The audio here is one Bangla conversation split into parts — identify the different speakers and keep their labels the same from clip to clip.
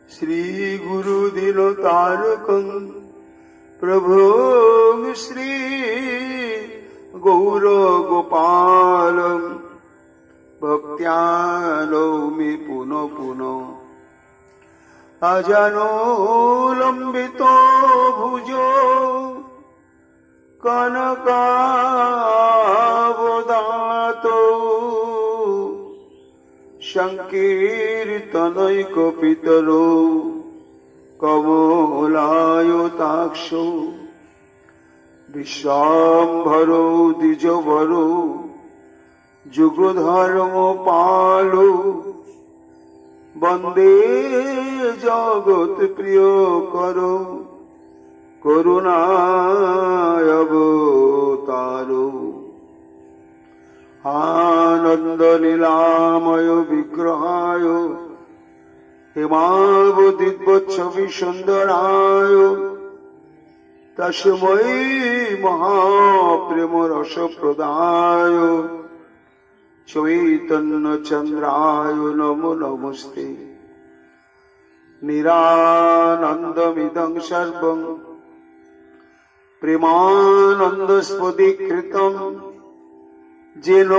Speaker 1: श्री गुरु दिनो तारकं प्रभुं श्री गौर गोपालं भक्त्या नौमि पुनः पुनः अजानो लंबितो भुजो कनकावदातो संकीर्तनैकपितरो कमलायताक्षो विश्वाम्भरो द्विजवरो जुगधर्मपालो वंदे जगत प्रियकरो करुणावतारो आनंद लीलामय विग्रहाय हेमावदिव्यच्छवि सुंदराय तस्मै महाप्रेम रस प्रदाय चैतन्य चंद्राय नमो नमस्ते निरानंदमिदं सर्वं प्रेमानंदस्फुटीकृतं जेन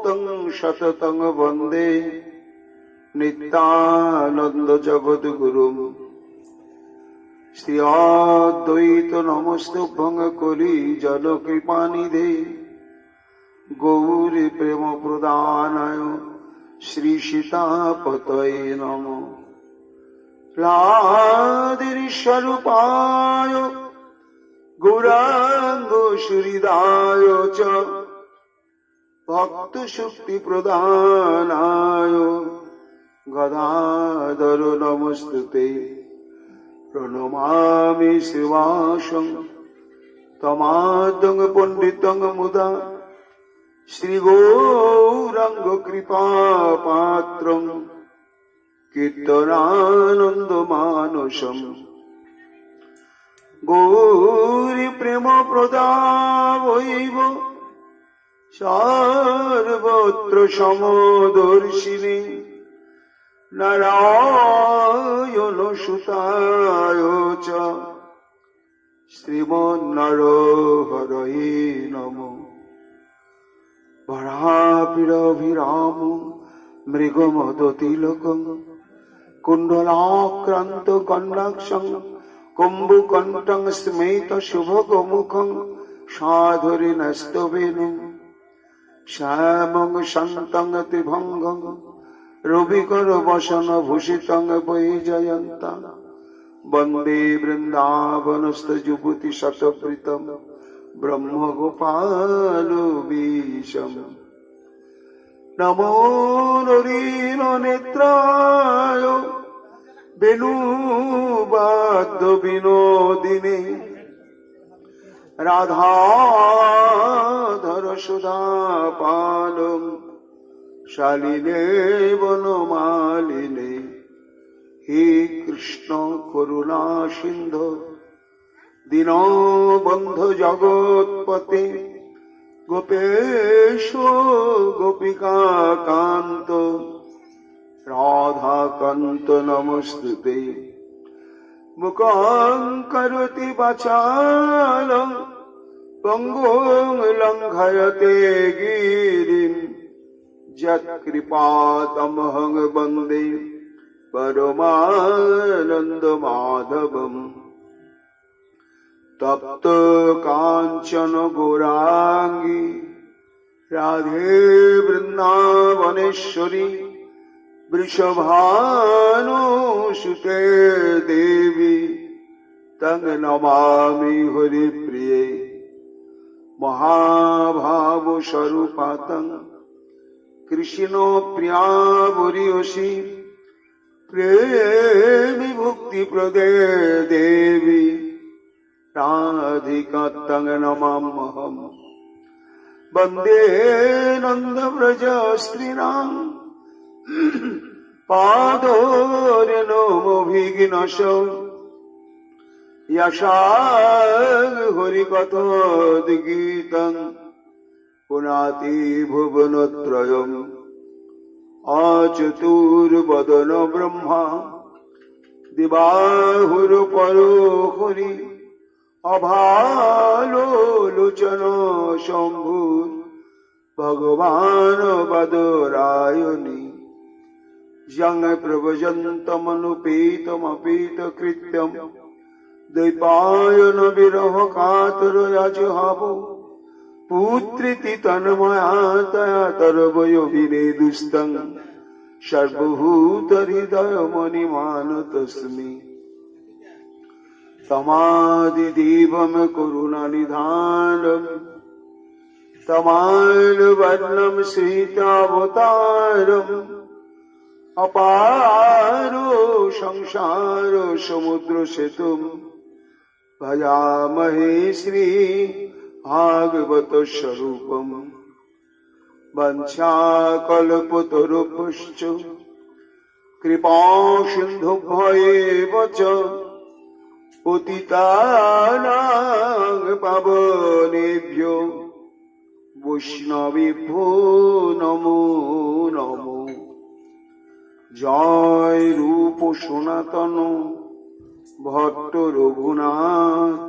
Speaker 1: तं सततं वन्दे नित्यानंद जगद्गुरुं श्री अद्वैत नमस्तुभ्यं कलि जलकृपानिधे गौरी प्रेम प्रदानाय श्री सीतापतये नमो लादिरीश्वरूपाय गौरांग श्रीदाय च भक्त शक्ति प्रदानाय गदाधर नमस्तुते प्रणमामि शिवासं तमादं पंडितं मुदा श्री गौरांग कृपा पात्रं कीर्तनानंद मानसं गौरी प्रेम प्रदावैव सर्वत्र समदर्शिनी नारायण सुताय च श्रीमन्नरहरये नमः वरापिरभिराम मृगमदतिलकं कुण्डलाक्रान्त कण्डाक्षं कुम्भकण्ठं स्मेत शुभगमुखं साधुरिनस्तवेनं श्यामं शान्तं त्रिभङ्गं रविकर वसन भूषितं वैजयन्तं वन्दे वृन्दावनस्थयुवति शतवृतं ब्रह्म गोपाल विषम नमो नरीन नेत्राय वेणुवाद्य विनोदिने राधाधर सुधापालं शालिने वनमालिने हे कृष्ण करुणा सिन्धु दीनबन्धु जगत्पते गोपेश गोपिका कांत राधाकांत नमस्तुते मुखं करोति वाचालं पंगुं लंघयते गिरिं यत्कृपातमहं वन्दे परमानन्दमाधवम् तप्त कांचन गौरांगी राधे वृंदावनेश्वरी वृषभानुसुते देवी तं नमामि हरिप्रिये महाभाव स्वरूपातं कृष्ण प्रिया वरीयसी प्रेमी भक्ति प्रदे देवी राधिका तं नमाम्यहम् वन्दे नन्दव्रज स्त्रीणां पादोर्नमोभिघ्नश यशाग हरिकथोद्गीतं पुनाति भुवनत्रयम् अचतुर्वदन ब्रह्मा दिबाहुर परो हरि अभालोचन शंभुर भगवान बदरायणी यं प्रव्रजन्तमनुपेतमपेत कृत्यं द्वैपायन विरह कातर याजहावो पुत्रिति तन्मया तया तरवयो विनेदुस्तं सर्वभूत हृदय मणिमानतस्मि तमादिदेवं करुणानिधानम् तमालवर्णं श्रीतावतारम् अपारो संसार समुद्र सेतुं भजामहे श्री भागवत स्वरूपम् वंशाकल्पतरुभ्यश्च कृपा सिन्धुभ्येव च पतितानां पावनेभ्यो वैष्णवेभ्यो नमो नमो। जय रूप सनातन भट्ट रघुनाथ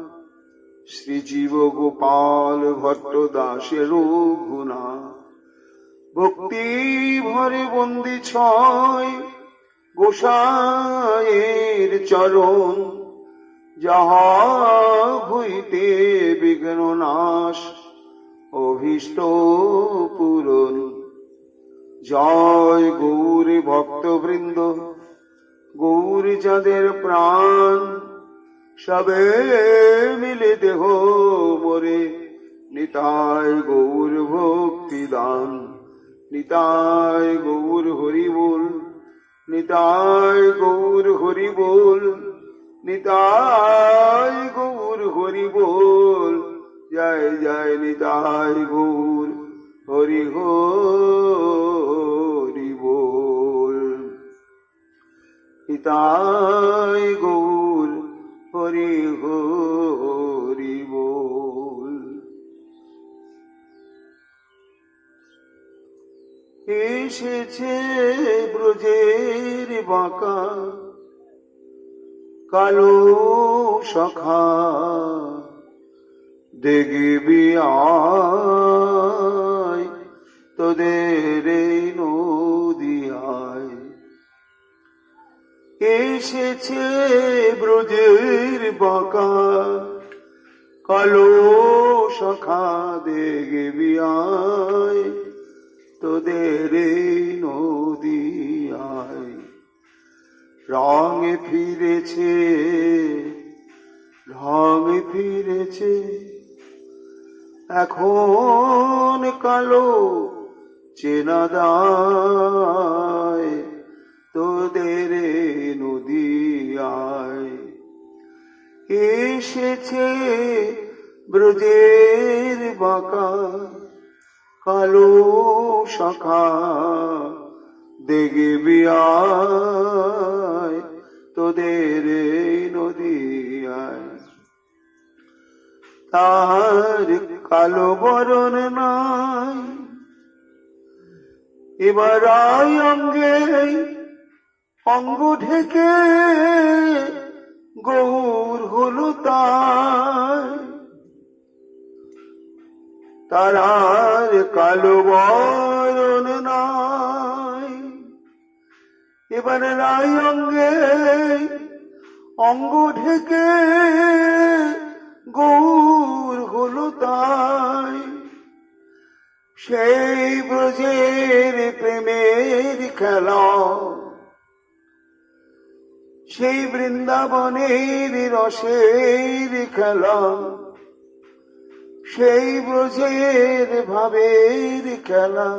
Speaker 1: श्रीजीव गोपाल भट्ट दासेर रघुनाथ भक्ति भरे बंदी छय गोसाइर चरण যাহা হইতে বিঘ্ন নাশ অভীষ্ট পূরণ। জয় গৌরী ভক্তবৃন্দ গৌরী যাদের প্রাণ সবে মিলে দেহ মোরে নিতাই গৌর ভক্তি দান নিতাই গৌর হরি বল নিতাই গৌর হরি বল নিতাই গৌর হরি বল জয় জয় নিতাই গৌর হরি হরি বল নিতাই গৌর হরি হরি বল। এসেছে ব্রজের বাঁকা কালো সখা দেখবি আয় তোদের নদিয়ায়। এসেছে ব্রজের বাঁকা কালো সখা দেখবি আয় তোদের নদিয়ায়। রঙে ফিরেছে রঙে ফিরেছে এখন কালো চেনা দায় তোদের নদিয়ায়। এসেছে ব্রজের বাঁকা কালো শাখা দেখবি আয় তোদের নদিয়ায়। তার কালো বরণ নাই এবার আয় অঙ্গে অঙ্গ ঢেকে গৌর হলো তাই। তার আর কালো বরণ নাই এবার রায় অঙ্গে অঙ্গ ঢেকে গৌর হলো তাই। সেই ব্রজের প্রেমের খেলা সেই বৃন্দাবনের রসের খেলা সেই ব্রজের ভাবের খেলা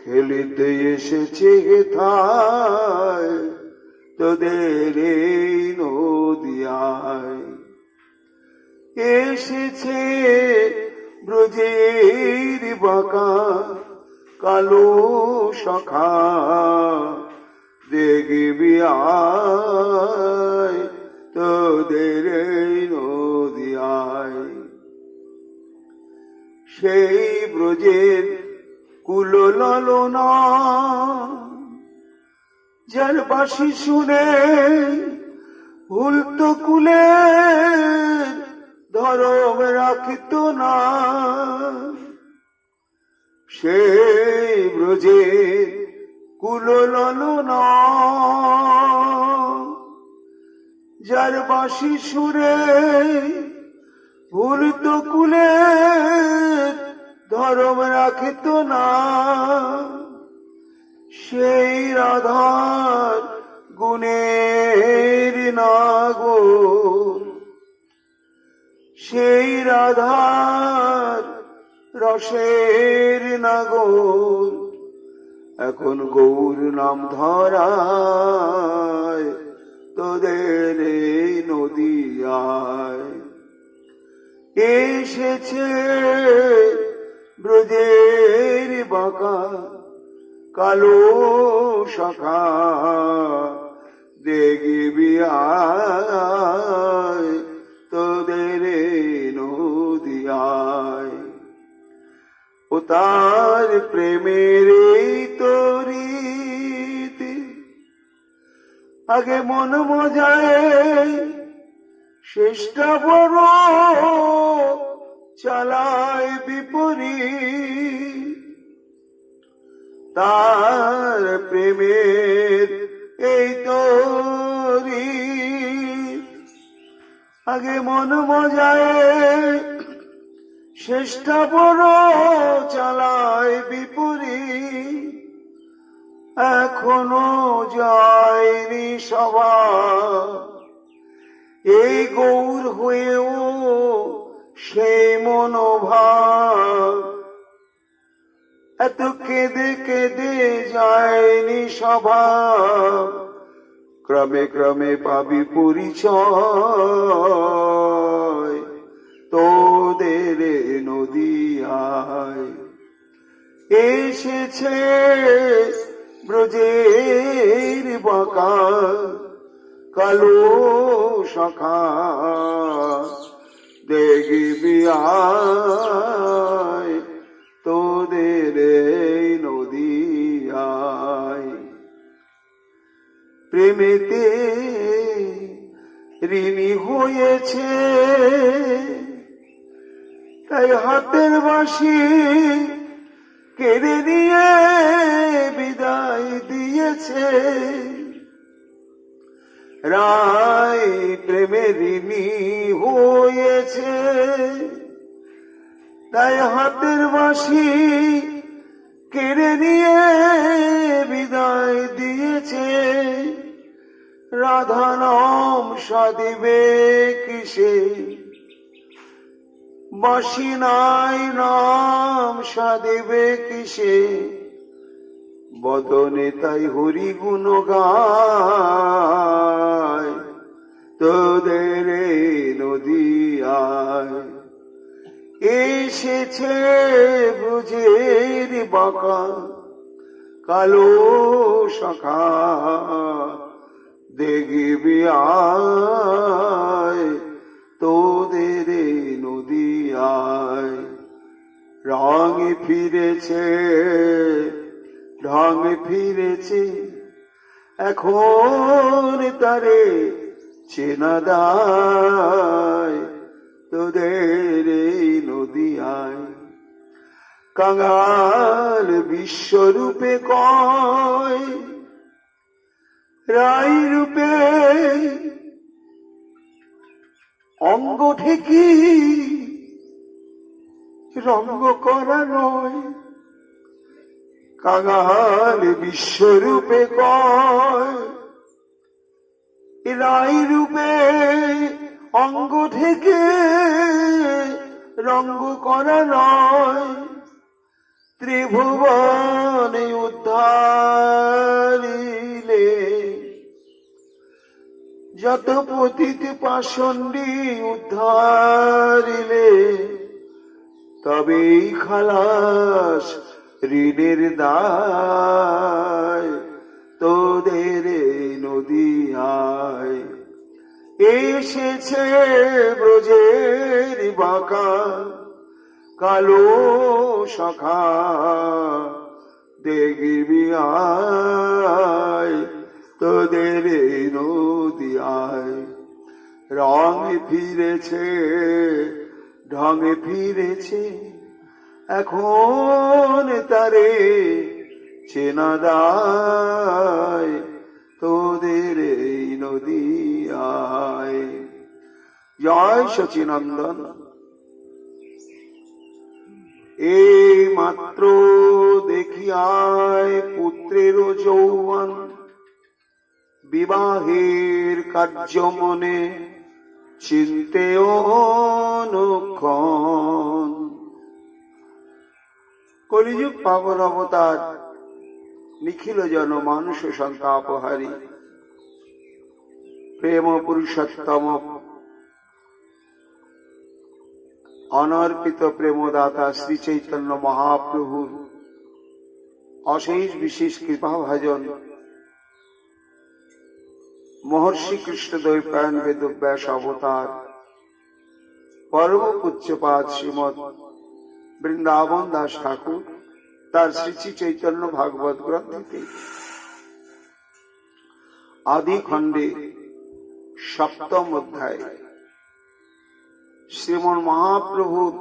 Speaker 1: খেলিতে এসেছে হেথায় তোদের নদিয়ায়। এসেছে ব্রজের বাঁকা কালো শাখা দেখবি আয় তোদের নদিয়ায়। সেই ব্রজের কুল ললনা, যার বাঁশি শুনে ভুলত কুলে ধরম রাখিত না, সেই ব্রজে কুল ললনা, যার বাঁশি সুরে ভুলত কুলে ধরম রাখিত না, সেই রাধার গুণের নাগর, সেই রাধার রসের নাগর এখন গৌর নাম ধরায় তোদের এই নদিয়ায়। এসেছে ব্রজের বাঁকা কালো শাখা, দেখবি আয় তোদের এই নদিয়ায়। ও তার প্রেমের এই তরিতে আগে মন মজায়, শেষটা বড় চালায় বিপরীত। তার প্রেমের এই তরিত আগে মন মজায়, শেষটা বড় চালায় বিপরীত। এখনো যায়নি সভা এই গৌর হয়েও সেই মনোভাব, এত কেঁদে কেঁদে যায়নি সভা। ক্রমে ক্রমে পাবি পরিচয় তোদের নদিয়ায়। এসেছে ব্রজের বাঁকা কালো শাখা, দেখবি আয় তোদের এই নদিয়ায়। প্রেমেতে ঋণী হয়েছে তাই হাতের বাঁশি কেড়ে নিয়ে বিদায় দিয়েছে। রায় প্রেমের ঋণী হয়েছে তাই হাতের বাঁশি কেড়ে নিয়ে বিদায় দিয়েছে। রাধা নাম সাধিবে কিসে, বাঁশি নাই নাম সাধিবে কিসে। বদনে তাই হরি গুণ গায় তোদের এই নদিয়ায়। এসেছে ব্রজের বাঁকা কালো শাখা, দেখবি আয় তোদের এই নদিয়ায়। রঙ ফিরেছে ঢং ফিরেছে এখন তারে চেনা দায় তোদের এই নদিয়ায়। কাঙাল বিশ্বরূপে কয় রাই রূপে অঙ্গ ঠেকি রঙ্গ করা নয়। কাঙাল বিশ্বরূপে কয় রাই রূপে অঙ্গ ঠেকে রঙ্গ করা নয়। ত্রিভুবনে উদ্ধারিলে যত পতিত পাষণ্ডী উদ্ধারিলে তবেই খালাস ঋণের দায় তোদের নদিয়ায়। এসেছে ব্রজের বাঁকা কালো শাখা, দেখবি আয় তোদের এই নদী আয়, রঙে ফিরেছে ঢঙে ফিরেছে, এখন তারে চেনা দায়, তোদের এই নদী আয়। জয় সচিনন্দন। এই মাত্র দেখিয়ায় পুত্রের যৌবন, বিবাহের কার্য মনে চিন্তে অনুক্ষণ। কলিযুগ পাবন অবতার, নিখিল জন মানুষ সন্তাপহারী, প্রেম পুরুষোত্তম অনর্পিত প্রেমদাতা শ্রী চৈতন্য মহাপ্রভুর অশেষ বিশেষ কৃপা ভাজন মহর্ষি কৃষ্ণদ্বৈপায়ন বেদব্যাস অবতার পরম পূজ্যপাদ শ্রীমৎ বৃন্দাবন দাস ঠাকুর তার শ্রী শ্রী চৈতন্য ভাগবত গ্রন্থে আদি খণ্ডে সপ্তম অধ্যায় শ্রীমন মহাপ্রভুর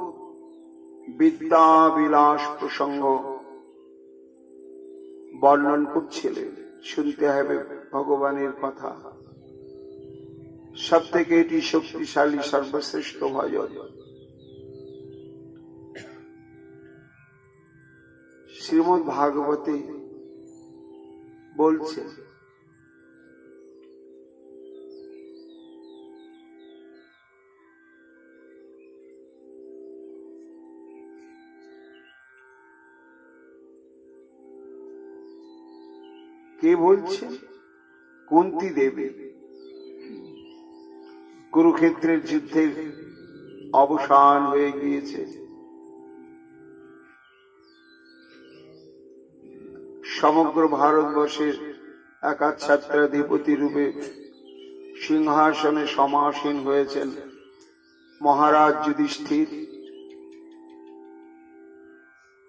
Speaker 1: বিদ্যা বিলাস প্রসঙ্গ বর্ণন করছিলেন। শুনতে হবে ভগবানের কথা। সব থেকে এটি শক্তিশালী সর্বশ্রেষ্ঠ ভজন। শ্রীমদ্ ভাগবতে বলছে, কে বলছে? কুন্তী দেবী। কুরুক্ষেত্রের যুদ্ধের অবসান হয়ে গিয়েছে। সমগ্র ভারতবর্ষের একাচ্ছত্রাধিপতি রূপে সিংহাসনে সমাসীন হয়েছেন মহারাজ যুধিষ্ঠির।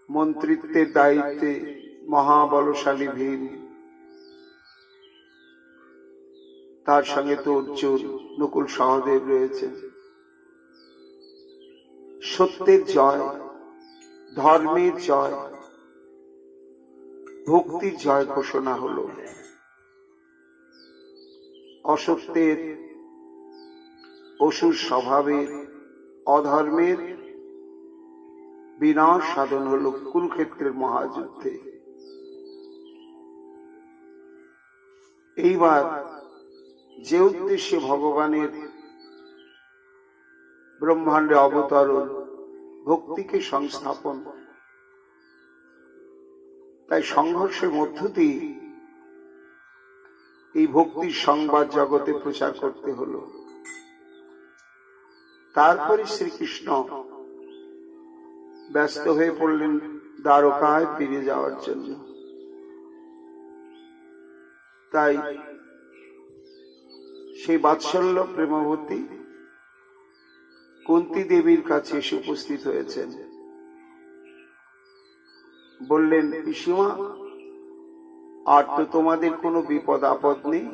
Speaker 1: মন্ত্রিত্বের দায়িত্বে মহাবলশালী ভীম, তার সঙ্গে তো অর্জুন, নকুল সহদেব রয়েছেন। সত্যের জয়, ধর্মের জয়, ভক্তির জয় ঘোষণা হল। অসত্যের, অসুর স্বভাবের, অধর্মের বিনাশ সাধন হল কুরুক্ষেত্রের মহাযুদ্ধে। এইবার যে উদ্দেশ্যে ভগবানের ব্রহ্মাণ্ডে অবতরণ, ভক্তিকে সংস্থাপন, তাই সংঘর্ষের মধ্য দিয়ে এই ভক্তির সংবাদ জগতে প্রচার করতে হলো। তারপরে শ্রীকৃষ্ণ ব্যস্ত হয়ে পড়লেন দ্বারকায় ফিরে যাওয়ার জন্য। তাই সেই বাৎসল্য প্রেমবতী কুন্তী দেবীর কাছে এসে উপস্থিত হয়েছেন। বললেন, পিসিমা, আর তো তোমাদের কোনো বিপদ আপদ নেই,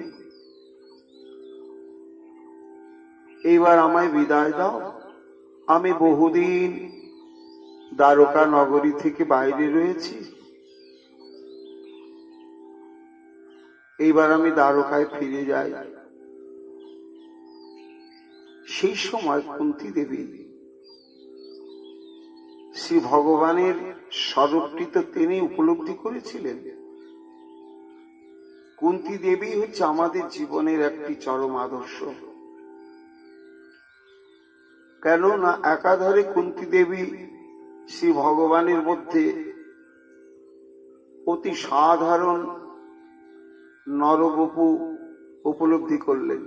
Speaker 1: এইবার আমায় বিদায় দাও। আমি বহুদিন দ্বারকা নগরী থেকে বাইরে রয়েছি, এইবার আমি দ্বারকায় ফিরে যাই। সেই সময় কুন্তী দেবী শ্রী ভগবানের স্বরূপটি তো তিনি উপলব্ধি করেছিলেন। কুন্তী দেবী হচ্ছে আমাদের জীবনের একটি চরম আদর্শ। কেননা একাধারে কুন্তী দেবী শ্রী ভগবানের মধ্যে অতি সাধারণ নরবপু উপলব্ধি করলেন,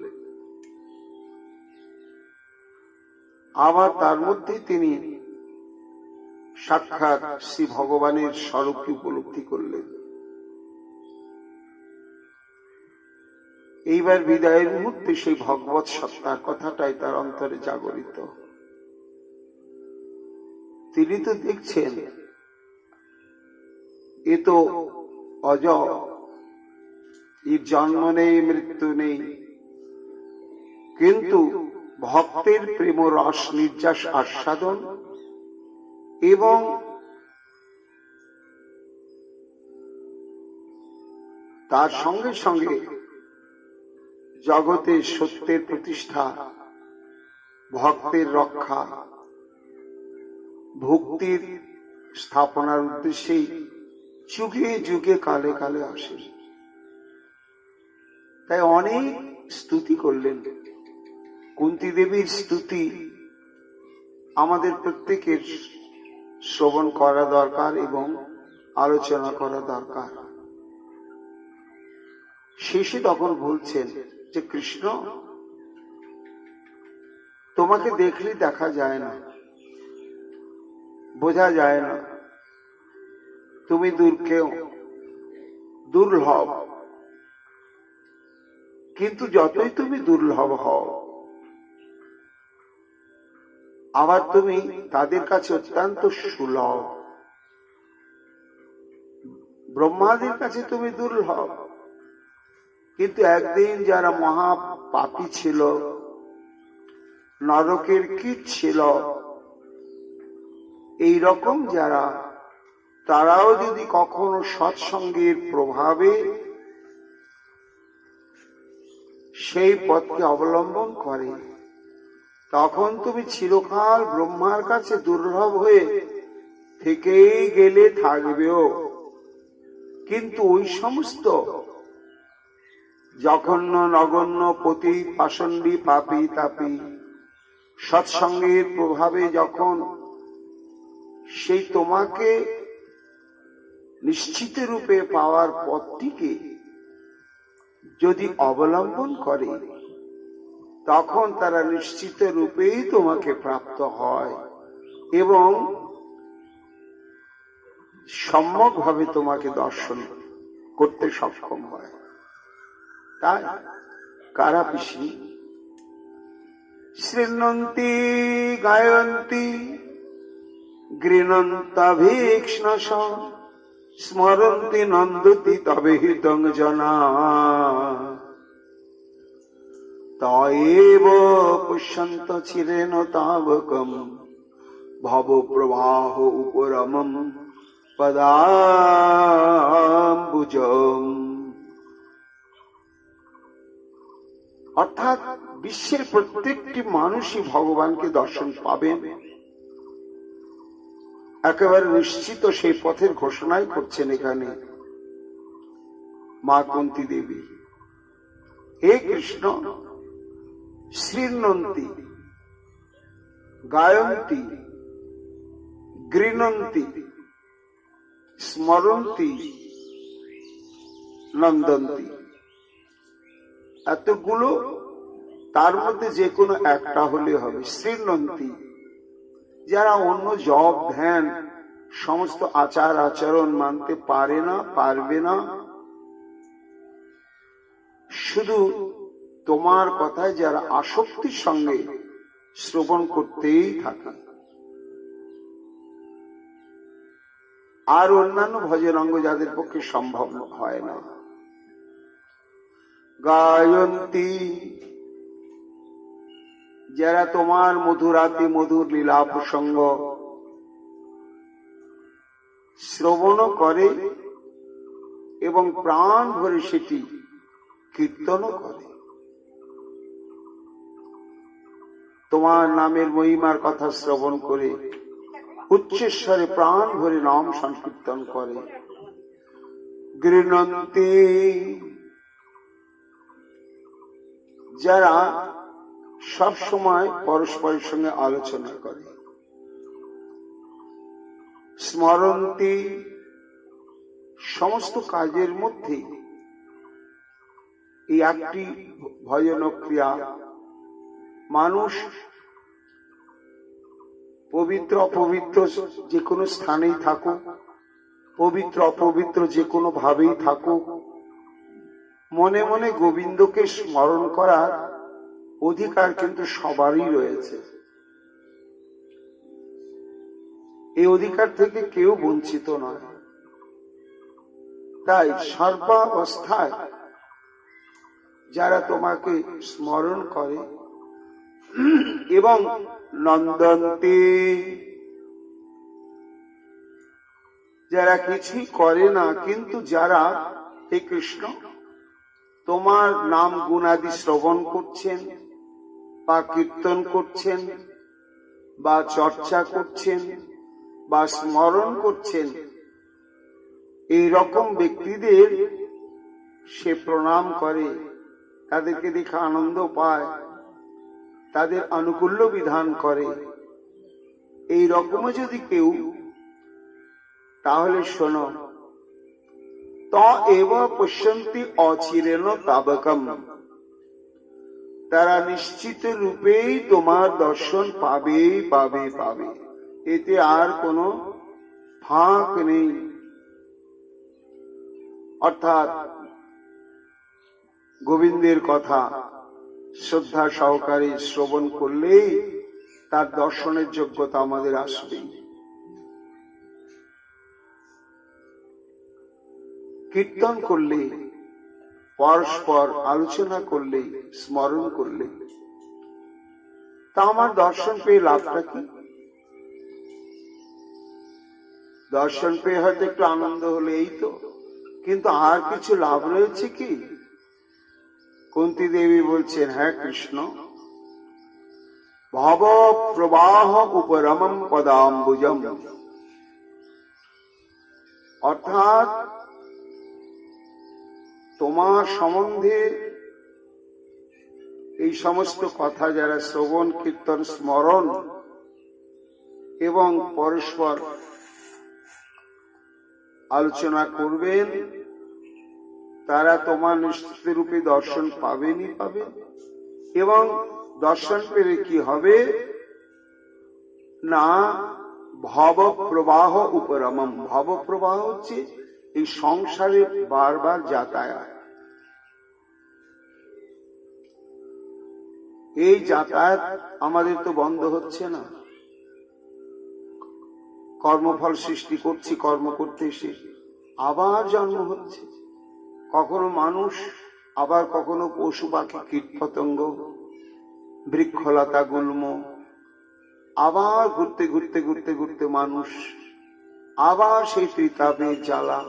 Speaker 1: আবার তার মধ্যে তিনি সাক্ষাৎ শ্রী ভগবানের স্বরূপকে উপলব্ধি করলেন। এইবার বিদায়ের মুহূর্তে সেই ভগবৎ সত্তার কথাটাই তার অন্তরে জাগরিত। তিনি তো দেখছেন এ তো অজর, এর জন্ম নেই, মৃত্যু নেই, কিন্তু ভক্তের প্রেম রস নির্যাস আস্বাদন এবং তার সঙ্গে সঙ্গে জগতে সত্যের প্রতিষ্ঠা, ভক্তের রক্ষা, ভক্তির স্থাপনার উদ্দেশ্যেই যুগে যুগে কালে কালে আসে। তাই অনেক স্তুতি করলেন। কুন্তী দেবীর স্তুতি আমাদের প্রত্যেকের শ্রবণ করা দরকার এবং আলোচনা করা দরকার। শেষে তখন বলছেন যে কৃষ্ণ, তোমাকে দেখলে দেখা যায় না, বোঝা যায় না, তুমি দুর্লভ, কিন্তু যতই তুমি দুর্লভ হও, আবার তুমি তাদের কাছে অত্যন্ত সুলভ। ব্রহ্মাদের কাছে তুমি দুর্লভ, কিন্তু একদিন যারা মহা পাপী ছিল, নরকের কীট ছিল, এই রকম যারা, তারাও যদি কখনো সৎসঙ্গের প্রভাবে সেই পথকে অবলম্বন করে, তখন তুমি চিরকাল ব্রহ্মার কাছে দুর্লভ হয়ে থেকেই গেলে, থাকবেও। কিন্তু ওই সমস্ত জঘন্য নগণ্য পতি পাষণ্ডী পাপী তাপী সৎসঙ্গের প্রভাবে যখন সেই তোমাকে নিশ্চিত রূপে পাওয়ার পথটিকে যদি অবলম্বন করে, তখন তারা নিশ্চিত রূপেই তোমাকে প্রাপ্ত হয় এবং সম্যকভাবে তোমাকে দর্শন করতে সক্ষম হয়। তাই কারা পিসি শৃণ্বন্তি গায়ন্তি গৃণন্তাভীক্ষ্ণশ স্মরন্তি নন্দতি তবেহিতং জনা তয়েব পুষ্যন্ত চিরেন তাবকম ভব প্রবাহ উপরমম পদাম্বুজম। অর্থাৎ বিশ্বের প্রত্যেকটি মানুষই ভগবানকে দর্শন পাবেন, একেবারে নিশ্চিত সেই পথের ঘোষণাই করছেন এখানে মা কুন্তী দেবী। হে কৃষ্ণ, শৃণ্বন্তি গায়ন্তি গৃণন্তি স্মরন্তি নন্দন্তি, এতগুলো, তার মধ্যে যে কোনো একটা হলে হবে। শৃণ্বন্তি, যারা অন্য জপ ধ্যান সমস্ত আচার আচরণ মানতে পারে না, পারবে না, শুধু তোমার কথায় যারা আসক্তির সঙ্গে শ্রবণ করতেই থাকে, আর অন্যান্য ভজনাঙ্গ যাদের পক্ষে সম্ভব হয় না। গায়ন্তী, যারা তোমার মধুরাতি মধুর লীলা প্রসঙ্গ শ্রবণ করে এবং প্রাণ ভরে সেটি কীর্তন করে, তোমার নামের মহিমার কথা শ্রবণ করে উচ্চস্বরে প্রাণ ভরে নাম সংকীর্তন করে। গৃণন্তি, যারা সব সময় পরস্পরের সঙ্গে আলোচনা করে। স্মরন্তি, সমস্ত কাজের মধ্যে এই একটি ভজন ক্রিয়া, মানুষ পবিত্র অপবিত্র যে কোনো স্থানেই থাকুক, পবিত্র অপবিত্র যে কোনো ভাবেই থাকুক, মনে মনে গোবিন্দকে স্মরণ করার অধিকার কিন্তু সবারই রয়েছে। এই অধিকার থেকে কেউ বঞ্চিত নয়। তাই সর্বাবস্থায় যারা তোমাকে স্মরণ করে এবং নন্দন্তে, যারা কিছুই করে না কিন্তু যারা হে কৃষ্ণ তোমার নাম গুণাদি শ্রবণ করছেন বা কীর্তন করছেন বা চর্চা করছেন বা স্মরণ করছেন, এই রকম ব্যক্তিদের সে প্রণাম করে, তাদেরকে দেখে আনন্দ পায়, তাদের আনুকূল্য বিধান করে। এই রকমও যদি কেউ, তাহলে শোনো, ত এব পশ্যন্তি অচিরেণ তাবকম, তারা নিশ্চিত রূপেই তোমার দর্শন পাবে পাবে পাবে, এতে আর কোনো ফাঁক নেই। অর্থাৎ গোবিন্দের কথা শ্রদ্ধা সহকারে শ্রবণ করলেই তার দর্শনের যোগ্যতা আমাদের আসবে। কীর্তন করলে, পরস্পর আলোচনা করলে, স্মরণ করলে, তা আমার দর্শন পেয়ে লাভটা কি? দর্শন পেয়ে হয়তো একটু আনন্দ হলে এই তো, কিন্তু আর কিছু লাভ রয়েছে কি? কুন্তী দেবী বলছেন, হ্যাঁ কৃষ্ণ, ভব প্রবাহ উপরমম পদাম্বুজম, অর্থাৎ তোমার সম্বন্ধে এই সমস্ত কথা যারা শ্রবণ কীর্তন স্মরণ এবং পরস্পর আলোচনা করবেন, তারা তোমার নিশ্চিত রূপে দর্শন পাবেনই পাবে। এবং দর্শন পেলে কি হবে না, ভব প্রবাহ উপরমম, ভব প্রবাহ হচ্ছে এই সংসারে বারবার যাতায়াত। এই যাতায়াত আমাদের তো বন্ধ হচ্ছে না, কর্মফল সৃষ্টি করছি, কর্ম করতে এসে আবার জন্ম হচ্ছে, কখনো মানুষ, আবার কখনো পশু পাখি কীট পতঙ্গ বৃক্ষলতা গুল্ম, আবার ঘুরতে ঘুরতে ঘুরতে ঘুরতে মানুষ, আবার সেই ত্রিতাপের জ্বালা।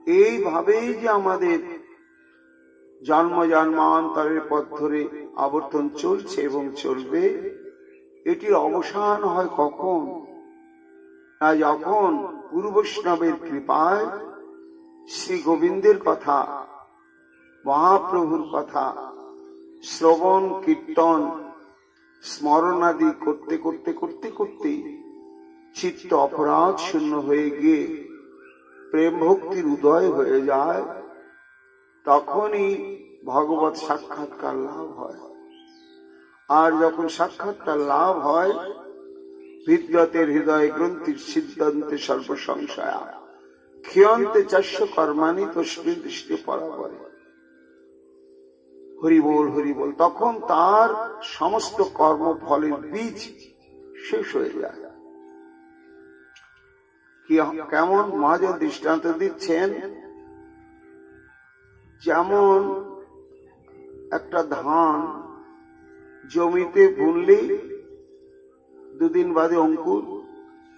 Speaker 1: এইভাবেই যে আমাদের জন্ম জন্মান্তরের পথ ধরে আবর্তন চলছে এবং চলবে, এটির অবসান হয় কখন? না যখন গুরু বৈষ্ণবের কৃপায় শ্রী গোবিন্দের কথা, মহাপ্রভুর কথা শ্রবণ কীর্তন স্মরণাদি করতে করতে করতে করতে চিত্ত অপরাধ শূন্য হয়ে গিয়ে প্রেম ভক্তির উদয় হয়ে যায়, তখনই ভগবত সাক্ষাৎকার লাভ হয়। আর যখন সাক্ষাৎকার লাভ হয়, বিদ্যতের হৃদয় গ্রন্থির সিদ্ধান্তে সর্বসংশয়া ক্ষয়ন্তে চাষ্য কর্মাণি তস্মিন দৃষ্টি পরাবরে, হরি বল হরি বল, তখন তার সমস্ত কর্মফলের বীজ শেষ হয়ে যায়। কেমন মহাজন দৃষ্টান্ত দিচ্ছেন, যেমন একটা ধান জমিতে বুনলেই দুদিন বাদে অঙ্কুর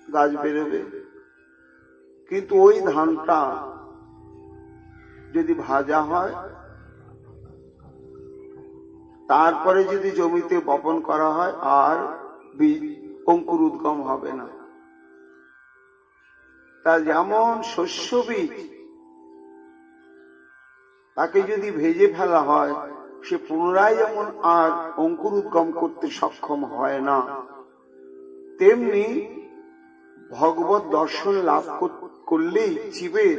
Speaker 1: গাছ বেরোবে, কিন্তু ওই ধানটা যদি ভাজা হয়, তারপরে যদি জমিতে বপন করা হয়, আর বীজ অঙ্কুর উদ্গম হবে না। তা যেমন শস্য বীজ, তাকে যদি ভেজে ফেলা হয়, সে পুনরায় যেমন আর অঙ্কুর উদ্গম করতে সক্ষম হয় না, তেমনি ভগবত দর্শন লাভ করলেই জীবের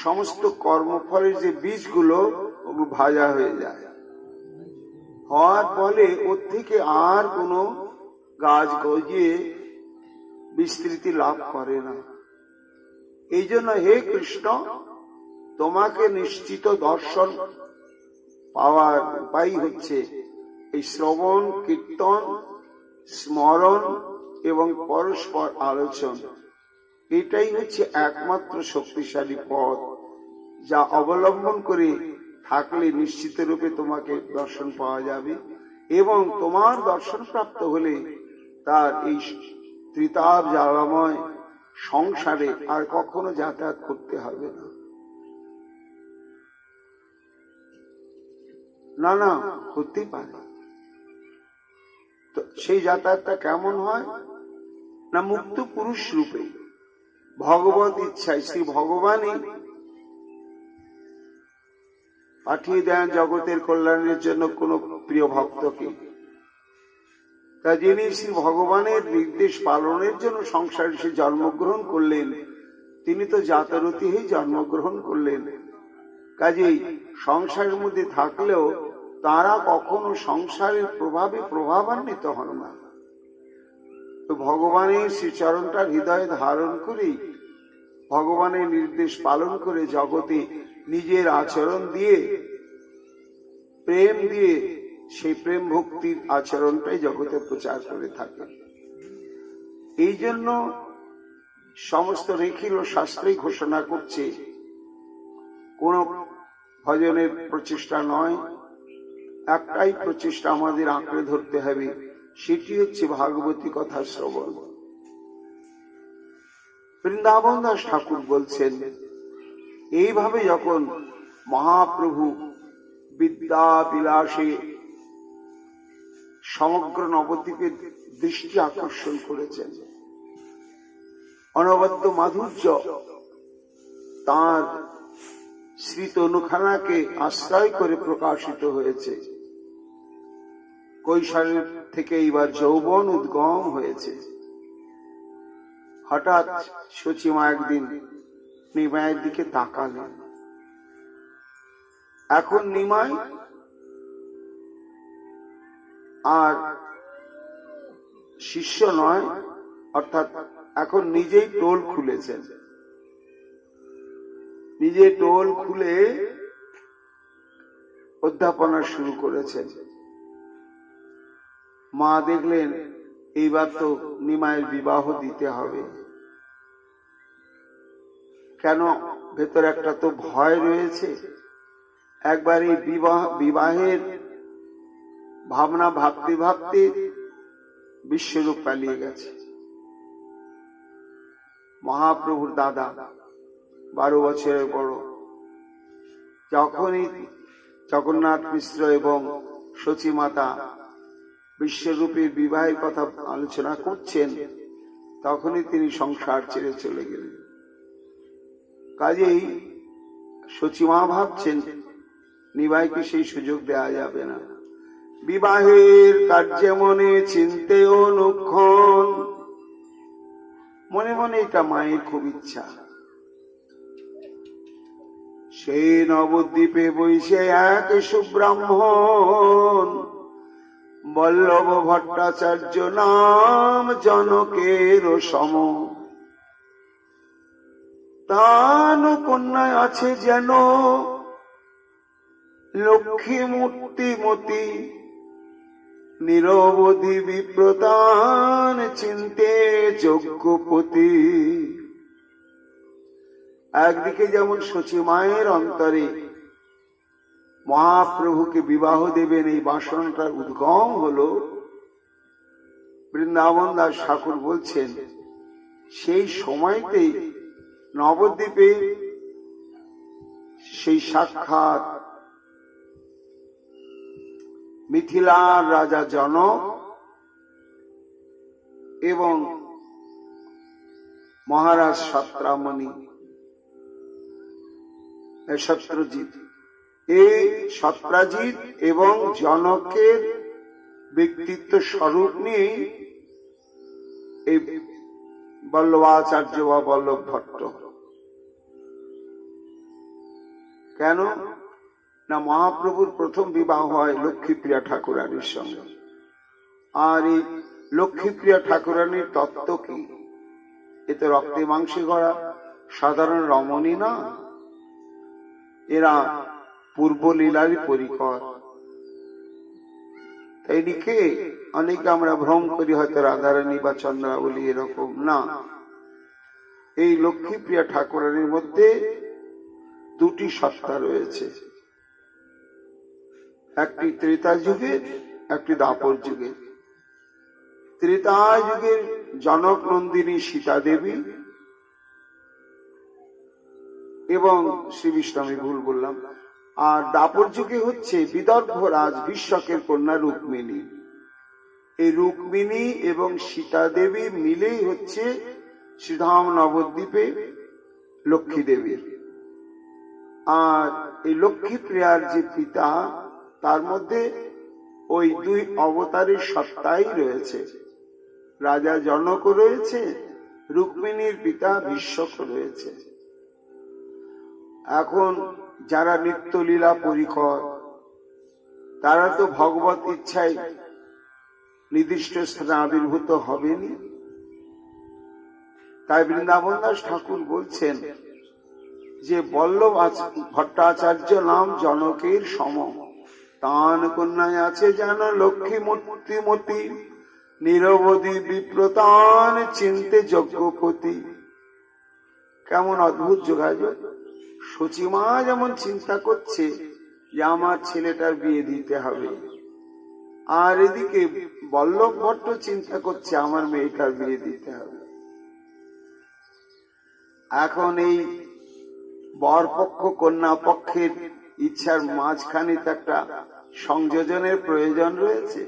Speaker 1: সমস্ত কর্মফলের যে বীজগুলো ওগুলো ভাজা হয়ে যায়, হওয়ার ফলে ওর থেকে আর কোনো গাছ গজিয়ে বিস্তৃতি লাভ করে না। এই জন্য হে কৃষ্ণ, তোমাকে নিশ্চিত দর্শন পাওয়ার উপায় হচ্ছে এই শ্রবণ কীর্তন স্মরণ এবং পরস্পর আলোচনা। এটাই হচ্ছে একমাত্র শক্তিশালী পথ, যা অবলম্বন করে থাকলে নিশ্চিত রূপে তোমাকে দর্শন পাওয়া যাবে, এবং তোমার দর্শন প্রাপ্ত হলে তার এই ত্রিতাপ জ্বালাময় সংসারে আর কখনো যাতায়াত করতে হবে না। না না, হতে পারে। তো সেই যাতায়াতটা কেমন হয় না, মুক্ত পুরুষ রূপে ভগবত ইচ্ছায় শ্রী ভগবানই পাঠিয়ে দেন জগতের কল্যাণের জন্য কোন প্রিয় ভক্তকে। তা যিনি শ্রী ভগবানের নির্দেশ পালনের জন্য সংসারে সে জন্মগ্রহণ করলেন, তিনি তো জাতরতি হয়ে জন্মগ্রহণ করলেন। কাজেই সংসারের মধ্যে থাকলেও তারা কখনো সংসারের প্রভাবে প্রভাবান্বিত হন না। তো ভগবানের শ্রীচরণটা হৃদয়ে ধারণ করে ভগবানের নির্দেশ পালন করে জগতে নিজের আচরণ দিয়ে, প্রেম দিয়ে, সেই প্রেম ভক্তির আচরণটাই জগতে প্রচার করে থাকে। এই জন্য সমস্ত রেখিল শাস্ত্রেই ঘোষণা করছে, কোন ভজনের প্রচেষ্টা নয়, একটাই প্রচেষ্টা আমাদের আঁকড়ে ধরতে হবে, সেটি হচ্ছে ভাগবতী কথা শ্রবণ। বৃন্দাবন দাস ঠাকুর বলছেন, এইভাবে যখন মহাপ্রভু বিদ্যা বিলাসে সমগ্র নবদ্বীপের দৃষ্টি আকর্ষণ করেছেন, অনবদ্য মাধুর্য তাঁর শ্রী তনুখানাকে আশ্রয় করে প্রকাশিত হয়েছে। কৈশোরের থেকে এইবার যৌবন উদ্গম হয়েছে। হঠাৎ সচিমা একদিন নিমাইয়ের দিকে তাকালেন। এখন নিমাই আর শিষ্য নয়, অর্থাৎ এখন নিজেই টোল খুলেছেন। নিজে টোল খুলে অধ্যাপনা শুরু করেছেন। মা দেখলেন এইবার তো নিমাইয়ের বিবাহ দিতে হবে। কেন? ভেতরে একটা তো ভয় রয়েছে। একবার এই বিবাহের ভাবনা ভাবতে ভাবতে বিশ্বরূপ পালিয়ে গেছে। মহাপ্রভুর দাদা 12 বছরের বড়, যখনই জগন্নাথ মিশ্র এবং সচিমাতা বিশ্বরূপের বিবাহের কথা আলোচনা করছেন, তখনই তিনি সংসার ছেড়ে চলে গেলেন। কাজেই সচিমা ভাবছেন নিবাইকে সেই সুযোগ দেওয়া যাবে না। বিবাহের কার্যে মনে চিন্তে অনুক্ষণ, মনে মনে এটা মায়ের খুব ইচ্ছা। সেই নবদ্বীপে বইসে এক সুব্রাহ্মণ, বল্লভ ভট্টাচার্য নাম, জনকের সম। তান কন্যায় আছে যেন লক্ষ্মী মূর্তিমতি, নিরবধি বিপ্রতান চিন্তে যজ্ঞপতি। একদিকে যেমন সচিমায়ের অন্তরে মহাপ্রভুকে বিবাহ দেবেন এই বাসনাটার উদ্গম হলো, বৃন্দাবন দাস ঠাকুর বলছেন সেই সময়তেই নবদ্বীপে সেই সাক্ষাৎ মিথিলার রাজা জনক এবং মহারাজ সত্রামণি সত্রজিৎ, এই সত্রাজিৎ এবং জনকের ব্যক্তিত্ব স্বরূপ নিয়ে এই বল্লভাচার্য বা বল্লভ ভট্ট। কেন না, মহাপ্রভুর প্রথম বিবাহ হয় লক্ষ্মীপ্রিয়া ঠাকুরানীর সঙ্গে। আর এই লক্ষ্মীপ্রিয়া ঠাকুরানীর তত্ত্ব কি? এতে রক্তে মাংসে গড়া সাধারণ রমণী না, এরা পূর্বলীলারই পরিকর। এইদিকে অনেকে আমরা ভ্রম করি হয়তো রাধারানী বা চন্দ্রাবলী, এরকম না। এই লক্ষ্মীপ্রিয়া ঠাকুরানীর মধ্যে দুটি সত্তা রয়েছে, একটি ত্রেতা যুগের, একটি দ্বাপর যুগের। ত্রেতা যুগের জনক নন্দিনী সীতা দেবী এবং শ্রী বিষ্ণু, আমি ভুল বললাম। আর দ্বাপর যুগে হচ্ছে বিদর্ভ রাজ ভীষ্মকের কন্যা রুক্মিণী। এই রুক্মিণী এবং সীতা দেবী মিলেই হচ্ছে শ্রীধাম নবদ্বীপে লক্ষ্মী দেবীর। আর এই লক্ষ্মীপ্রিয়ার যে পিতা, তার মধ্যে ওই দুই অবতারের সত্তাই রয়েছে। রাজা জনক রয়েছে, রুক্মিণীর পিতা ভীষ্মক রয়েছে। এখন যারা নিত্যলীলা পরিকর, তারা তো ভগবত ইচ্ছায় নির্দিষ্ট স্থানে আবির্ভূত হবেনি। তাই বৃন্দাবন দাস ঠাকুর বলছেন যে বল্লভ ভট্টাচার্য নাম জনকের সম, তান কন্যায় আছে যেন লক্ষ্মী মূর্তিমতি, নিরবধি বিপ্রতান চিন্তে যজ্ঞপতি। কেমন অদ্ভুত যোগাযোগ! সচিমা যেমন চিন্তা করছে যে আমার ছেলেটার বিয়ে দিতে হবে, আর এদিকে বল্লভ ভট্ট চিন্তা করছে আমার মেয়েটার বিয়ে দিতে হবে। এখন এই বরপক্ষ কন্যা পক্ষের ইচ্ছার মাঝখানে তো একটা সংযোজনের প্রয়োজন রয়েছে।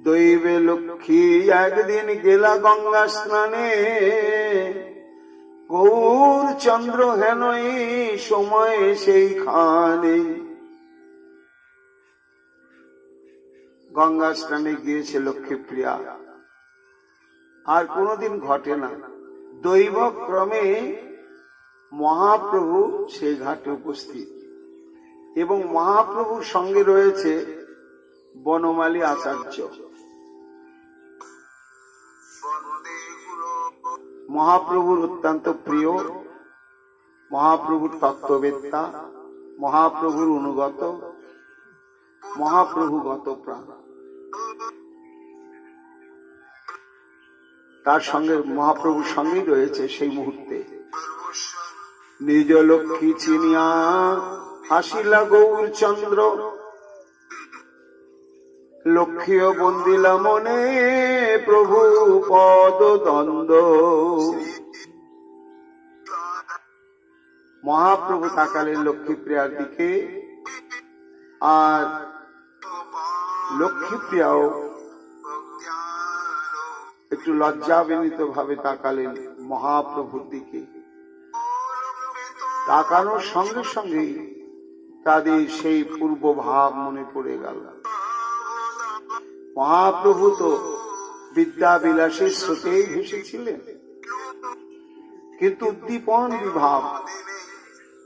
Speaker 1: দৈবে লক্ষ্মী একদিন গেলা গঙ্গা স্নানে, গৌর চন্দ্র হেন এই সময় সেইখানে। গঙ্গা স্নানে গিয়েছে লক্ষ্মীপ্রিয়া, আর কোনদিন ঘটে না। দৈবক্রমে মহাপ্রভু সেই ঘাটে উপস্থিত, এবং মহাপ্রভুর সঙ্গে রয়েছে বনমালী আচার্য। মহাপ্রভুর অত্যন্ত প্রিয়, মহাপ্রভুর তত্ত্ববেত্তা, মহাপ্রভুর অনুগত, মহাপ্রভুগত প্রাণ। তার সঙ্গে মহাপ্রভুর সঙ্গেই রয়েছে সেই মুহূর্তে। নিজ লক্ষ্মী চিনিয়া হাসিলা গৌর চন্দ্র, লক্ষ্মীও বন্দিলা মনে প্রভু পদ দ্বন্দ্ব। মহাপ্রভু তাকালেন লক্ষ্মীপ্রিয়ার দিকে, আর লক্ষ্মীপ্রিয়াও একটু লজ্জাবিনীত ভাবে তাকালেন মহাপ্রভুর দিকে। তাকানোর সঙ্গে সঙ্গে তাদের সেই পূর্ব ভাব মনে পড়ে গেল। মহাপ্রভু তো বিদ্যা বিলাসের স্রোতেই ভেসেছিলেন, কিন্তু উদ্দীপন বিভাব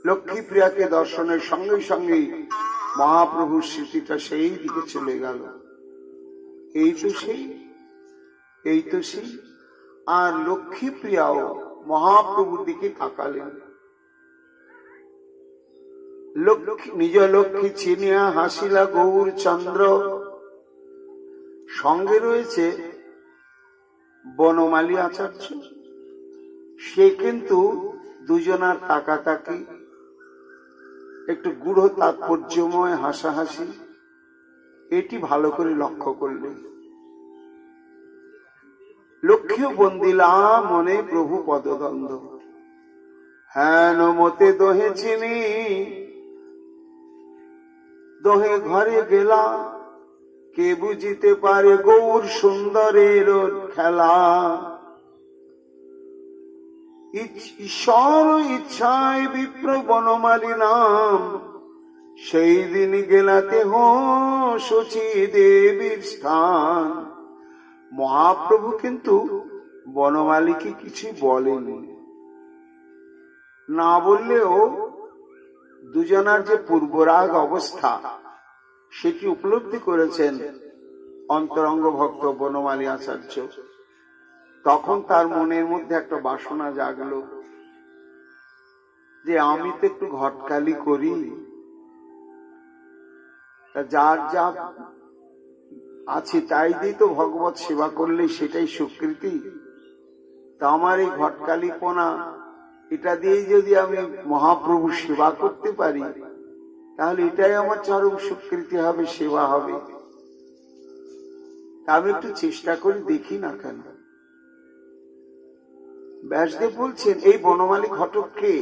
Speaker 1: লক্ষ্মীপ্রিয়াকে দর্শনের সঙ্গে সঙ্গে মহাপ্রভুর স্মৃতিটা সেই দিকে চলে গেল। এই তো সেই। আর লক্ষ্মীপ্রিয়াও মহাপ্রভুর দিকে তাকালেন। নিজ লক্ষ্মী চিনিয়া হাসিলা গৌর চন্দ্র, সঙ্গে রয়েছে বনমালী আচার্য। সে কিন্তু দুজনার তাকাতাকি, একটু গূঢ় তাৎপর্যময় হাসাহাসি, এটি ভালো করে লক্ষ্য করলেন। লক্ষ্মীও বন্দিলা মনে প্রভু পদদ্বন্দ্ব, হেন মতে দোহে চিনি দোহে ঘরে গেলা, কে বুঝিতে পারে গৌর সুন্দরের খেলা। ঈশ্বর ইচ্ছায় বিপ্র বনমালী নাম, সেই দিন গেলাতে শচী দেবীর স্থান। মহাপ্রভু কিন্তু বনমালীকে কিছু বলেনি, না বললেও দুজনার যে পূর্বরাগ অবস্থা সেটি উপলব্ধি করেছেন অন্তরঙ্গ ভক্ত বনমালী আচার্য। তখন তার মনের মধ্যে একটা বাসনা জাগলো যে আমি তো একটু ঘটকালি করি, যার যা আছি তাই দিয়ে তো ভগবত সেবা করলে সেটাই স্বীকৃতি। তা আমার এই ঘটকালিপনা, এটা দিয়ে যদি আমি মহাপ্রভু সেবা করতে পারি তাহলে এটাই আমার চরম স্বীকৃতি হবে, সেবা হবে। তা আমি একটু চেষ্টা করে দেখি না কেন। ব্যাসদেব বলছেন এই বনমালী ঘটক কে?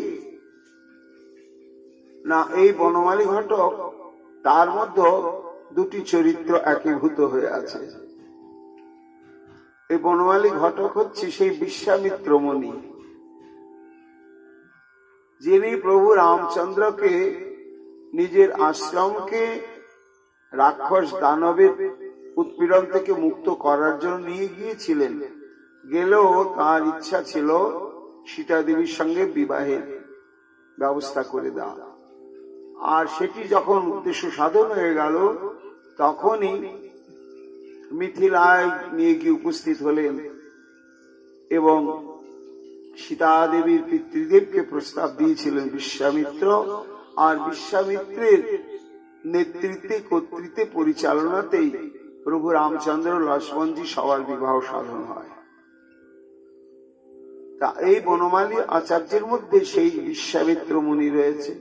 Speaker 1: না, এই বনমালী ঘটক, তার মধ্যে দুটি চরিত্র একীভূত হয়ে আছে। এই বনমালী ঘটক হচ্ছে সেই বিশ্বামিত্র মুনি, যিনি প্রভু রামচন্দ্রকে নিজের আশ্রমকে রাক্ষস দানবের উৎপীড়ন থেকে মুক্ত করার জন্য নিয়ে গিয়েছিলেন। গেলেও তার ইচ্ছা ছিল সীতা দেবীর সঙ্গে বিবাহের ব্যবস্থা করে দেওয়া। আর সেটি যখন উদ্দেশ্য সাধন হয়ে গেল, তখনই মিথিলায় নিয়ে গিয়ে উপস্থিত হলেন এবং সীতা দেবীর পিতৃদেবকে প্রস্তাব দিয়েছিলেন বিশ্বামিত্র। আর বিশ্বামিত্রের নেতৃত্বে, কর্তৃত্বে, পরিচালনাতেই প্রভু রামচন্দ্র লক্ষ্মণজি সবার বিবাহ সাধন হয়। তা এই বনমালী আচার্যের মধ্যে সেই বিশ্বামিত্র মুনি রয়েছে।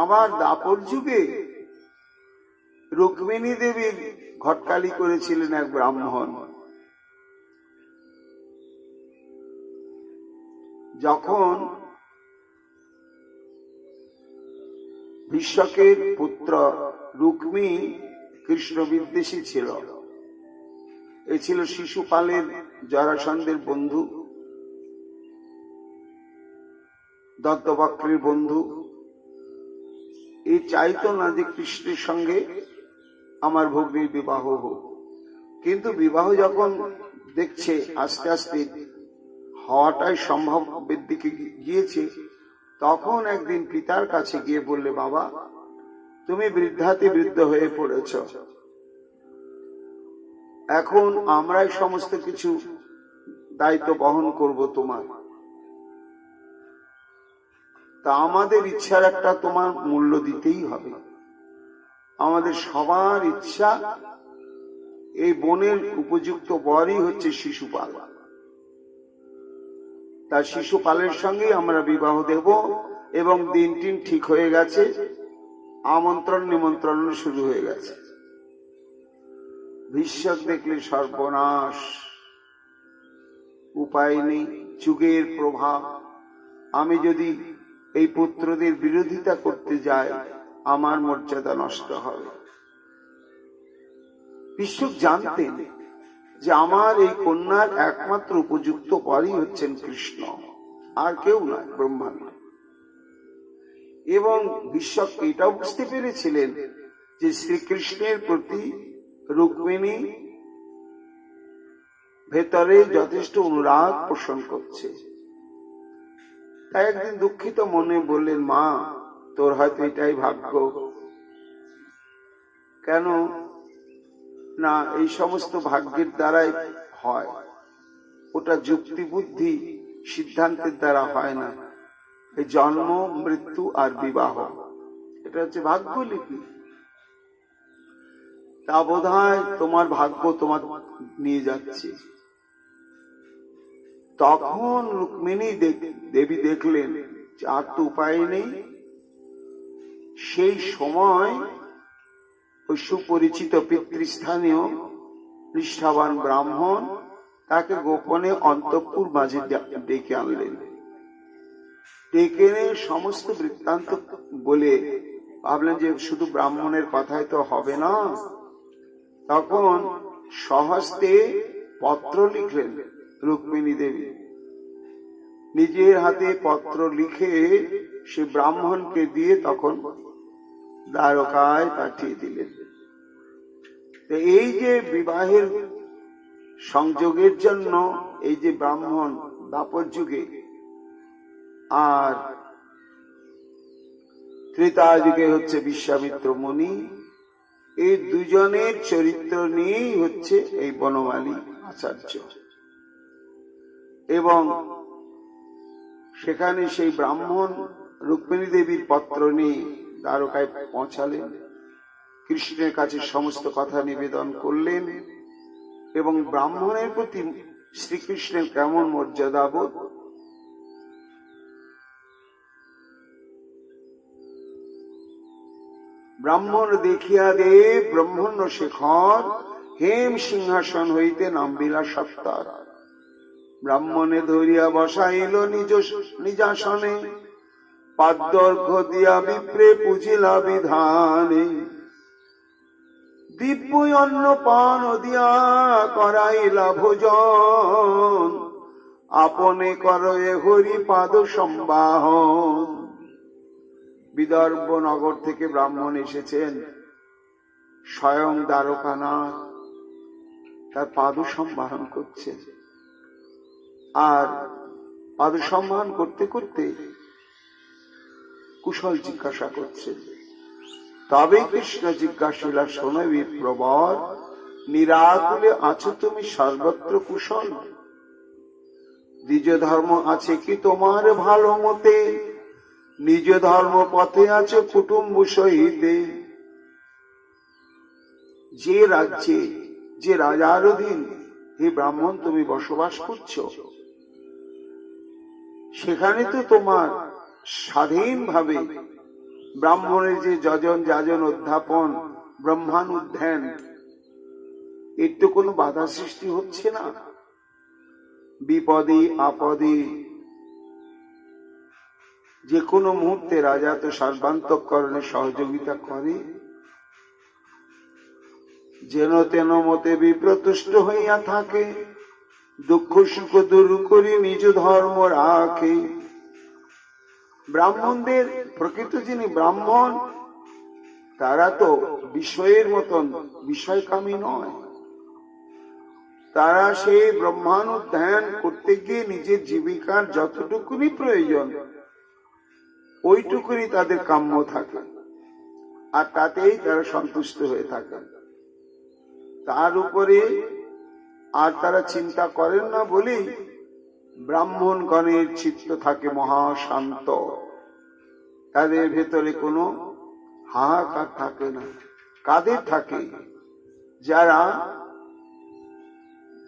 Speaker 1: আবার দাপর যুগে রুক্মিণী দেবীর ঘটকালি করেছিলেন এক ব্রাহ্মণ। যখন ভীষ্মকের পুত্র রুক্মী কৃষ্ণ বিদ্বেষী ছিল, এ ছিল শিশুপালের জরাসন্ধের বন্ধু, দত্তবক্রের বন্ধু। এই চাইতো না যে কৃষ্ণের সঙ্গে আমার ভগ্নীর বিবাহ হোক, কিন্তু বিবাহ যখন দেখছে আস্তে আস্তে হওয়াটাই সম্ভবের দিকে গিয়েছে, তখন একদিন পিতার কাছে গিয়ে বললে, বাবা তুমি বৃদ্ধাতি বৃদ্ধ হয়ে পড়েছ, এখন আমরাই সমস্ত কিছু দায়িত্ব বহন করব তোমার। তা আমাদের ইচ্ছার একটা তোমার মূল্য দিতেই হবে। আমাদের সবার ইচ্ছা এই বনের উপযুক্ত বরই হচ্ছে শিশুপাল। তা শিশুপালের সঙ্গে আমরা বিবাহ দেব এবং দিন টিন ঠিক হয়ে গেছে, আমন্ত্রণ নিমন্ত্রণ শুরু হয়ে গেছে। ভীষ্মক দেখলে সর্বনাশ, উপায় নেই, যুগের প্রভাব। আমি যদি এই পুত্রদের বিরোধিতা করতে যাই আমার মর্যাদা নষ্ট হবে। ভীষ্মক জানতেন যে আমার এই কন্যার একমাত্র উপযুক্ত বরই হচ্ছেন কৃষ্ণ, আর কেউ নয়, ব্রহ্মা নয়। এবং ভীষ্মক এটাও বুঝতে পেরেছিলেন যে শ্রীকৃষ্ণের প্রতি রুক্মিণী ভেতরে যথেষ্ট অনুরাগ পোষণ করছে। তাই একদিন দুঃখিত মনে বললেন, মা তোর হয়তো এটাই ভাগ্য। কেন না, এই সমস্ত ভাগ্যের দ্বারাই হয়, ওটা যুক্তি বুদ্ধি সিদ্ধান্তের দ্বারা হয় না। এই জন্ম, মৃত্যু আর বিবাহ, এটা হচ্ছে ভাগ্য লিপি। তা বোধহয় তোমার ভাগ্য তোমার নিয়ে যাচ্ছে। তখন রুক্মিণী দেবী দেখলেন যে আর তো উপায় নেই। সেই সময় ওই সুপরিচিত পিতৃস্থানীয় নিষ্ঠাবান ব্রাহ্মণ তাকে গোপনে অন্তঃপুর মাঝে ডেকে আনলেন। ডেকে এনে সমস্ত বৃত্তান্ত বলে ভাবলেন যে শুধু ব্রাহ্মণের কথাই তো হবে না। তখন স্বহস্তে পত্র লিখলেন রুক্মিণী দেবী, নিজের হাতে পত্র লিখে সে ব্রাহ্মণকে দিয়ে তখন দ্বারকায় পাঠিয়ে দিলেন। এই যে বিবাহের সংযোগের জন্য এই যে ব্রাহ্মণ দাপর যুগে আর ত্রেতা যুগে হচ্ছে বিশ্বামিত্র মুনি, এই দুজনের চরিত্র নিয়েই হচ্ছে এই বনমালী আচার্য। এবং সেখানে সেই ব্রাহ্মণ রুক্মিণী দেবীর পত্র নিয়ে দ্বারকায় পৌঁছালেন, কৃষ্ণের কাছে সমস্ত কথা নিবেদন করলেন এবং ব্রাহ্মণের প্রতি শ্রীকৃষ্ণের কেমন মর্যাদাবোধ, ব্রাহ্মণ দেখিয়া দেব ব্রহ্মণ্য শেখর হেম সিংহাসন হইতে নামবিলা সত্তর। ব্রাহ্মণে ধরিয়া বসাইল নিজাসনে, পাদ্যর্ঘ দিয়া বিপ্রে পুজিলা বিধানে। দিব্য অন্ন পান দিয়া করাইলা ভোজন, আপনে করয়ে হরি পাদ সম্বাহন। বিদর্ভ নগর থেকে ব্রাহ্মণ এসেছেন, স্বয়ং দ্বারকানাথ তার পাদ সম্বাহন করছেন। আর পাদ সম্মান করতে করতে কুশল জিজ্ঞাসা করছেন। তবে কৃষ্ণ জিজ্ঞাসিলা, শোনো বিপ্রবর, নিরাকুলে আছো তুমি সর্বত্র কুশল? দ্বিজ ধর্ম আছে কি তোমার ভালো মতে? নিজ ধর্ম পথে আছে কুটুম্ব সহিতে। যে রাজ্যে যে রাজার অধীন হে ব্রাহ্মণ তুমি বসবাস করছো, সেখানে তো তোমার স্বাধীনভাবে ব্রাহ্মণের যে যজন যাজন অধ্যাপন, ব্রহ্মানুধ্যান, এর তো কোনো বাধা সৃষ্টি হচ্ছে না। বিপদে আপদে যে কোনো মুহূর্তে রাজা তো সর্বান্তঃকরণে সহযোগিতা করে। যেন তেন মতে বিপ্রতুষ্ট হইয়া থাকে, দুঃখ সুখ দূর করি নিজ ধর্ম রাখে। ব্রাহ্মণদের প্রকৃত যিনি ব্রাহ্মণ, তারা তো বিষয়ের মতন বিষয়কামী নয়। তারা সেই ব্রহ্মানুধ্যান করতে গিয়ে নিজের জীবিকার যতটুকুনি প্রয়োজন ওইটুকুনি তাদের কাম্য থাকে, আর তাতেই তারা সন্তুষ্ট হয়ে থাকেন। তার উপরে আর তারা চিন্তা করেন না বলেই ব্রাহ্মণগণের চিত্ত থাকে মহাশান্ত। তাদের ভেতরে কোনো হাহাকার থাকে না। কাদের থাকে? যারা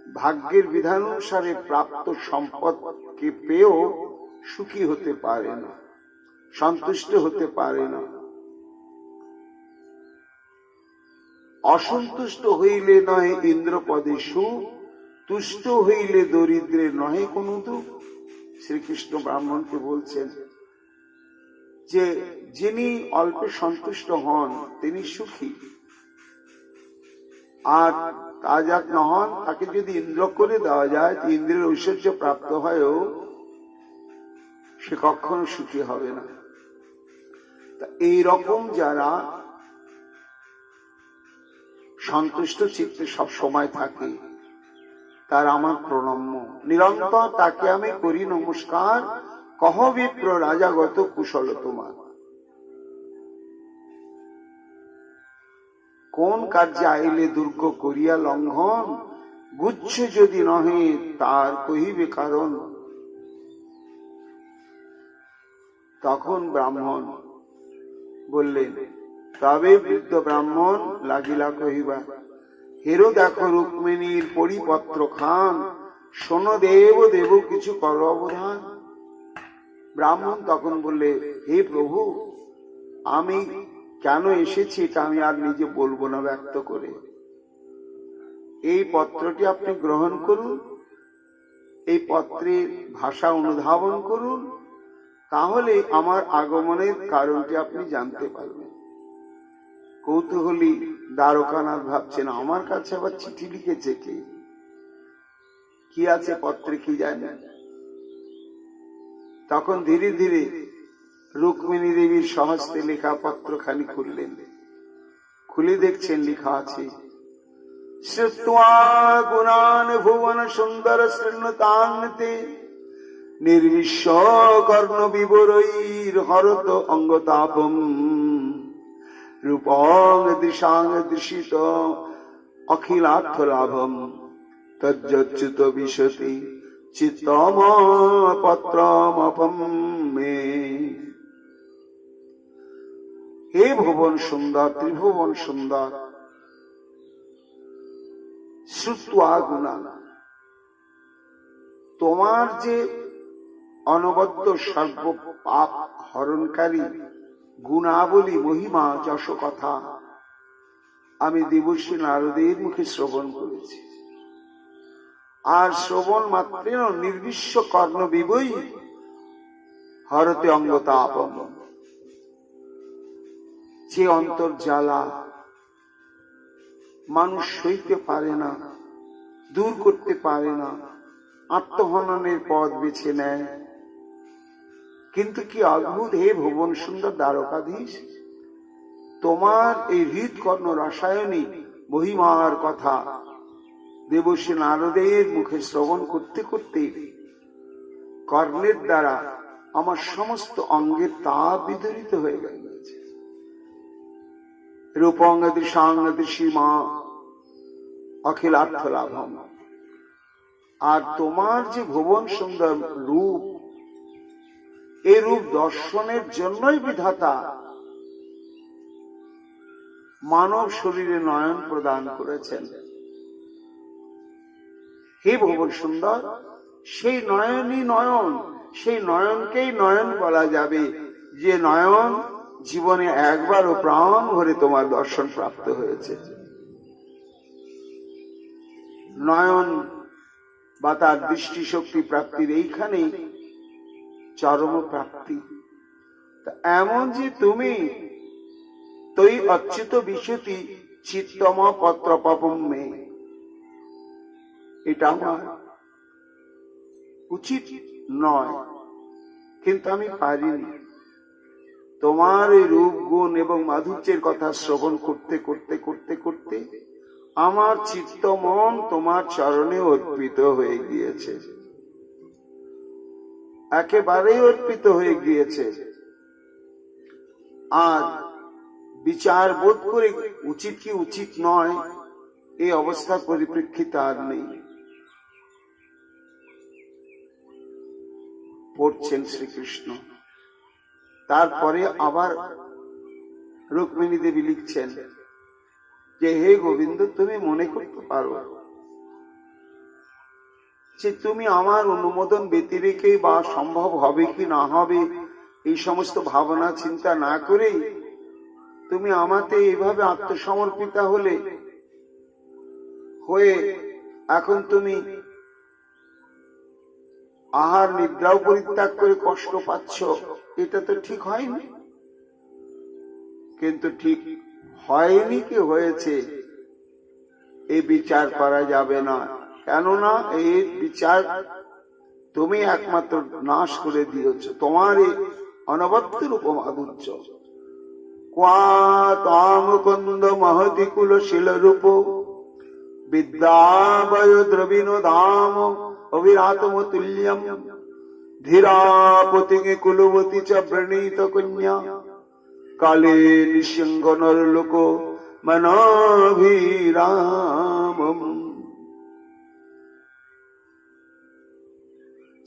Speaker 1: ভাগ্যের বিধান অনুসারে প্রাপ্ত সম্পদকে পেয়েও সুখী হতে পারে না, সন্তুষ্ট হতে পারে না। অসন্তুষ্ট হইলে নহে ইন্দ্রপদে সুখ, তুষ্ট হইলে দরিদ্রে নহে কোনো দুঃখ। শ্রীকৃষ্ণ ব্রাহ্মণকে বলছেন যে যিনি অল্পে সন্তুষ্ট হন তিনি সুখী, আর তা যাক না হন, তাকে যদি ইন্দ্র করে দেওয়া যায়, ইন্দ্রের ঐশ্বর্য প্রাপ্ত হয়েও সে কখনো সুখী হবে না। এই রকম যারা সন্তুষ্ট চিত্তে সব সময় থাকে, তার আমার প্রণম্য। নিরন্তর তাকে আমি করি নমস্কার, কহ বিপ্র রাজাগত কুশল তোমার। কোন কার্যে আইলে দুর্গ করিয়া লঙ্ঘন, গুচ্ছ যদি নহে তার কহিবে কারণ। তখন ব্রাহ্মণ বললেন, তবে বৃদ্ধ ব্রাহ্মণ লাগিলা কহিবা, হেরো দেখো রুক্মিণীর পরিপত্র খান, শোনো দেব দেব কিছু কর অবধান। ব্রাহ্মণ তখন বললে, হে প্রভু, আমি কেন এসেছি এটা আমি আর নিজে বলবো না ব্যক্ত করে। এই পত্রটি আপনি গ্রহণ করুন, এই পত্রের ভাষা অনুধাবন করুন, তাহলে আমার আগমনের কারণটি আপনি জানতে পারবেন। কৌতূহলী দ্বারকানাথ ভাবছেন, আমার কাছে আবার চিঠি লিখেছে কে, কি আছে পত্রে কি জানেন। তখন ধীরে ধীরে রুক্মিণী দেবীর স্বহস্তে লেখা পত্রখানি খুললেন। খুলে দেখছেন লেখা আছে, শ্রুত্বা গুণান ভুবন সুন্দর শৃণ্যতান্তে, নির্বিশ্ব কর্ণ বিবরৈর হরত অঙ্গতাপম, রূপং দৃশাং দৃশিত অখিলার্থ লাভম, তজ্জচ্যুত বিশতি চিত্তম পত্রমপম মে। হে ভুবন সুন্দর, ত্রিভুবন সুন্দর, শ্রুত্বা গুণা, তোমার যে অনবদ্য সর্ব পাপ হরণকারী গুণাবলী, মহিমা, যশ কথা আমি দেবর্ষি নারদের মুখে শ্রবণ করেছি। আর শ্রবণ মাত্রেন নির্বিশ্ব কর্ণ বিবই হরতে অঙ্গতাপম, যে অন্তর্জ্বালা মানুষ সইতে পারে না, দূর করতে পারে না, আত্মহননের পথ বেছে নেয়। কিন্তু কি অদ্ভুত হে ভুবন সুন্দর দ্বারকাধীশ, তোমার এই হৃদকর্ণ রসায়নী মহিমার কথা দেবর্ষি নারদের মুখে শ্রবণ করতে করতে কর্ণের দ্বারা আমার সমস্ত অঙ্গের তাপ বিদরিত হয়ে গেছে। রূপং দৃশাং দৃশিমা অখিলার্থ লাভম। আর তোমার যে ভুবন সুন্দর রূপ, এই রূপ দর্শনের জন্যই বিধাতা মানব শরীরে নয়ন প্রদান করেছেন। হে ভুবন সুন্দর, সেই নয়নই নয়ন, সেই নয়নকেই নয়ন বলা যাবে, যে নয়ন জীবনে একবারও প্রাণ ভরে তোমার দর্শন প্রাপ্ত হয়েছে। নয়ন বা তার দৃষ্টিশক্তি প্রাপ্তির এইখানে চরম প্রাপ্তি। এমন যে তুমি তৈ অচ্যুত বিশুতি চিত্তম পত্র পাপম্যে, এটা আমার উচিত নয়, কিন্তু আমি পারিনি। তোমার এই রূপ গুণ এবং মাধুর্যের কথা শ্রবণ করতে করতে করতে করতে আমার চিত্ত মন তোমার চরণে অর্পিত হয়ে গিয়েছে, একেবারেই অর্পিত হয়ে গিয়েছে। আর বিচার বোধ করে উচিত কি উচিত নয় এই অবস্থার পরিপ্রেক্ষিতে আর নেই। পড়ছেন শ্রীকৃষ্ণ। তারপরে আবার রুক্মিণী দেবী লিখছেন যে হে গোবিন্দ, তুমি মনে করতে পারো যে তুমি আমার অনুমোদন ব্যতিরেকে বা সম্ভব হবে কি না হবে এই সমস্ত ভাবনা চিন্তা না করেই তুমি আমাতে এইভাবে আত্মসমর্পিতা হয়ে এখন তুমি আহার নিদ্রাও পরিত্যাগ করে কষ্ট পাচ্ছ, এটা তো ঠিক হয়নি। কিন্তু ঠিক হয়নি কি হয়েছে এই বিচার করা যাবে না, কেননা এই বিচার তুমি একমাত্র নাশ করে দিয়েছ তোমার এই অনবদ্য রূপ মাধুর্য। ক্বাতাম মুকুন্দ মহতি কুল শিল রূপ বিদ্যাবয় দ্রবিণো ধাম অবিরাতম তুল্যম ধীরাপতি কুলবতী চ প্রণীত কন্যা কালে নিঃসঙ্গ নরলোক মনোভিরামম।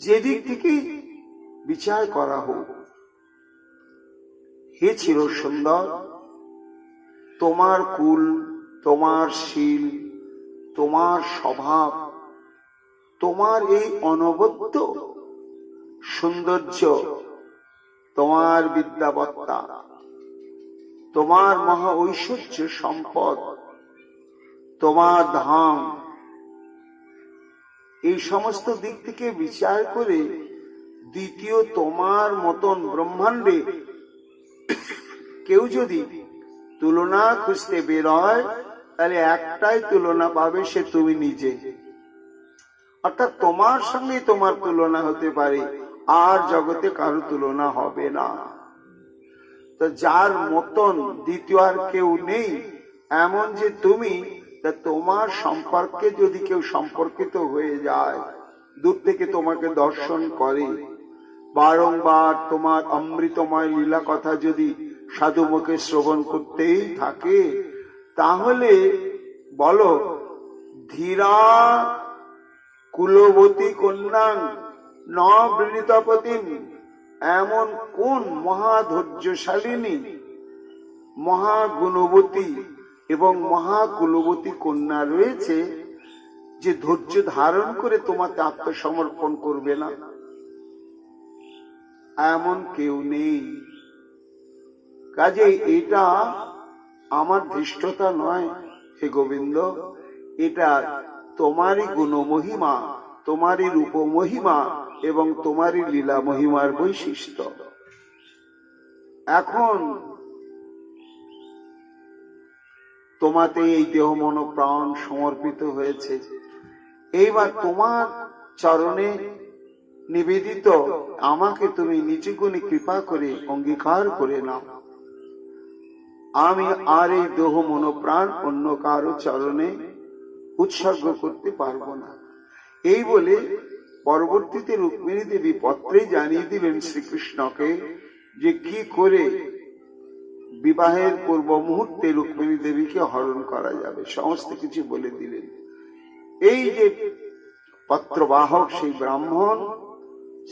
Speaker 1: যেদিক থেকে বিচার করা হোক, হে চির সুন্দর, তোমার কুল, তোমার শীল, তোমার স্বভাব, তোমার এই অনবদ্য সৌন্দর্য, তোমার বিদ্যাবত্তা, তোমার মহা ঐশ্বর্য সম্পদ, তোমার ধাম, এই সমস্ত দিক থেকে বিচার করে দ্বিতীয় তোমার মতন ব্রহ্মাণ্ডে কেউ যদি তুলনা খুঁজতে বেরোয়, তাহলে একটাই তুলনা পাবে, সে তুমি নিজে। অর্থাৎ তোমার সঙ্গে তোমার তুলনা হতে পারে, আর জগতে কারো তুলনা হবে না। তো যার মতন দ্বিতীয় আর কেউ নেই এমন যে তুমি, তা তোমার সম্পর্কে যদি কেউ সম্পর্কিত হয়ে যায়, দূর থেকে তোমাকে দর্শন করে, বারংবার তোমার অমৃতময় লীলা কথা যদি সাধু মুখে শ্রবণ করতেই থাকে, তাহলে বলো ধীরা কুলবতী কন্যাং ন বৃণীতপতিম, এমন কোন মহাধৈর্যশালিনী মহাগুণবতী এবং মহাকুলবতী কন্যা রয়েছে, যে ধৈর্য ধারণ করে তোমাকে আত্মসমর্পণ করবে না, এমন কেউ নেই। কাজে এটা আমার ধৃষ্টতা নয় হে গোবিন্দ, এটা তোমারই গুণমহিমা, তোমারই রূপমহিমা এবং তোমারই লীলা মহিমার বৈশিষ্ট্য। এখন তোমাতে এই দেহ মন প্রাণ সমর্পিত হয়েছে, এইবার তোমার চরণে নিবেদিত আমাকে তুমি নিজ গুণে কৃপা করে অঙ্গীকার করে নাও। আমি আর এই দেহ মন প্রাণ অন্য কারো চরণে উৎসর্গ করতে পারবো না। এই বলে পরবর্তীতে রুক্মিণী দেবী পত্রে জানিয়ে দিলেন শ্রীকৃষ্ণকে যে কি করে বিবাহের পূর্ব মুহূর্তে রুক্মিণী দেবীকে হরণ করা যাবে, সমস্ত কিছু বলে দিলেন। এই যে পত্রবাহক সেই ব্রাহ্মণ,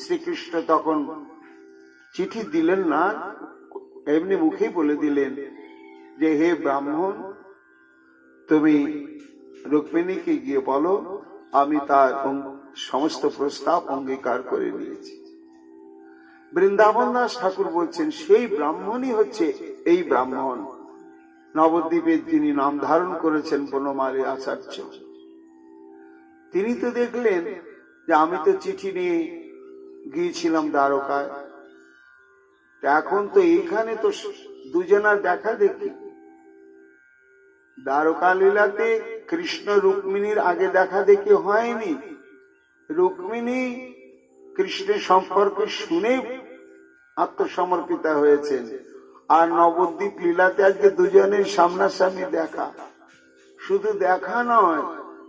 Speaker 1: শ্রীকৃষ্ণ তখন চিঠি দিলেন না, এমনি মুখেই বলে দিলেন যে হে ব্রাহ্মণ, তুমি রুক্মিণীকে গিয়ে বলো আমি তার সমস্ত প্রস্তাব অঙ্গীকার করে নিয়েছি। বৃন্দাবন দাস ঠাকুর বলছেন সেই ব্রাহ্মণই হচ্ছে এই ব্রাহ্মণ, নবদ্বীপের যিনি নাম ধারণ করেছেন বনমালী আচার্য। তিনি তো দেখলেন যে আমি তো চিঠি নিয়ে গিয়েছিলাম দ্বারকায়, এখন তো এইখানে তো দুজনার দেখা দেখি। দ্বারকা লীলাতে কৃষ্ণ রুক্মিণীর আগে দেখা দেখি হয়নি, রুক্মিণী কৃষ্ণের সম্পর্কে শুনে আত্মসমর্পিতা হয়েছেন, আর নবদ্বীপ লীলাতে আজকে দুজনের সামনাসামনি দেখা। শুধু দেখা নয়,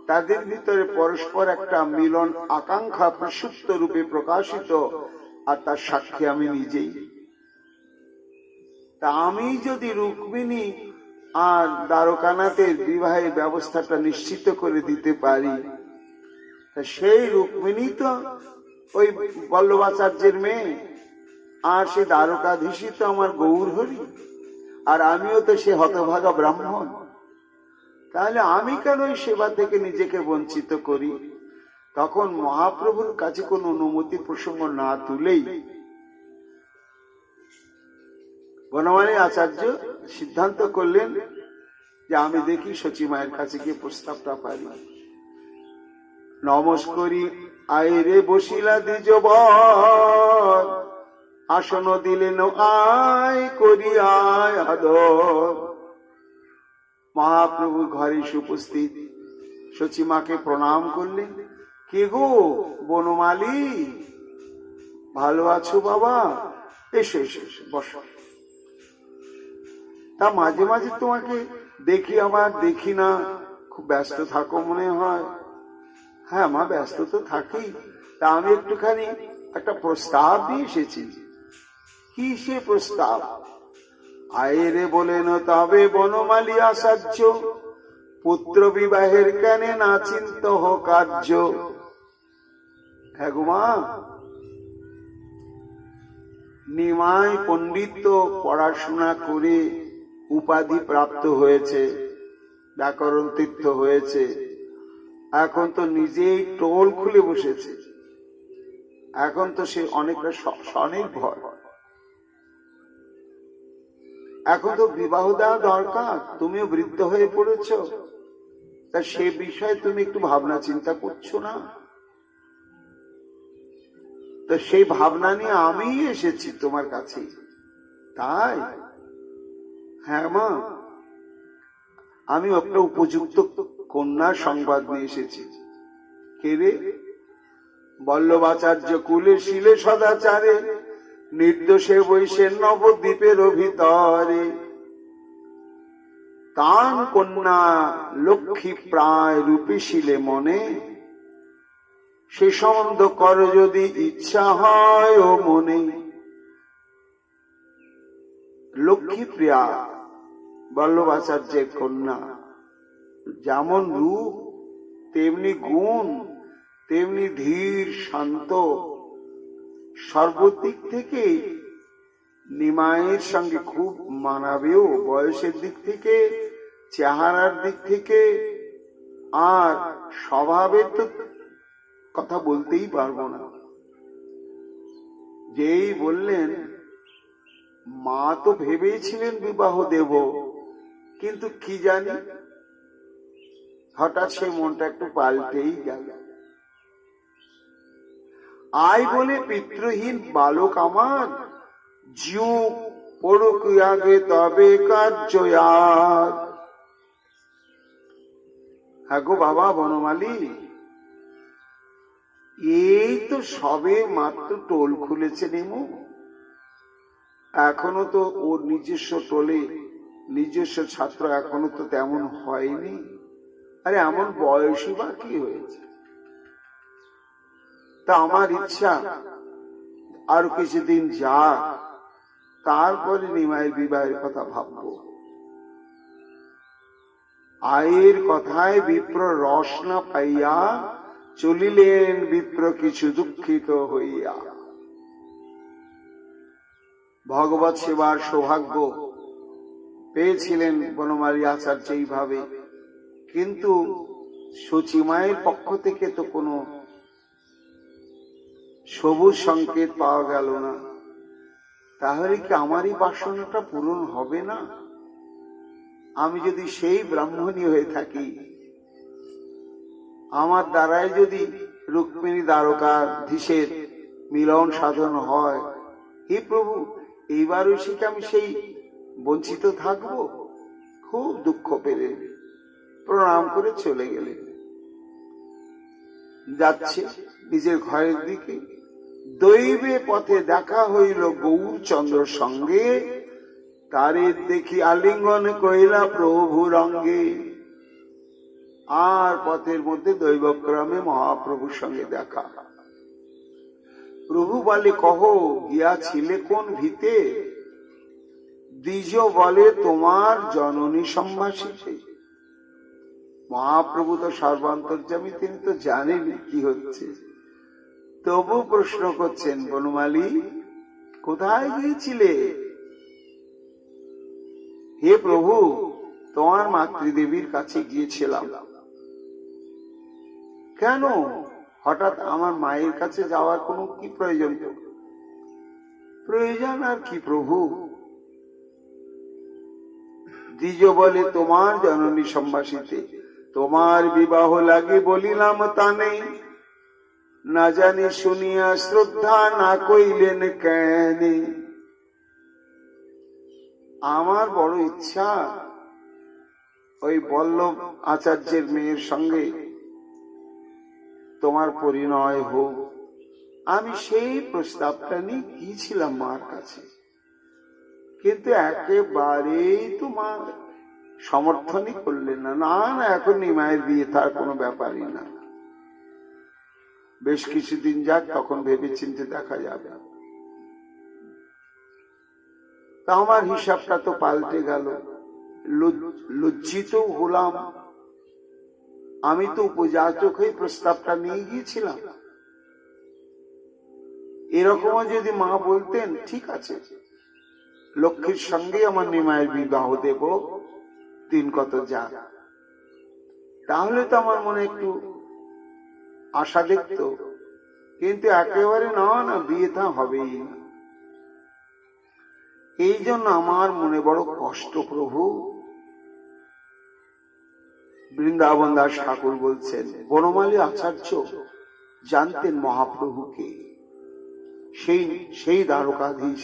Speaker 1: তাদের ভিতরে পরস্পর একটা মিলন আকাঙ্ক্ষা প্রসুপ্ত রূপে প্রকাশিত, আর তার সাক্ষী আমি নিজেই। তা আমি যদি রুক্মিণী আর দ্বারকানাথের বিবাহের ব্যবস্থাটা নিশ্চিত করে দিতে পারি, সেই রুক্মিণী তো ওই বল্লভাচার্যের মেয়ে, আর সে দ্বারকাধীশী তো আমার গৌর হরি, আর আমিও তো সে হতভাগা ব্রাহ্মণ। তাহলে আমি কেন ওই সেবা থেকে নিজেকে বঞ্চিত করি? তখন মহাপ্রভুর কাছে কোন অনুমতি প্রসঙ্গ না তুলেই বনমালী আচার্য সিদ্ধান্ত করলেন যে আমি দেখি সচী মায়ের কাছে গিয়ে প্রস্তাবটা পারি। নমস্করি আইরে বসিলা দ্বিজবর, আসন দিলেন আয় করি আয় আদর। মহাপ্রভু ঘরে উপস্থিত, সচিমাকে প্রণাম করলেন। কে গো বনমালী, ভালো আছো বাবা? এসো এসো এসো, বসো। তা মাঝে মাঝে তোমাকে দেখি, আবার দেখি না, খুব ব্যস্ত থাকো মনে হয়। হ্যাঁ মা, ব্যস্ত তো থাকি। তা আমি একটুখানি একটা প্রস্তাব নিয়ে এসেছি। কি সে প্রস্তাব? আয়েরে বলেন তবে বনমালী আচার্য, পুত্র বিবাহের কেনে না চিন্ত কার্য। হ্যাঁ গো মা, নিমাই পণ্ডিত পড়াশোনা করে উপাধি প্রাপ্ত হয়েছে, ব্যাকরণ তীর্থ হয়েছে, এখন তো নিজেই টোল খুলে বসেছে। এখন তো সে অনেকটা স্বনির্ভর। এখন তো বিবাহ দেওয়া দরকার, তুমিও বৃদ্ধ হয়ে পড়েছ, তা সে বিষয়ে তুমি একটু ভাবনা চিন্তা করছো না? তো সেই ভাবনা নিয়ে আমি এসেছি তোমার কাছে। তাই? হ্যাঁ মা, আমি একটা উপযুক্ত কন্যার সংবাদ নিয়ে এসেছি। কে রে? বল্লভাচার্য কুলে শিলে সদাচারে, নির্দোষে বৈশের নবদ্বীপের ভিতরে। তান কন্যা লক্ষ্মী প্রায় রূপী শিলে মনে, সে সম্বন্ধ কর যদি ইচ্ছা হয় ও মনে। লক্ষ্মী প্রিয়া বল্লভাচার্যের কন্যা, যেমন রূপ তেমনি গুণ, তেমনি ধীর শান্ত, সর্বদিক থেকে নিমাইয়ের সঙ্গে খুব মানাবেও বয়সের দিক থেকে, চেহারার দিক থেকে, আর স্বভাবের তো কথা বলতেই পারবো না। যেই বললেন, মা তো ভেবেছিলেন বিবাহ দেব, কিন্তু কি জানি হঠাৎ সেই মনটা একটু পাল্টেই গেল। আয় বলে পিতৃহীন বালক আমার, জিউ পড়ুক আগে তবে কার্য। হ্যাঁ গো বাবা বনমালী, এই তো সবে মাত্র টোল খুলেছে নেমু, এখনো তো ওর নিজস্ব টোলে নিজস্ব ছাত্র এখনো তো তেমন হয়নি। আরে এমন বয়সই বা কি হয়েছে? তা আমার ইচ্ছা আরো কিছুদিন যাক, তারপরে নিমাইয়ের বিবাহের কথা ভাববো। আয়ের কথায় বিপ্র রস না পাইয়া চলিলেন বিপ্র কিছু দুঃখিত হইয়া। ভগবত সেবার সৌভাগ্য পেয়েছিলেন বনমালী আচার্য এইভাবে, কিন্তু সচিমায়ের পক্ষ থেকে তো কোনো সবুজ সংকেত পাওয়া গেল না। তাহলে কি আমারই বাসনাটা পূরণ হবে না? আমি যদি সেই ব্রাহ্মণী হয়ে থাকি, আমার দ্বারাই যদি রুক্মিণী দ্বারকাধীশের মিলন সাধন হয়, হে প্রভু, এইবার ঐশীকে আমি সেই বঞ্চিত থাকবো? খুব দুঃখ পেলে প্রণাম করে চলে গেলেন। যাচ্ছে নিজের ঘরের দিকে, দৈবে পথে দেখা হইল গৌরচন্দ্র সঙ্গে, তারে দেখি আলিঙ্গন কইলা প্রভু রঙ্গে। আর পথের মধ্যে দৈবক্রমে মহাপ্রভুর সঙ্গে দেখা। প্রভু বলে, কহ গিয়াছিলে কোন ভিতে? দ্বিজ বলে, তোমার জননী সম্ভাষিতে। মহাপ্রভু তো সর্বান্তর্যামী, তিনি তো জানেন কি হচ্ছে, তবু প্রশ্ন করছেন, বনমালী কোথায় গিয়েছিলে? হে প্রভু, তোমার মাতৃদেবীর কাছে গিয়েছিলাম। কেন হঠাৎ আমার মায়ের কাছে যাওয়ার কোনো কি প্রয়োজন? প্রয়োজন আর কি প্রভু? দ্বিজ বলে, তোমার জননী সম্ভাষিতে, তোমার বিবাহ লাগে বলিলাম তা নেই, না জানি শুনিয়া শ্রদ্ধা না কইলেন কেন। আমার বড় ইচ্ছা ওই বল্লভ আচার্যের মেয়ের সঙ্গে তোমার পরিণয় হোক। আমি সেই প্রস্তাবটা নিয়ে গিয়েছিলাম মার কাছে, কিন্তু একেবারেই তো মা সমর্থনই করলেন না। না না, এখন নিমাইয়ের বিয়ে তার কোনো ব্যাপারই না, বেশ কিছুদিন যাক, তখন ভেবে চিন্তে দেখা যাবে। তা আমার হিসাবটা তো পাল্টে গেল, লজ্জিত হলাম। আমি তো উপযাচক হয়ে প্রস্তাবটা নিয়ে গিয়েছিলাম। এরকমও যদি মা বলতেন, ঠিক আছে লক্ষ্মীর সঙ্গে আমার নিমাইয়ের বিবাহ দেব, দিন কত যাক, তাহলে তো আমার মনে একটু আশা দেখত। কিন্তু একেবারে না না, বিয়ে তা হবেই না। এই জন্য আমার মনে বড় কষ্ট প্রভু। বৃন্দাবন দাস ঠাকুর বলছেন, বনমালী আচার্য জানতেন মহাপ্রভুকে, সেই দ্বারকাধীশ,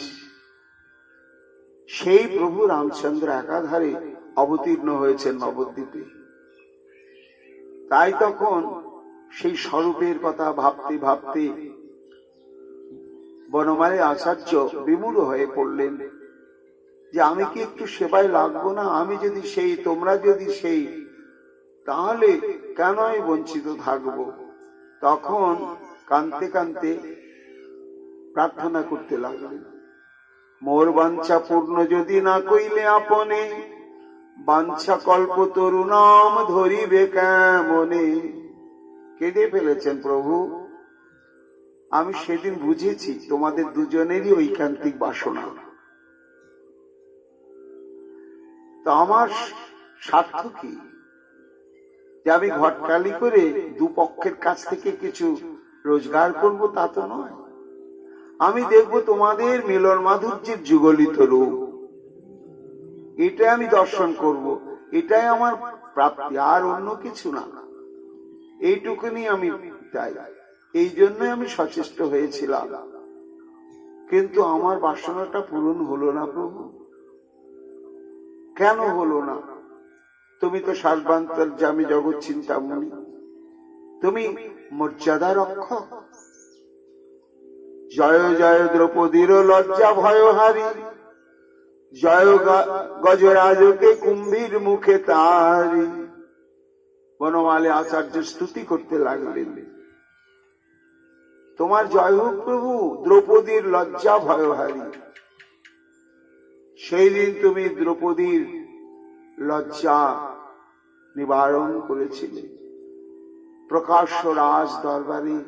Speaker 1: সেই প্রভু রামচন্দ্র একাধারে অবতীর্ণ হয়েছেন নবদ্বীপে। তাই তখন সেই স্বরূপের কথা ভাবতে ভাবতে বনমালী আচার্য বিমূঢ় হয়ে পড়লেন যে আমি কি একটু সেবায় লাগবো না? আমি যদি সেই, তোমরা যদি সেই, তাহলে কেন আমি বঞ্চিত থাকব? তখন কাঁদতে কাঁদতে প্রার্থনা করতে লাগলেন, মোর বাঞ্ছা পূর্ণ যদি না কইলে আপনে, বাঞ্ছা কল্প তরুণাম ধরিবে কেমনে। কেঁদে ফেলেছেন প্রভু। আমি সেদিন বুঝেছি তোমাদের দুজনেরই ঐকান্তিক বাসনা, তো আমার স্বার্থ কি যে আমি ঘটকালি করে দুপক্ষের কাছ থেকে কিছু রোজগার করব? তা তো নয়। আমি দেখব তোমাদের মিলন মাধুর্যের যুগলিত রূপ, এটা আমি দর্শন করব, এটাই আমার প্রাপ্তি, আর অন্য কিছু না। এইটুকুনি আমি চাই। এই জন্যই আমি সচেষ্ট হয়েছিলাম, কিন্তু আমার বাসনাটা পূরণ হলো না প্রভু। কেন হলো না? তুমি তো সর্বান্তর্যামী জগৎ চিন্তামণি, তুমি মর্যাদা রক্ষক। জয় জয় দ্রৌপদীর লজ্জা ভয়হারী, জয় গজরাজকে কুম্ভীর মুখে তারি। বনমালী আচার্য স্তুতি করতে লাগলেন, তোমার জয় হোক প্রভু, দ্রৌপদীর লজ্জা ভয়হারী। সেই দিন তুমি দ্রৌপদীর লজ্জা নিবারণ করেছিলে প্রকাশ্য রাজ দরবারে,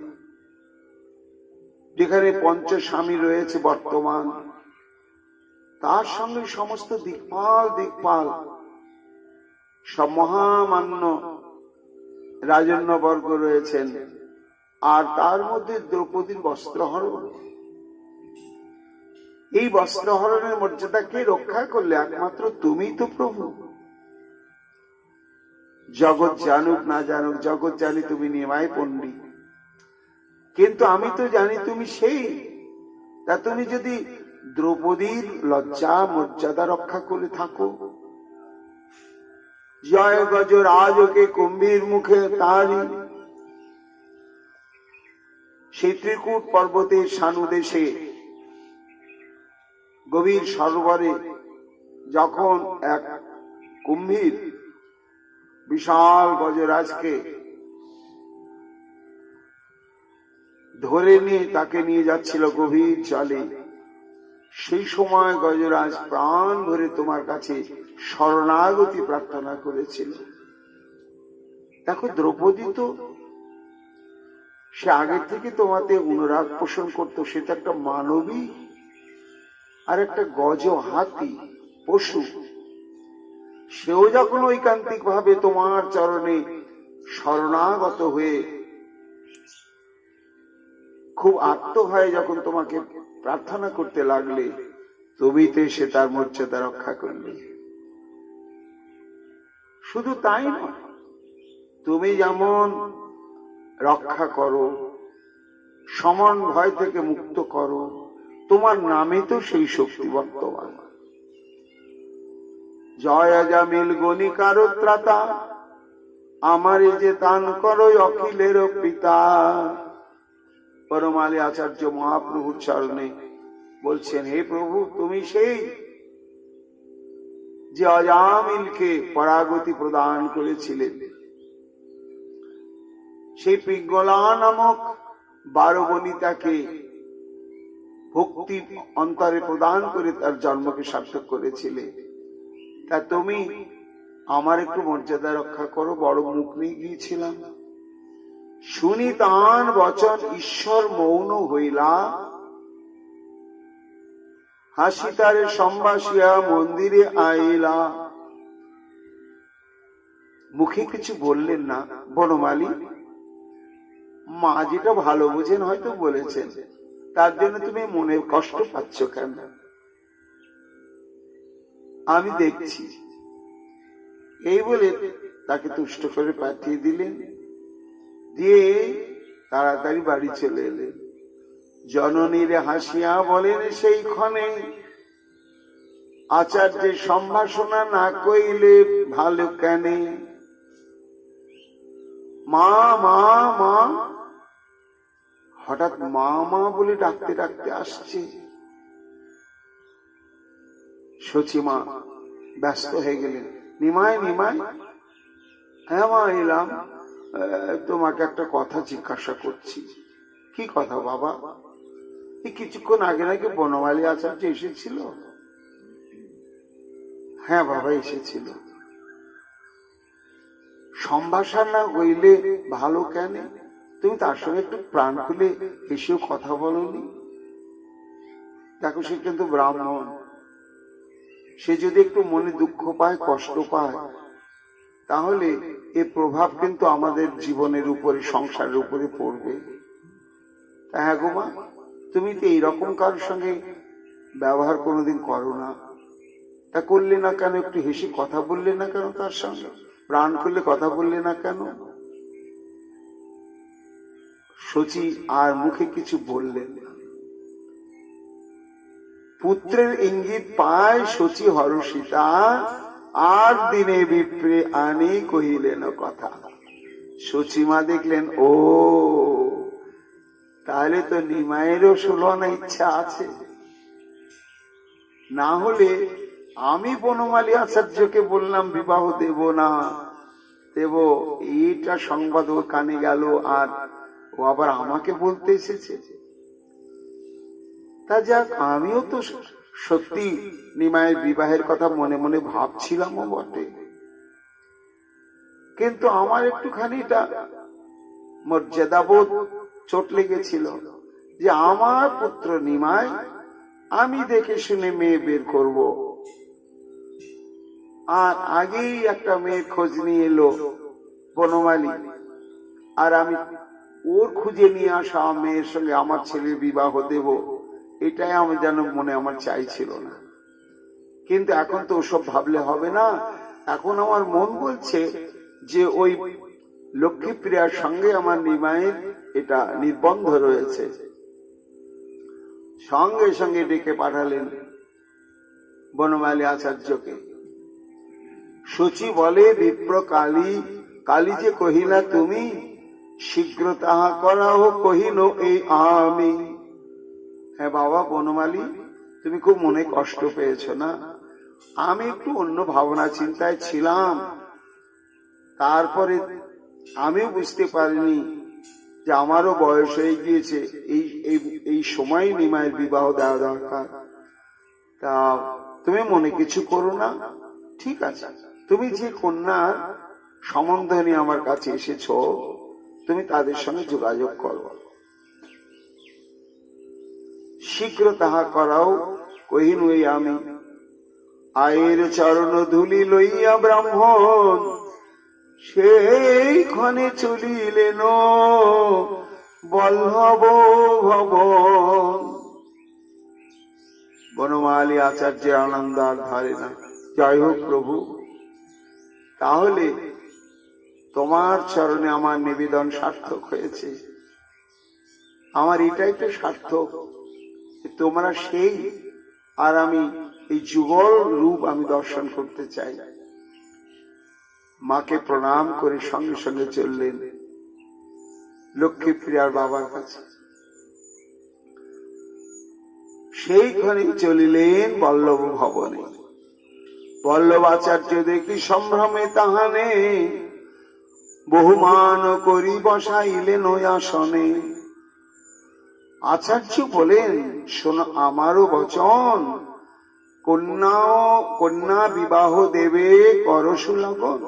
Speaker 1: যেখানে পঞ্চস্বামী রয়েছে বর্তমান, তার সঙ্গে সমস্ত দিকপাল দিকপাল সব মহামান্য রাজন্যবর্গ রয়েছেন, আর তার মধ্যে দ্রৌপদীর বস্ত্রহরণ। এই বস্ত্রহরণের মর্যাদাকে রক্ষা করলে একমাত্র তুমি তো প্রভু। জগৎ জানুক না জানুক, জগৎ জানি তুমি নিমাই পণ্ডিত, কিন্তু আমি তো জানি তুমি সেই। তা তুমি যদি দ্রৌপদীর লজ্জা মর্যাদা রক্ষা করে থাকো, জয় গজরাজকে কুম্ভীর মুখে তারি, সেই ত্রিকূট পর্বতের সানুদেশে গভীর সরোবরে যখন এক কুম্ভীর বিশাল গজরাজকে ধরে নিয়ে তাকে নিয়ে যাচ্ছিল গভীর জলে, সেই সময় গজরাজ প্রাণ ভরে তোমার কাছে শরণাগতি প্রার্থনা করেছিল। দেখো দ্রৌপদী তো সে আগে থেকে তোমাতে অনুরাগ পোষণ করতো, সেটা একটা মানবী আর একটা গজ হাতি পশু। সেও যখন ঐকান্তিক ভাবে তোমার চরণে শরণাগত হয়ে খুব আত্ম হয়ে যখন তোমাকে প্রার্থনা করতে লাগলে, তুমি তো সে তার মর্যাদা রক্ষা করলে। শুধু তাই নয়, তুমি যেমন রক্ষা করো, সমন ভয় থেকে মুক্ত করো, তোমার নামে তো সেই শক্তি বর্তমান। জয় অজামিল গণিকার ত্রাতা, আমারে যে দান করো অখিলের পিতা। বনমালী আচার্য মহাপ্রভুর চরণে বলছেন, হে প্রভু, তুমি সেই যে অজামিলকে পরাগতি প্রদান করেছিলেন, সেই পিঙ্গলা নামক 12 বনিতাকে ভক্তি অন্তরে প্রদান করে তার জন্মকে সার্থক করেছিলে। তা তুমি আমার একটু মর্যাদা রক্ষা করো। বড় মুখ নিয়ে গিয়েছিলাম, শুনি তান বচন ঈশ্বর মৌন হইলা, হাসি তারে সম্ভাসিয়া মন্দিরে আইলা। মুখে কিছু বললেন না বনমালী, মা যেটা ভালো বুঝেন হয়তো বলেছেন, তার জন্য তুমি মনে কষ্ট পাচ্ছ কেন? আমি দেখছি। এই বলে তাকে তুষ্ট করে পাঠিয়ে দিলেন, দিয়ে তাড়াতাড়ি বাড়ি চলে এলেন। জননীরে হাসিয়া বলেন সেই ক্ষণে, আচার্যের সম্ভাষণা না কইলে ভালো কেনে। মা মা মা, হঠাৎ মা মা বলে ডাকতে ডাকতে আসছে। সচিমা ব্যস্ত হয়ে গেলেন, নিমাই নিমাই। হ্যাঁ মা এলাম, তোমাকে একটা কথা জিজ্ঞাসা করছি। কি কথা বাবা? এই কিছুক্ষণ আগে নাকি বনমালী আচার্য এসেছিল? হ্যাঁ বাবা এসেছিল। সম্ভাষণ না হইলে ভালো কেন? তুমি তার সঙ্গে একটু প্রাণ খুলে এসেও কথা বলনি। দেখো সে কিন্তু ব্রাহ্মণ, সে যদি একটু মনে দুঃখ পায়, কষ্ট পায়, তাহলে এর প্রভাব কিন্তু আমাদের জীবনের উপরে, সংসারের উপরে পড়বে। হ্যাঁ গো মা, তুমি তো এইরকম কারোর সঙ্গে ব্যবহার কোনোদিন করো না, তা করলে না কেন? একটু হেসে কথা বললে না কেন? তার সঙ্গে প্রাণ খুলে কথা বললে না কেন? শচী আর মুখে কিছু বললেন না। পুত্রের ইঙ্গিত পায় শচী হরষিতা, আর দিনে বিপ্রে আনি কহিলেন কথা। শচীমা দেখলেন, ও তাহলে তো নিমাইয়েরও সুলনা ইচ্ছা আছে, না হলে আমি বনমালী আচার্যকে বললাম বিবাহ দেব না দেব, এইটা সংবাদ ওর কানে গেল, আর ও আবার আমাকে বলতে এসেছে। তা যাক, আমিও তো সত্যি নিমাইয়ের বিবাহের কথা মনে মনে ভাবছিলামও বটে, কিন্তু আমার একটুখানি মর্যাদাবোধ চোট লেগেছিল যে আমার পুত্র নিমাই, আমি দেখে শুনে মেয়ে বের করব। আর আগেই একটা মেয়ের খোঁজ নিয়ে এলো বনমালী, আর আমি ওর খুঁজে নিয়ে আসা মেয়ের সঙ্গে আমার ছেলের বিবাহ দেব, এটাই আমি যেন মনে আমার চাইছিল না। কিন্তু এখন তো ওসব ভাবলে হবে না। এখন আমার মন বলছে যে ওই লক্ষ্মীপ্রিয়ার সঙ্গে আমার নিমাইয়ের এটা নির্বন্ধ রয়েছে। সঙ্গে সঙ্গে ডেকে পাঠালেন বনমালী আচার্যকে। শচী বলে, বিপ্র কালী, কালী যে কহিলা তুমি, শীঘ্র তাহা করাও কহিল এই আমি। হ্যাঁ বাবা বনমালী, তুমি খুব মনে কষ্ট পেয়েছ না? আমি একটু অন্য ভাবনা চিন্তায় ছিলাম, তারপরে আমিও বুঝতে পারিনি যে আমারও বয়স হয়ে গিয়েছে, এই সময় নিমাইয়ের বিবাহ দেওয়া দরকার। তা তুমি মনে কিছু করো না, ঠিক আছে? তুমি যে কন্যার সম্বন্ধ নিয়ে আমার কাছে এসেছ, তুমি তাদের সঙ্গে যোগাযোগ করো, শীঘ্র তাহা করাও কহিনু এই আমি। আয়ের চরণ ধুলি লইয়া ব্রাহ্মণ সেই ক্ষণে চলিলেন বল্লভ ভবন। বনমালী আচার্য আনন্দ আর ধারে না। জয় হোক প্রভু, তাহলে তোমার চরণে আমার নিবেদন সার্থক হয়েছে। আমার এটাই তো সার্থক, তোমরা সেই, আর আমি এই যুগল রূপ আমি দর্শন করতে চাই। মাকে প্রণাম করে সঙ্গে সঙ্গে চললেন লক্ষ্মীপ্রিয়ার বাবার কাছে। সেইখানে চলিলেন বল্লভ ভবনে। বল্লভাচার্য দেখি সম্ভ্রমে তাহানে, বহুমান করি বসাইলেন ওই আসনে। আচার্য বলেন, শোনো আমারও বচন, কন্যা বিবাহ দেবে করসুলগন।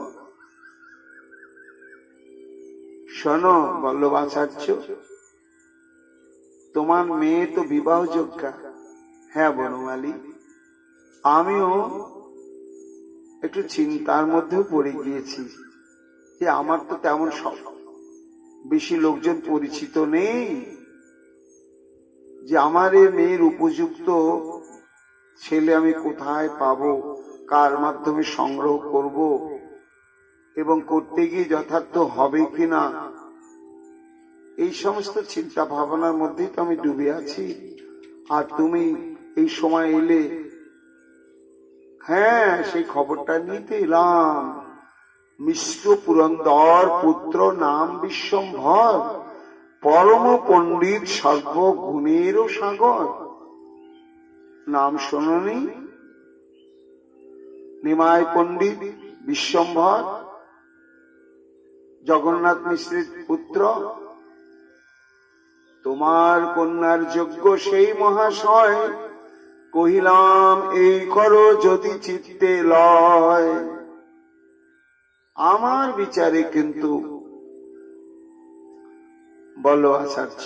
Speaker 1: শোনো বল্লভাচার্য, তোমার মেয়ে তো বিবাহ যোগ্যা। হ্যাঁ বনমালী, আমিও একটু চিন্তার মধ্যেও পড়ে গিয়েছি যে আমার তো তেমন সব বেশি লোকজন পরিচিত নেই, যে আমার এই মেয়ের উপযুক্ত ছেলে আমি কোথায় পাবো, কার মাধ্যমে সংগ্রহ করব, এবং করতে গিয়ে যথার্থ হবে কিনা, এই সমস্ত চিন্তা ভাবনার মধ্যেই তো আমি ডুবে আছি। আর তুমি এই সময় এলে, হ্যাঁ সেই খবরটা নিতে এলাম। মিশ্র পুরন্দর পুত্র নাম বিশ্বম্ভর, পরম পণ্ডিত সর্বগুণেরও সাগর। নাম শোনি? নিমাই পণ্ডিত বিশ্বম্ভর, জগন্নাথ মিশ্রের পুত্র। তোমার কন্যার যোগ্য সেই মহাশয়, কহিলাম এই করো যদি চিত্তে লয়। আমার বিচারে কিন্তু বলো আচার্য,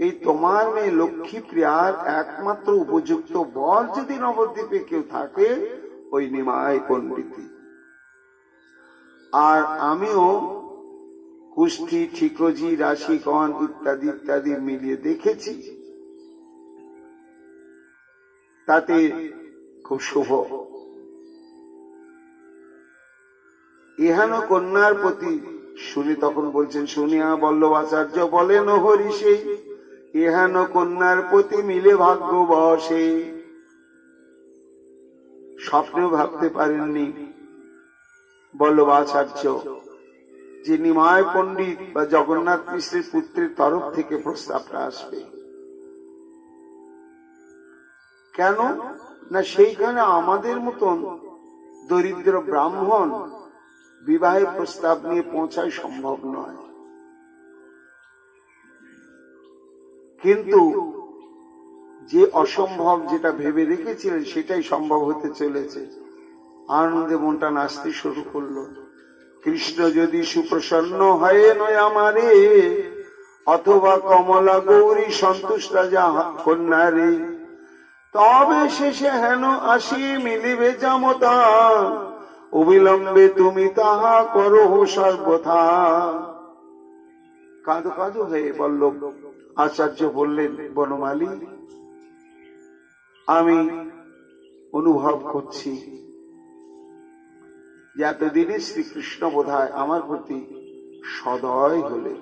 Speaker 1: এই তোমার মেয়ে লক্ষ্মী প্রিয়ার একমাত্র উপযুক্ত বর যদি নবদ্বীপে কেউ থাকে ওই নিমাই পণ্ডিতই। আর আমিও কুষ্টি, ঠিকজি, রাশিকণ ইত্যাদি ইত্যাদি মিলিয়ে দেখেছি, তাতে খুব শুভ। ইহানো কন্যার প্রতি শুনি তখন বলছেন, শুনিয়া বল্লভাচার্য বলেন ও হরি সেই ইহানো কন্যার প্রতি মিলে ভাগ্য বসে। স্বপ্নেও ভাবতে পারেননি বল্লভাচার্য যে নিমাই পণ্ডিত বা জগন্নাথ মিশ্রের পুত্রের তরফ থেকে প্রস্তাবটা আসবে। কেন না সেইখানে আমাদের মতন দরিদ্র ব্রাহ্মণ বিবাহের প্রস্তাব নিয়ে পৌঁছায় সম্ভব নয়, কিন্তু যে অসম্ভব যেটা ভেবে রেখেছিলেন সেটাই সম্ভব হতে চলেছে। আনন্দে মনটা নাচতে শুরু করলো। কৃষ্ণ যদি সুপ্রসন্ন হয় নয় আমারে, অথবা কমলা গৌরী সন্তুষ্ট যা কন্যা রে, তবে শেষে হেন আসি মিলিবে জামতা, অবিলম্বে তুমি তাহা করো সর্বথা। কাঁদো কাঁদো হয়ে বল্লভ আচার্য বললেন, বনমালী আমি অনুভব করছি যে এতদিনে শ্রীকৃষ্ণ বোধহয় আমার প্রতি সদয় হলে।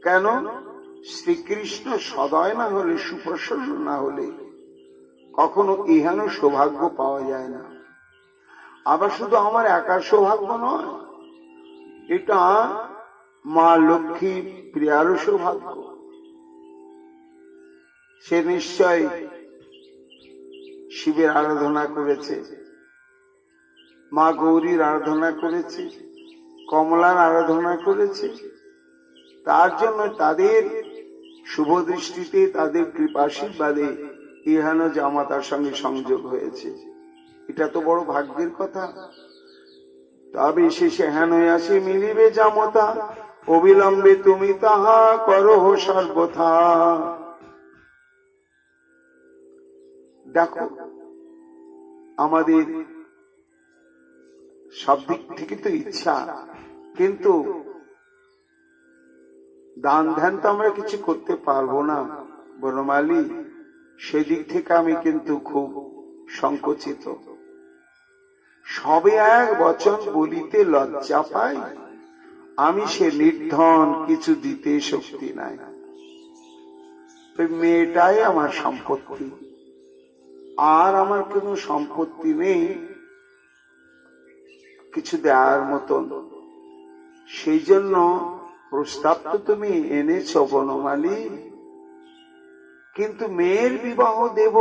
Speaker 1: কেন? শ্রীকৃষ্ণ সদয় না হলে, সুপ্রসন্ন না হলে কখনো ইহানো সৌভাগ্য পাওয়া যায় না। আবার শুধু আমার একার সৌভাগ্য নয়, এটা মা লক্ষ্মী প্রিয়ারও সৌভাগ্য। সে নিশ্চয় শিবের আরাধনা করেছে, মা গৌরীর আরাধনা করেছে, কমলার আরাধনা করেছে, তার জন্য তাদের শুভ দৃষ্টিতে, তাদের কৃপাশীর্বাদে ইহানো জামাতার সঙ্গে সংযোগ হয়েছে। এটা তো বড় ভাগ্যের কথা। তবে শেষে হেন আসি মিলিবে জামতা, অবিলম্বে তুমি তাহা করো সর্বথা। দেখো আমাদের সব দিক থেকে তো ইচ্ছা, কিন্তু দান ধ্যান তো আমরা কিছু করতে পারবো না বনমালী, সেদিক থেকে আমি কিন্তু খুব সংকোচিত। সবে এক বচন বলিতে লজ্জা পাই, আমি সে নির্ধন, কিছু দিতে শক্তি নাই। ওই মেয়েটাই আমার সম্পত্তি, আর আমার কোনো সম্পত্তি নেই কিছু দেওয়ার মতন। সেই জন্য প্রস্তাব তো তুমি এনেছ বনমালী, কিন্তু মেয়ের বিবাহ দেব,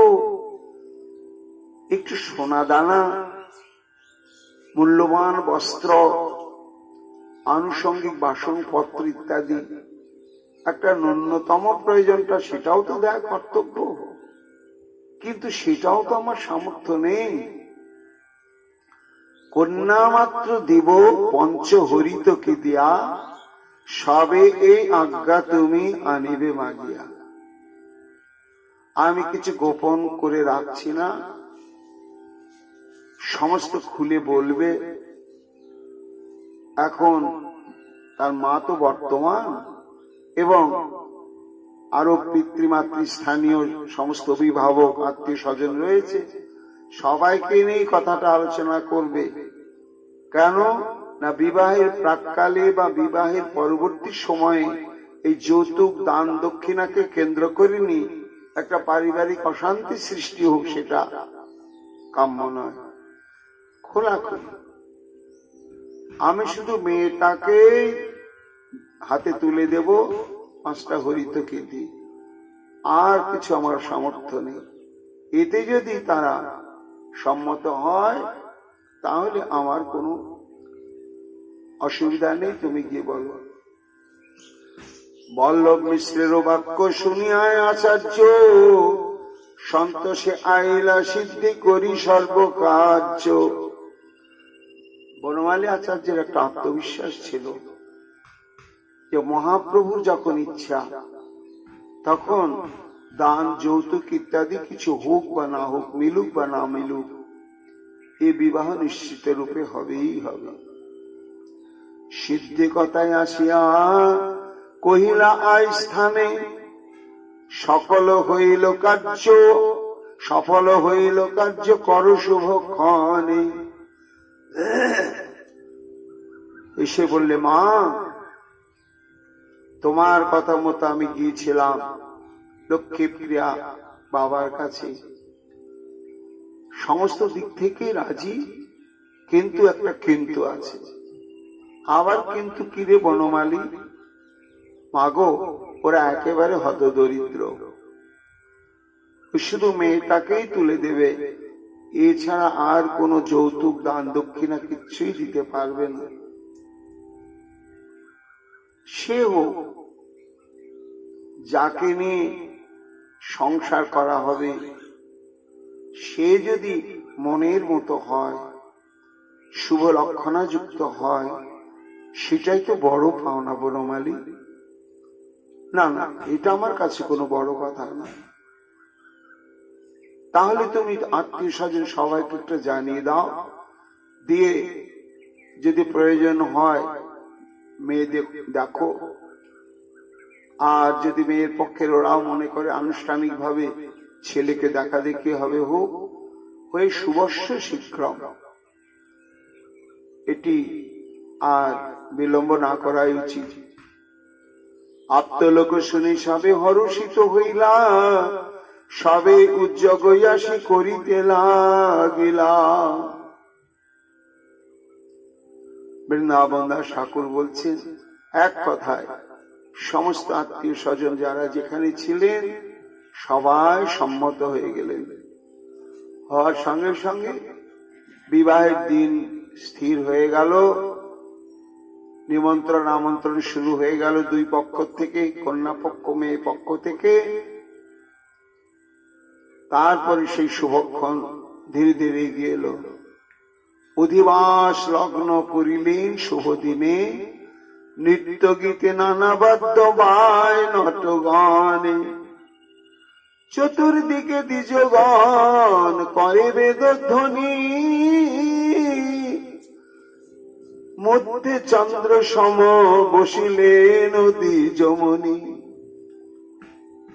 Speaker 1: একটু সোনা দানা, মূল্যবান বস্ত্র, আনুষঙ্গিক বাসনপত্র ইত্যাদি, একটা ন্যূনতম প্রয়োজনটা সেটাও তো দেয়া কর্তব্য, কিন্তু সেটাও তো আমার সামর্থ্য নেই। কন্যা মাত্র দেব পঞ্চহরিত কি দিয়া, সবে এই আজ্ঞা তুমি আনিবে মাগিয়া। আমি কিছু গোপন করে রাখছি না, সমস্ত খুলে বলবে। এখন তার মা তো বর্তমান, এবং আরো পিতৃমাতৃ স্থানীয় সমস্ত অভিভাবক আত্মীয় স্বজন রয়েছে, সবাইকে নিয়ে কথাটা আলোচনা করবে। কেন না বিবাহের প্রাককালে বা বিবাহের পরবর্তী সময়ে এই যৌতুক দান দক্ষিণাকে কেন্দ্র করেনি একটা পারিবারিক অশান্তি সৃষ্টি হোক, সেটা কাম্য নয়। খোলাখুলি আমি শুধু মেয়েটাকে হাতে তুলে দেব 5টা হরিত কেজি, আর কিছু আমার সামর্থ্য নেই। এতে যদি তারা সম্মত হয় তাহলে আমার কোনো অসুবিধা নেই, তুমি গিয়ে বলো। বল্লভ মিশ্রের বাক্য শুনিয়ায় আচার্য সন্তোষে আইলা সিদ্ধি করি সর্বকার্য। বনমালী আচার্যের একটা আত্মবিশ্বাস ছিল যে মহাপ্রভুর যখন ইচ্ছা তখন দান যৌতুক ইত্যাদি কিছু হোক বা না হোক, মিলুক বা না মিলুক, এই বিবাহ নিশ্চিত রূপে হবেই হবে। সিদ্ধি কথায় আসিয়া কহিলা আই স্থানে, সকল হইল কার্য, সফল হইল কার্য, কর শুভক্ষণে। এসে বললে, মা তোমার কথা মতো আমি গিয়েছিলাম লক্ষ্মীপ্রিয়া বাবার কাছে, সমস্ত দিক থেকে রাজি, কিন্তু একটা কিন্তু আছে। আবার কিন্তু কিরে বনমালী, মাগো ওরা একেবারে হতদরিদ্র, শুধু মেয়েটাকেই তুলে দেবে, এছাড়া আর কোনো যৌতুক দান দক্ষিণা কিচ্ছুই দিতে পারবে না। সে হোক, যাকে নিয়ে সংসার করা হবে সে যদি মনের মতো হয়, শুভ লক্ষণা যুক্ত হয়, সেটাই তো বড় পাওনা বনমালী। না না, এটা আমার কাছে কোনো বড় কথা না। তাহলে তুমি আত্মীয় স্বজন সবাইকে একটু জানিয়ে দাও, দিয়ে যদি প্রয়োজন হয় মেয়ে দেখো, আর যদি মেয়ের পক্ষের ওরাও মনে করে আনুষ্ঠানিক ভাবে ছেলেকে দেখা দেখি হবে, হোক, হয়ে শুভস্য শীঘ্রম। এটি আর বিলম্ব না করাই উচিত। আপ্তলোক শুনি সবে হর্ষিত হইলা, সবে উদ্যোগ হইয়াসি করিতে লাগিলা। বৃন্দাবন দাস ঠাকুর বলছেন, এক কথায় সমস্ত আত্মীয় স্বজন যারা যেখানে ছিলেন সবাই সম্মত হয়ে গেলেন। হওয়ার সঙ্গে সঙ্গে বিবাহের দিন স্থির হয়ে গেল, নিমন্ত্রণ আমন্ত্রণ শুরু হয়ে গেল দুই পক্ষ থেকে, কন্যা পক্ষ মেয়ে পক্ষ থেকে। তারপরে সেই শুভক্ষণ ধীরে ধীরে এগিয়ে এলো। অধিবাস লগ্ন করিলেন শুভ দিনে, নৃত্য গীতে নানা বাদ্য বায় নটগানে, চতুর্দিকে দ্বিজগণ করে বেদধ্বনি, মধ্যে চন্দ্র সম বসিলেন দ্বিজমণি,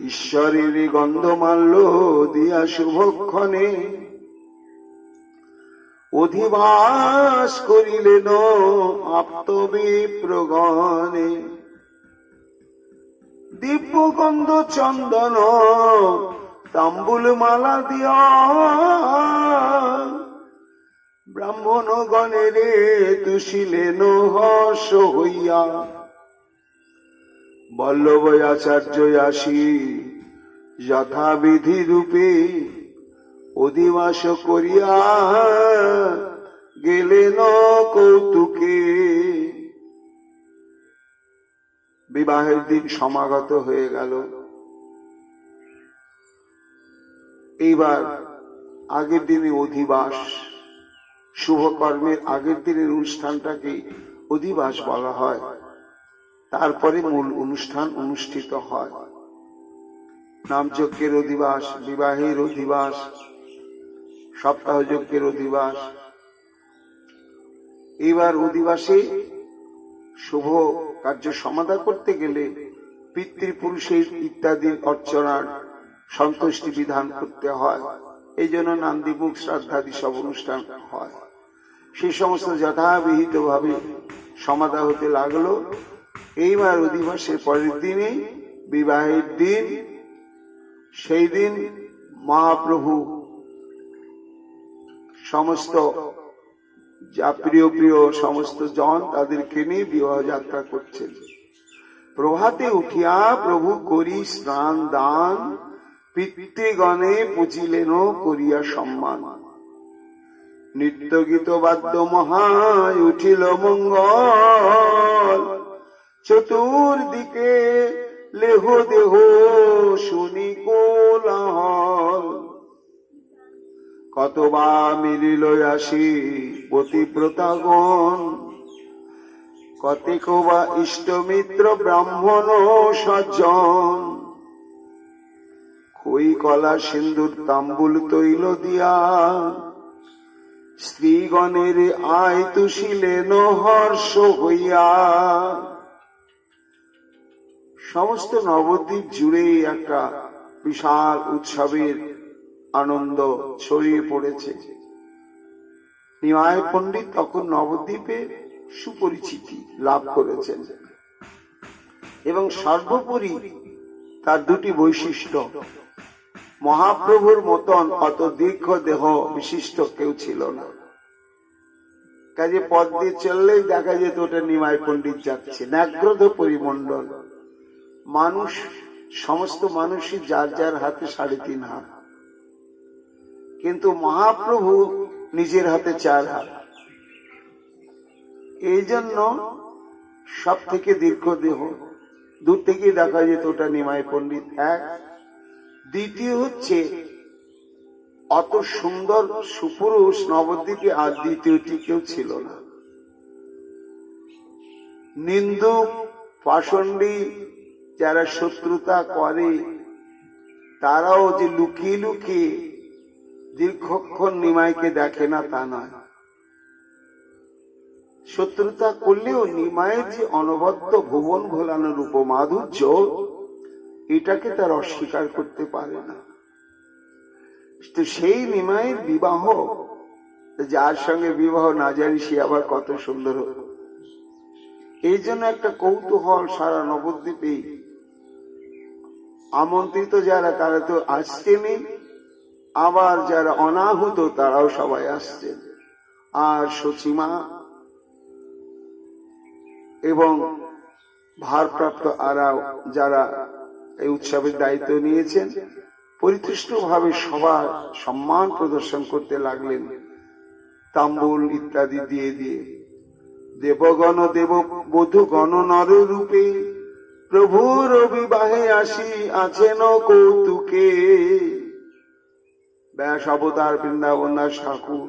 Speaker 1: ঈশ্বরের গন্ধ মাল্য দিয়া শুভক্ষণে, অধিবাস করিলেন আপ্তবিপ্রগণে, দিব্যগন্ধ চন্দন তাম্বুল মালা দিয়া, ব্রাহ্মণ গণের তুষিলেন হর্ষ হইয়া, বল্লভ আচার্য আসি যথাবিধি রূপে, অধিবাস করিয়া গেলেন কৌতুকে। বিবাহের দিন সমাগত হয়ে গেল। এইবার আগের দিনে অধিবাস, শুভকর্মের আগের দিনের অনুষ্ঠানটাকে অধিবাস বলা হয়। তারপরে মূল অনুষ্ঠান অনুষ্ঠিত হয়। নামযজ্ঞের অধিবাস, বিবাহের অধিবাস, সপ্তাহ যজ্ঞের অধিবাস। এইবার অধিবাসে শুভ কার্য সমাধা করতে গেলে পিতৃপুরুষের ইত্যাদি অর্চনার সন্তুষ্টি বিধান করতে হয়। এই জন্য নান্দিমুখ শ্রাদ্ধাদি সব অনুষ্ঠান হয়। সেই সমস্ত যথাবিহিত ভাবে সমাধা হতে লাগলো। এইবার অধিবাসের পরের দিনে বিবাহের দিন, সেই দিন মহাপ্রভু সমস্ত যা প্রিয় প্রিয় সমস্ত জন তাদেরকে নিয়ে বিবাহ যাত্রা করছেন। প্রভাতে উঠিয়া প্রভু করি স্নান দান, পিতৃগণে পুজিলেন করিয়া সম্মান, নিত্য গীত বাদ্য মহায় উঠিল মঙ্গল, চতুর্দিকে লেহ দেহ শুনি কোলাহল, কতবা মিলিল আসি পতিব্রতাগণ, কতেক বা ইষ্টমিত্র ব্রাহ্মণ সজ্জন, খই কলা সিন্দুর তাম্বুল তৈল দিয়া, স্ত্রীগণের আয় তুষিলেন হর্ষ হইয়া। সমস্ত নবদ্বীপ জুড়ে একটা বিশাল উৎসবের আনন্দ ছড়িয়ে পড়েছে। নিমাই পণ্ডিত তখন নবদ্বীপে সুপরিচিতি লাভ করেছেন এবং সর্বোপরি তার দুটি বৈশিষ্ট্য, মহাপ্রভুর মতন অত দীর্ঘ দেহ বিশিষ্ট কেউ ছিল না। কাজে পথ দিয়ে চললেই দেখা যেত ওটা নিমাই পণ্ডিত যাচ্ছে। ন্যাগ্রধ পরিমণ্ডল, মানুষ, সমস্ত মানুষই যার যার হাতে 3.5 হাত, কিন্তু মহাপ্রভু নিজের হাতে 4 হাত। এই জন্য সব থেকে দীর্ঘ দেহ, দূর থেকে দেখা যেত ওটা নিমাই পণ্ডিত। এক, দ্বিতীয় হচ্ছে অত সুন্দর সুপুরুষ নবদ্বীপে আর দ্বিতীয়টি কেউ ছিল না। নিন্দুক পাষণ্ডী যারা শত্রুতা করে তারাও যে লুকিয়ে লুকিয়ে দীর্ঘক্ষণ নিমাইকে দেখে না তা নয়, শত্রুতা করলেও নিমাইয়ের যে অনবদ্য ভুবন ভোলানো রূপ মাধুর্য, এটাকে তার অস্বীকার করতে পারে না। তো সেই নিমাইয়ের বিবাহ, যার সঙ্গে বিবাহ না জানি সে আবার কত সুন্দর হতো। এই জন্য একটা কৌতূহল সারা নবদ্বীপে। আমন্ত্রিত যারা তারা তো আসছেনই, আবার যারা অনাহুত তারাও সবাই আসছেন। আর সচিমা এবং ভারপ্রাপ্ত আরাও যারা এই উৎসবের দায়িত্ব নিয়েছেন, পরিতুষ্ট ভাবে সবার সম্মান প্রদর্শন করতে লাগলেন তাম্বুল ইত্যাদি দিয়ে দিয়ে। দেবগণ দেব বধূগণ নর রূপে, প্রভুর বিবাহে আসি আছেন কৌতুকে। ব্যাস অবতার বৃন্দাবন দাস ঠাকুর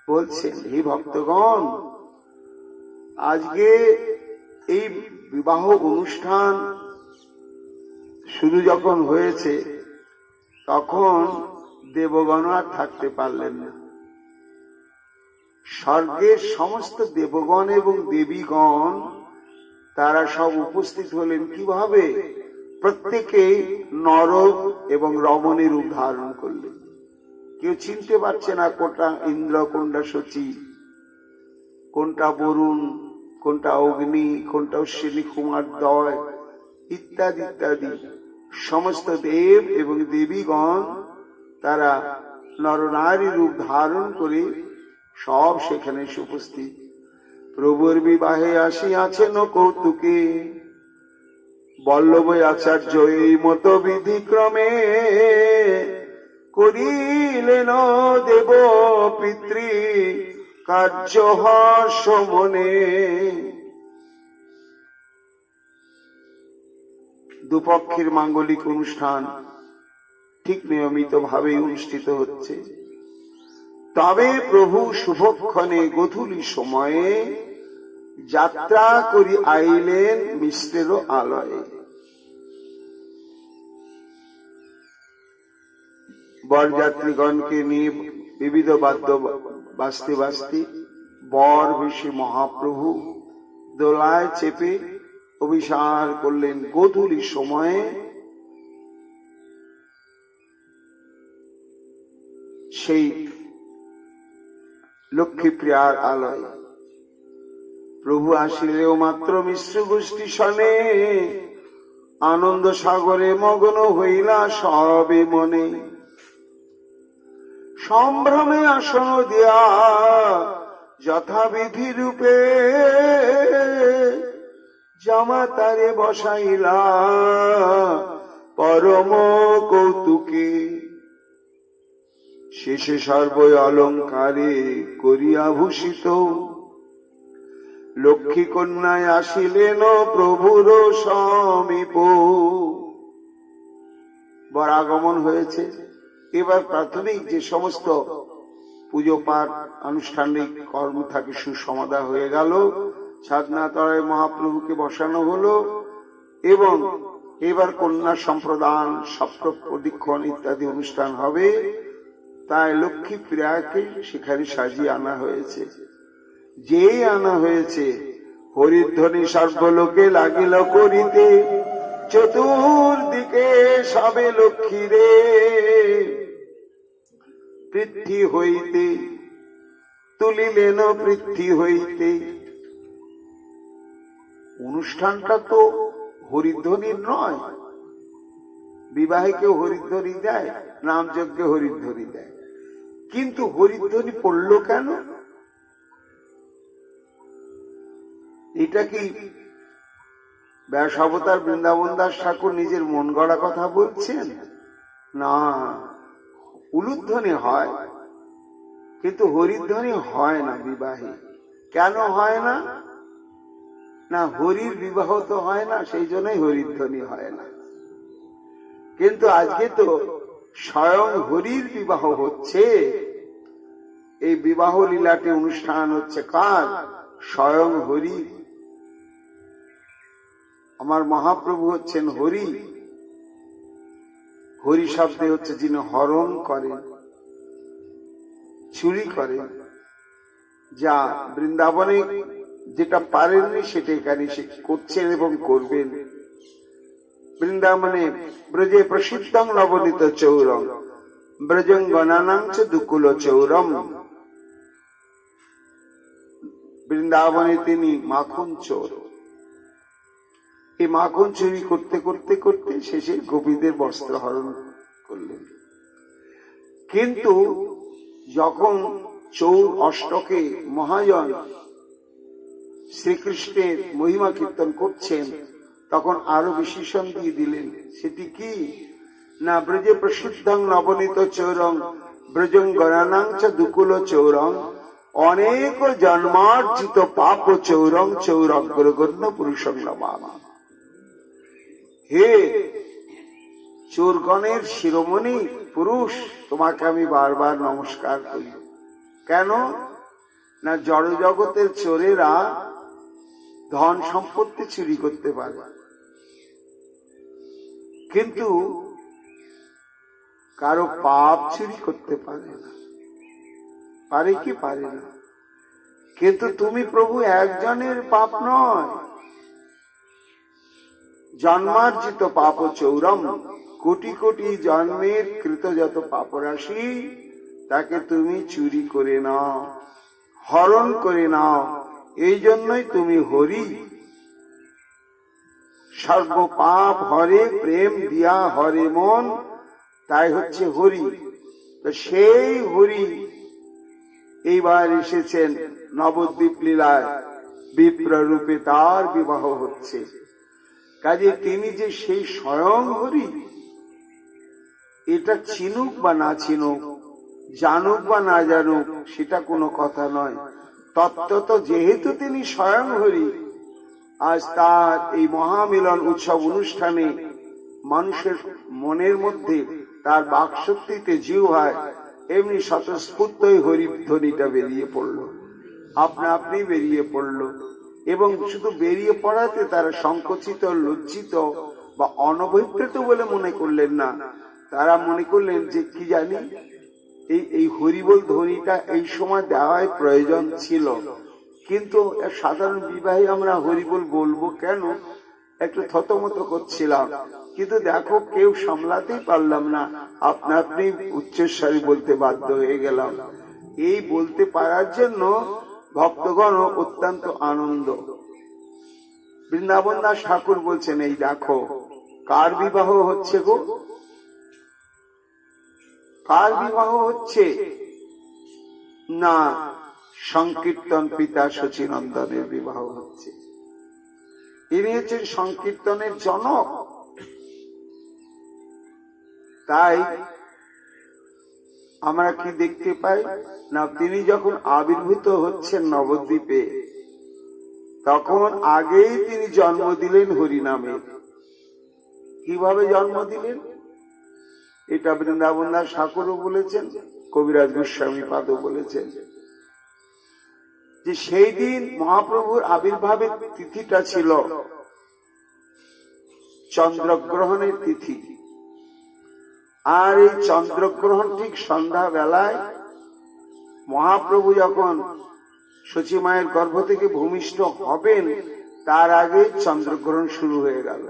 Speaker 1: বলছেন, হে ভক্তগণ, আজকে এই বিবাহ অনুষ্ঠান শুরু যখন হয়েছে তখন দেবগণ আর থাকতে পারলেন না। স্বর্গের সমস্ত দেবগণ এবং দেবীগণ তারা সব উপস্থিত হলেন। কিভাবে? প্রত্যেকেই নর এবং রমণীর রূপ ধারণ করলেন। কেউ চিনতে পারছে না কোনটা ইন্দ্র, কোনটা শচী, কোনটা বরুণ, কোনটা অগ্নি, কোনটা অশ্বিনী কুমার দয় ইত্যাদি ইত্যাদি। সমস্ত দেব এবং দেবীগণ তারা নরনারী রূপ ধারণ করে সব সেখানে উপস্থিত। প্রভুর বিবাহে আসিয়াছেন কৌতুকে, বল্লভ আচার্য এই মতো বিধি ক্রমে করিলেন দেব পিতৃ কার্য হর্ষ মনে। দুপক্ষের মাঙ্গলিক অনুষ্ঠান ঠিক নিয়মিত ভাবে অনুষ্ঠিত হচ্ছে। তবে প্রভু শুভক্ষণে গোধূলি সময়ে যাত্রা করি আইলেন মিশ্রের আলয়ে। বরযাত্রীগণকে নিয়ে বিবিধ বাদ্য বাজতে বাজতে বর বেশি মহাপ্রভু দোলায় চেপে অভিসার করলেন গোধূলি সময়ে সেই লক্ষ্মীপ্রিয়ার আলয়। প্রভু আসিলেও মাত্র মিশ্র গোষ্ঠী শনে, আনন্দ সাগরে মগ্ন হইলা সবে মনে। সম্ভ্রমে আসন দিয়া যথাবিধি রূপে, জামাতারে বসাইলা পরম কৌতুকে। শেষে সর্ব অলঙ্কারে করিয়া ভূষিত, লক্ষ্মী কন্যায় আসিলেন প্রভুর সমীপ। বর আগমন হয়েছে। এবার প্রাথমিক যে সমস্ত পুজো পাঠ আনুষ্ঠানিক কর্ম থাকে সুসমাধা হয়ে গেল। ছাদনাতলায় মহাপ্রভুকে বসানো হলো এবং এবার কন্যা সম্প্রদান সপ্র প্রদীক্ষণ ইত্যাদি অনুষ্ঠান হবে। তাই লক্ষ্মী প্রিয়াকে সেখানে সাজিয়ে আনা হয়েছে। যেই আনা হয়েছে হরিধ্বনি সর্বলোকে লাগিল করিতে, চতুর্দিকে সবে লক্ষ্মী রে পৃথ্বী হইতে তুলিলেন পৃথ্বী হইতে। অনুষ্ঠানটা তো হরিধ্বনির নয়। বিবাহে কেউ হরিধ্বনি দেয়, নামযজ্ঞে হরিধ্বনি দেয়, কিন্তু হরিধ্বনি পড়ল কেন? এটা কি ব্যাসাবতার বৃন্দাবন দাস ঠাকুর নিজের মন গড়া কথা বলছেন? না, উলুধ্বনি হয় কিন্তু হরিধ্বনি হয় না বিবাহে। কেন হয় না? না, হরির বিবাহ তো হয় না, সেই জন্যই হরিধ্বনি হয় না। কিন্তু আজকে তো স্বয়ং হরির বিবাহ হচ্ছে। এই বিবাহ লীলাটি অনুষ্ঠান হচ্ছে কার? স্বয়ং হরি। আমার মহাপ্রভু হচ্ছেন হরি। হরি শব্দে হচ্ছে যিনি হরণ করেন, চুরি করেন। যা বৃন্দাবনে যেটা পারেননি সেটা এখানে করছেন এবং করবেন। বৃন্দাবনে ব্রজে প্রসিদ্ধং নবনীত চৌরম ব্রজঙ্গনানাং চ দুকুল চৌরম। বৃন্দাবনে তিনি মাখন চোর। এই মাখন চুরি করতে করতে করতে শেষে গোপীদের বস্ত্র হরণ করলেন। কিন্তু যখন চৌর অষ্টকে মহাজন শ্রীকৃষ্ণের মহিমা কীর্তন করছেন, তখন আরো বিশেষণ দিয়ে দিলেন। সেটি কি? না, ব্রজে প্রসিদ্ধং নবনীত চৌরং ব্রজঙ্গনানাং চ দুকুল চৌরং অনেক জন্মার্জিত পাপ চৌরং চৌরগ্রগণ্য পুরুষং নমামি। হে চোরগণের শিরোমণি পুরুষ, তোমাকে আমি বারবার নমস্কার করি। কেন? না, জড় জগতের চোরেরা ধন সম্পত্তি চুরি করতে পারে, কিন্তু কারো পাপ চুরি করতে পারে না। পারে কি? পারে না। কিন্তু তুমি প্রভু একজনের পাপ নয়, জন্মার্জিত পাপ চৌরম, কোটি কোটি জন্মের কৃত যত পাপ রাশি তাকে তুমি চুরি করে নাও, হরণ করে নাও। এই জন্যই তুমি হরি। সর্ব পাপ হরে প্রেম দিয়া হরে মন, তাই হচ্ছে হরি। তো সেই হরি এইবার এসেছেন নবদ্বীপ লীলায়, বিপ্ররূপে তার বিবাহ হচ্ছে। কাজে তিনি যে সেই স্বয়ং হরি, এটা চিনুক বা না চিনুক, জানুক বা না জানুক, সেটা কোনো কথা নয়। তত্ত্বত যেহেতু তিনি স্বয়ং হরি, আজ তার এই মহামিলন উৎসব অনুষ্ঠানে মানুষের মনের মধ্যে, তার বাকশক্তিতে জিহ্বায় এমনি স্বতঃস্ফূর্তই হরিধ্বনিটা বেরিয়ে পড়ল, আপনা আপনি বেরিয়ে পড়ল। এবং শুধু বেরিয়ে পড়াতে তারা সংকুচিত, লজ্জিত বা অনভিপ্রেত বলে মনে করলেন না। তারা মনে করলেন যে কি জানি এই হরিবোল ধ্বনিটা এই সময় দেওয়াই প্রয়োজন ছিল, কিন্তু সাধারণ বিবাহে আমরা হরিবোল বলবো কেন, একটু থতমত করছিলাম। কিন্তু দেখো কেউ সামলাতেই পারলাম না, আপনা আপনি উচ্চস্বরে বলতে বাধ্য হয়ে গেলাম। এই বলতে পারার জন্য ভক্তগণ অত্যন্ত আনন্দ। বৃন্দাবন দাস ঠাকুর বলছেন, এই দেখো কার বিবাহ হচ্ছে গো, কার বিবাহ হচ্ছে? না, সংকীর্তন পিতা শচীনন্দনের বিবাহ হচ্ছে। ইনি হচ্ছেন সংকীর্তনের জনক। তাই আমরা কি দেখতে পাই না, তিনি যখন আবির্ভূত হচ্ছেন নবদ্বীপে, তখন আগেই তিনি জন্ম দিলেন হরিনামে। কিভাবে জন্ম দিলেন? এটা বৃন্দাবন দাস ঠাকুরও বলেছেন, কবিরাজ গোস্বামী পাদও বলেছেন। যে সেই দিন মহাপ্রভুর আবির্ভাবের তিথিটা ছিল চন্দ্রগ্রহণের তিথি। আর এই চন্দ্রগ্রহণ ঠিক সন্ধ্যা বেলায় মহাপ্রভু যখন সচী মায়ের গর্ভ থেকে ভূমিষ্ঠ হবেন তার আগে চন্দ্রগ্রহণ শুরু হয়ে গেল।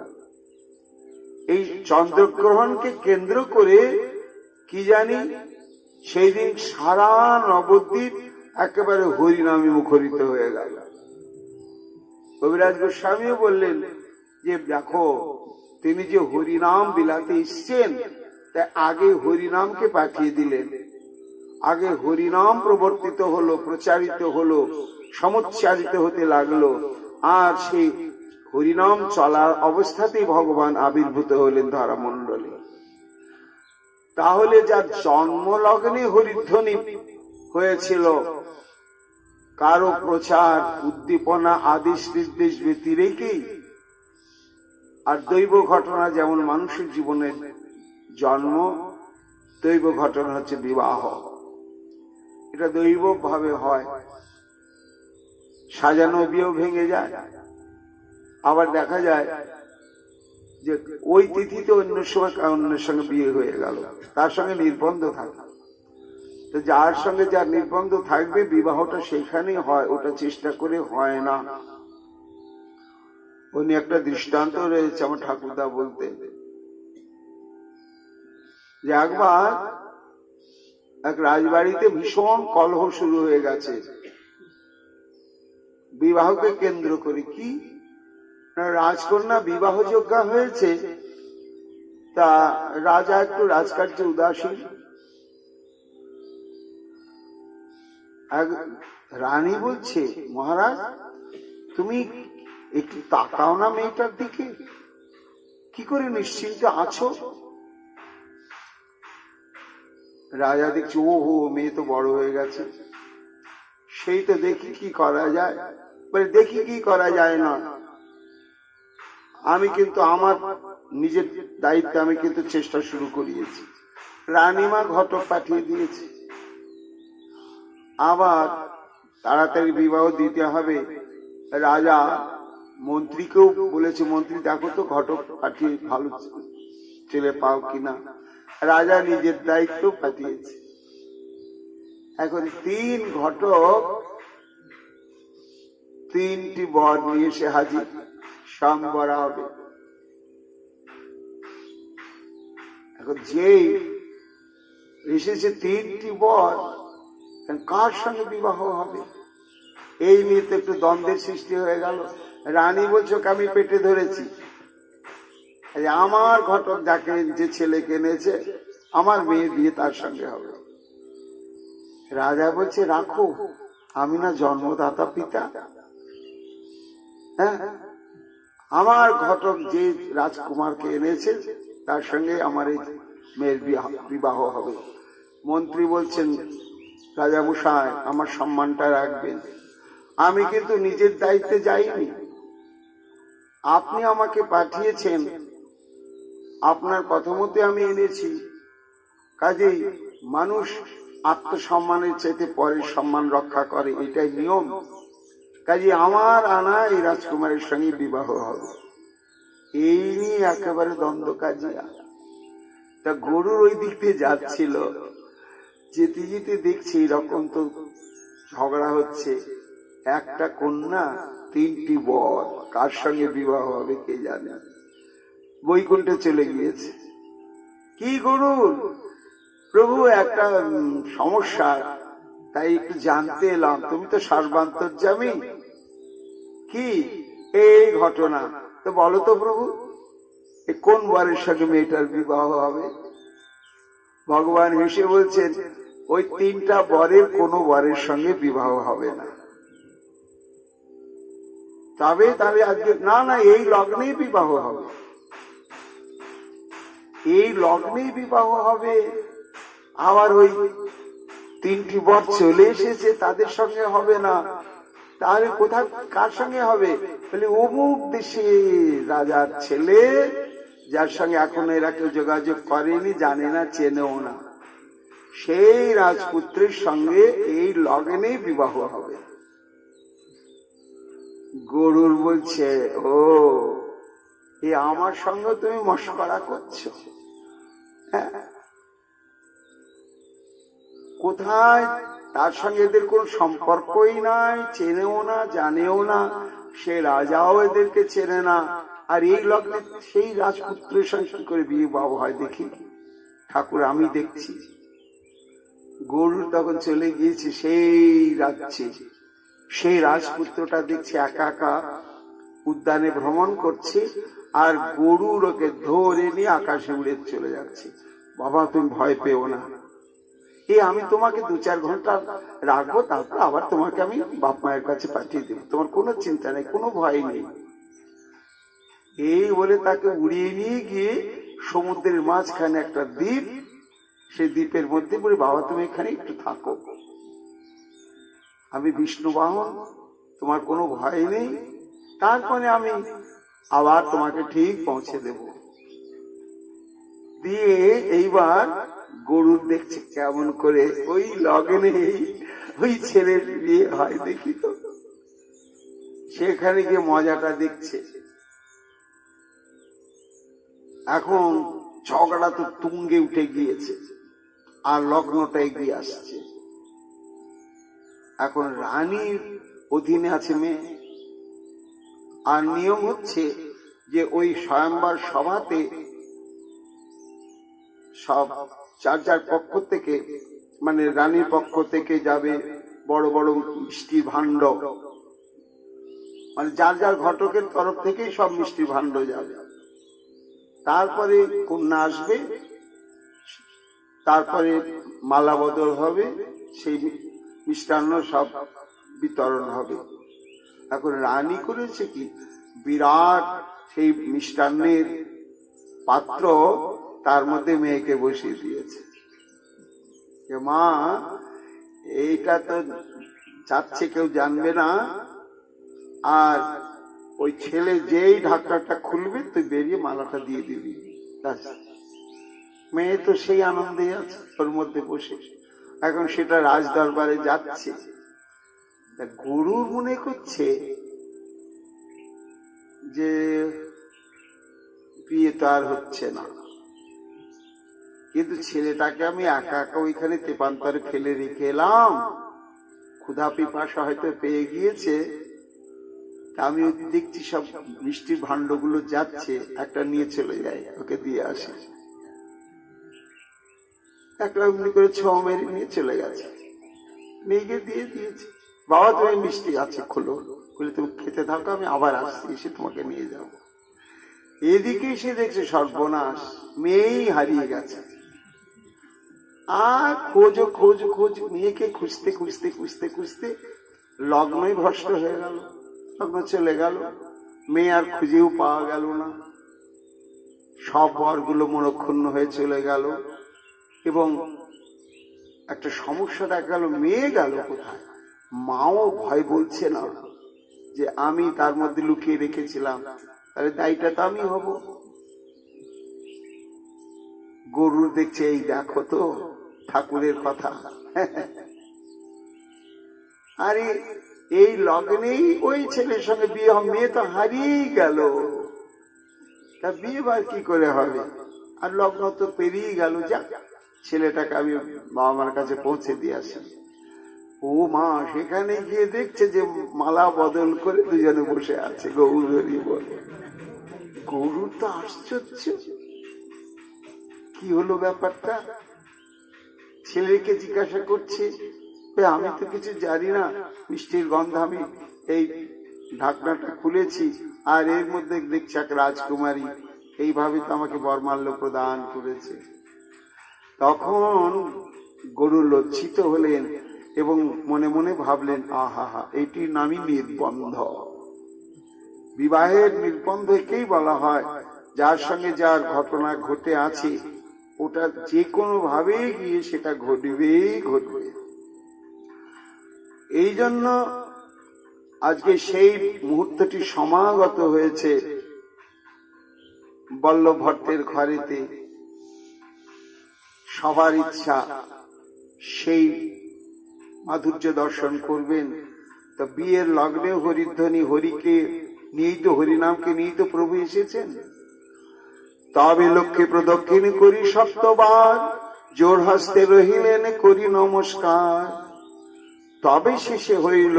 Speaker 1: এই চন্দ্রগ্রহণকে কেন্দ্র করে কি জানি সেই দিন সারা নবদ্বীপ একেবারে হরিনামে মুখরিত হয়ে গেল। কবিরাজ গোস্বামীও বললেন যে দেখো, তিনি যে হরিনাম বিলাতে এসছেন তাই আগে হরিনামকে পাঠিয়ে দিলেন। আগে হরিনাম প্রবর্তিত হলো, প্রচারিত হলো, সমুচ্চারিত হতে লাগলো। আর সেই হরিনাম চলার অবস্থাতেই ভগবান আবির্ভূত হলেন ধরামণ্ডলে। তাহলে যার জন্মলগ্নে হরিধ্বনি হয়েছিল, কারো প্রচার উদ্দীপনা আদেশ নির্দেশ ব্যতিরেকেই, আর দৈব ঘটনা যেমন মানুষের জীবনের জন্ম, দৈব ঘটনা হচ্ছে বিবাহ। এটা দৈব ভাবে হয়, সাজানো বিয়েও ভেঙে যায়। আবার দেখা যায় যে ওই তিথিতে অন্য সময় অন্যের সঙ্গে বিয়ে হয়ে গেল, তার সঙ্গে নির্বন্ধ থাকে। তো যার সঙ্গে যার নির্বন্ধ থাকবে বিবাহটা সেইখানেই হয়, ওটা চেষ্টা করে হয় না। উনি একটা দৃষ্টান্ত রয়েছে আমার ঠাকুরদা বলতে, যে একবার এক রাজবাড়িতে ভীষণ কলহ শুরু হয়ে গেছে বিবাহকে কেন্দ্র করে। কি রাজকন্যা বিবাহযোগ্যা হয়েছে, তা রাজা একটু রাজকার্যে উদাসীন। রানী বলছে, মহারাজ তুমি একটু তাকাও না মেয়েটার দিকে, কি করে নিশ্চিন্তে আছো? রাজা দেখছে ওহো মেয়ে তো বড় হয়ে গেছে, সেই তো দেখি কি করা যায়। বলে দেখি কি করা যায় না, আমি কিন্তু আমার নিজের দায়িত্বে আমি কিন্তু চেষ্টা শুরু করিয়েছি। রানীমা ঘটক পাঠিয়ে দিয়েছে, আবার তাড়াতাড়ি বিবাহ দিতে হবে। রাজা মন্ত্রীকেও বলেছে, মন্ত্রী দেখো তো ঘটক পাঠিয়ে ভালো ছেলে পাও কিনা। রাজা নিজের দায়িত্ব পাঠিয়েছে। এখন 3 ঘটক 3টি বর নিয়ে এসে হাজির, সম্বরা হবে। এখন যেই এসেছে 3টি বর, কার সঙ্গে বিবাহ হবে এই নিয়ে তো একটু দ্বন্দ্বের সৃষ্টি হয়ে গেল। রানী বলছো আমি পেটে ধরেছি, আমার ঘটক যাকে যে ছেলে কিনেছে আমার মেয়ে দিয়ে তার সঙ্গে হবে। রাজা বলছে রাখো, আমি না জন্মদাতা পিতা, হ্যাঁ আমার ঘটক যে রাজকুমারকে এনেছে তার সঙ্গে আমার এই মেয়ের বিবাহ হবে। মন্ত্রী বলছেন রাজা মশাই আমার সম্মানটা রাখবেন, আমি কিন্তু নিজের দায়িত্বে যাইনি, আপনি আমাকে পাঠিয়েছেন, আপনার কথা মতে আমি এনেছি। কাজেই মানুষ আত্মসম্মানের চাইতে পরের সম্মান রক্ষা করে, এটাই নিয়ম। কাজে আমার আনা এই রাজকুমারের সঙ্গে বিবাহ হবে। এই নিয়ে একেবারে দ্বন্দ্ব কাজিয়া। তা গরুর ওই দিক দিয়ে যাচ্ছিল, যেতে যেতে দেখছি এরকম তো ঝগড়া হচ্ছে। একটা কন্যা 3টি বর, কার সঙ্গে বিবাহ হবে কে জানে। বৈকুণ্ঠে চলে গিয়েছে। কি গরুর প্রভু একটা সমস্যা, তাই একটু জানতে এলাম, তুমি তো সর্বান্তর্যামী, কি এই ঘটনা তো বলো তো প্রভু, কোন বরের সঙ্গে মেয়েটার বিবাহ হবে? ভগবান হেসে বলছেন ওই 3টা বরের কোনো বরের সঙ্গে বিবাহ হবে না। তবে তাহলে আজকে না না এই লগ্নেই বিবাহ হবে, এই লগ্নেই বিবাহ হবে। আবার ওই 3টি বর চলে এসেছে তাদের সঙ্গে হবে না, তাহলে কোথায় কার সঙ্গে হবে? বলে অমুক দেশে রাজার ছেলে, যার সঙ্গে এখনো এরা কেউ যোগাযোগ করেনি, জানে না, চেনেও না, সেই রাজপুত্রের সঙ্গে এই লগনে বিবাহ হবে। গরুর বলছে, ও এ আমার সঙ্গে তুমি মশকরা করছো? হ্যাঁ, কোথায়? তার সঙ্গে এদের কোন সম্পর্কই নাই, চেনেও না, জানেও না। সে রাজাও এদেরকে চেনে না। আর এই লগ্নে সেই রাজপুত্রের সঙ্গে কি করে বিয়ে বাবা হয় দেখি? ঠাকুর আমি দেখছি। গরু তখন চলে গিয়েছে সেই রাজ্যে। সেই রাজপুত্রটা দেখছে একা একা উদ্যানে ভ্রমণ করছে, আর গরুর ওকে ধরে নিয়ে আকাশে উড়ে চলে যাচ্ছে। বাবা তুমি ভয় পেও না, আমি তোমাকে 2-4 ঘন্টা রাখবো, তারপর আবার তোমাকে আমি বাপ মায়ের কাছে পাঠিয়ে দেবো, তোমার কোনো চিন্তা নেই, কোনো ভয় নেই। এই বলে তাকে উড়িয়ে নিয়ে গিয়ে সমুদ্রের মাঝখানে একটা দ্বীপ, সেই দ্বীপের মধ্যে বলে, বাবা তুমি এখানে একটু থাকো, আমি বিষ্ণু বাহন, তোমার কোনো ভয় নেই, তারপরে আমি আবার তোমাকে ঠিক পৌঁছে দেব। দিয়ে এইবার গরুর দেখছে কেমন করে ওই লগনে ওই ছেলের বিয়ে হয় দেখি তো। সেখানে গিয়ে মজাটা দেখছে। এখন ঝগড়া তো তুঙ্গে উঠে গিয়েছে, আর লগ্নটা এগিয়ে আসছে। এখন রানীর অধীনে আছে মেয়ে, আর নিয়ম হচ্ছে যে ওই স্বয়ম্বর সভাতে সব যার যার পক্ষ থেকে, মানে রানীর পক্ষ থেকে যাবে বড় বড় মিষ্টি ভাণ্ড, মানে যার যার ঘটকের তরফ থেকেই সব মিষ্টি ভাণ্ড যাবে। তারপরে কন্যা আসবে, তারপরে মালা বদল হবে, সেই মিষ্টান্ন সব বিতরণ হবে। এখন রানী করেছে কি, বিরাট সেই মিষ্টান্নের পাত্র, তার মধ্যে মেয়েকে বসিয়ে দিয়েছে। মা এইটা তো যাচ্ছে, কেউ জানবে না, আর ওই ছেলে যেই ঢাকনাটা খুলবে তুই বেরিয়ে মালাটা দিয়ে দিবি। মেয়ে তো সেই আনন্দে আছে ওর মধ্যে বসে। এখন সেটা রাজ দরবারে যাচ্ছে। গুরু মনে করছে যে বিয়ে তো আর হচ্ছে না, কিন্তু ছেলেটাকে আমি একা একা ওইখানে তেপান্তরে ফেলে রেখে এলাম, ক্ষুধা পিপাসা হয়তো পেয়ে গিয়েছে, আমি দেখছি সব মিষ্টির ভাণ্ডগুলো যাচ্ছে, একটা নিয়ে চলে যায়, ওকে দিয়ে আসে। একটা এমনি করে ছ মেরে নিয়ে চলে গেছে, নিয়ে গিয়ে দিয়ে দিয়েছে। বাবা তুমি মিষ্টি আছে, খোলো, খুলে তুমি খেতে থাকো, আমি আবার আসছি, এসে তোমাকে নিয়ে যাব। এদিকে এসে দেখছে সর্বনাশ, মেয়েই হারিয়ে গেছে। আর খোঁজ খোঁজ খোঁজ, মেয়েকে খুঁজতে খুঁজতে খুঁজতে খুঁজতে লগ্নই ভ্রষ্ট হয়ে গেল, লগ্ন চলে গেল, মেয়ে আর খুঁজেও পাওয়া গেল না। সব বরগুলো মনক্ষুণ্ণ হয়ে চলে গেল, এবং একটা সমস্যা দেখা গেল, মেয়ে গেল কোথায়? মাও ভয় বলছে না যে আমি তার মধ্যে লুকিয়ে রেখেছিলাম, তাহলে দায়ীটা তো আমি হব। গরুর দেখছে, এই দেখো তো ঠাকুরের কথা। আরে এই লগ্নেই ওই ছেলের সঙ্গে বিয়ে হবে, মেয়ে তো হারিয়েই গেল, তা বিয়ে বার কি করে হবে? আর লগ্ন তো পেরিয়ে গেল, যা ছেলেটাকে আমি বাবা মার কাছে পৌঁছে দিয়ে আসি। ও মা সেখানে গিয়ে দেখছে যে মালা বদল করে দুজনে বসে আছে, গৌরী বলে। গরু তো আশ্চর্য, কি হলো ব্যাপারটা? ছেলেকে জিজ্ঞাসা করছে, আমি তো কিছু জানি না, মিষ্টির গন্ধ, আমি এই ঢাকনাটা খুলেছি, আর এর মধ্যে দেখছি এক রাজকুমারী, এইভাবে তো আমাকে বরমাল্য প্রদান করেছে। তখন গরু লজ্জিত হলেন এবং মনে মনে ভাবলেন, আহা হা, এইটির নামই নির্বন্ধ। বিবাহের নির্বন্ধ একেই বলা হয়, যার সঙ্গে যার ঘটনা ঘটে আছে ওটা যে কোনো ভাবে গিয়ে সেটা ঘটবেই ঘটবে। এই জন্য আজকে সেই মুহূর্তটি সমাগত হয়েছে বল্লভ ভট্টের ঘরেতে। সবার ইচ্ছা সেই মাধুর্য দর্শন করবেন, তা বিয়ের লগ্নে হরিধ্বনি, হরিকে নিয়েই তো, হরিনামকে নিয়েই তো প্রভু এসেছেন। তবে লক্ষ্মী প্রদক্ষিণ করি সপ্তবার, জোর হস্তে রহিলেন করি নমস্কার। তবে শেষে হইল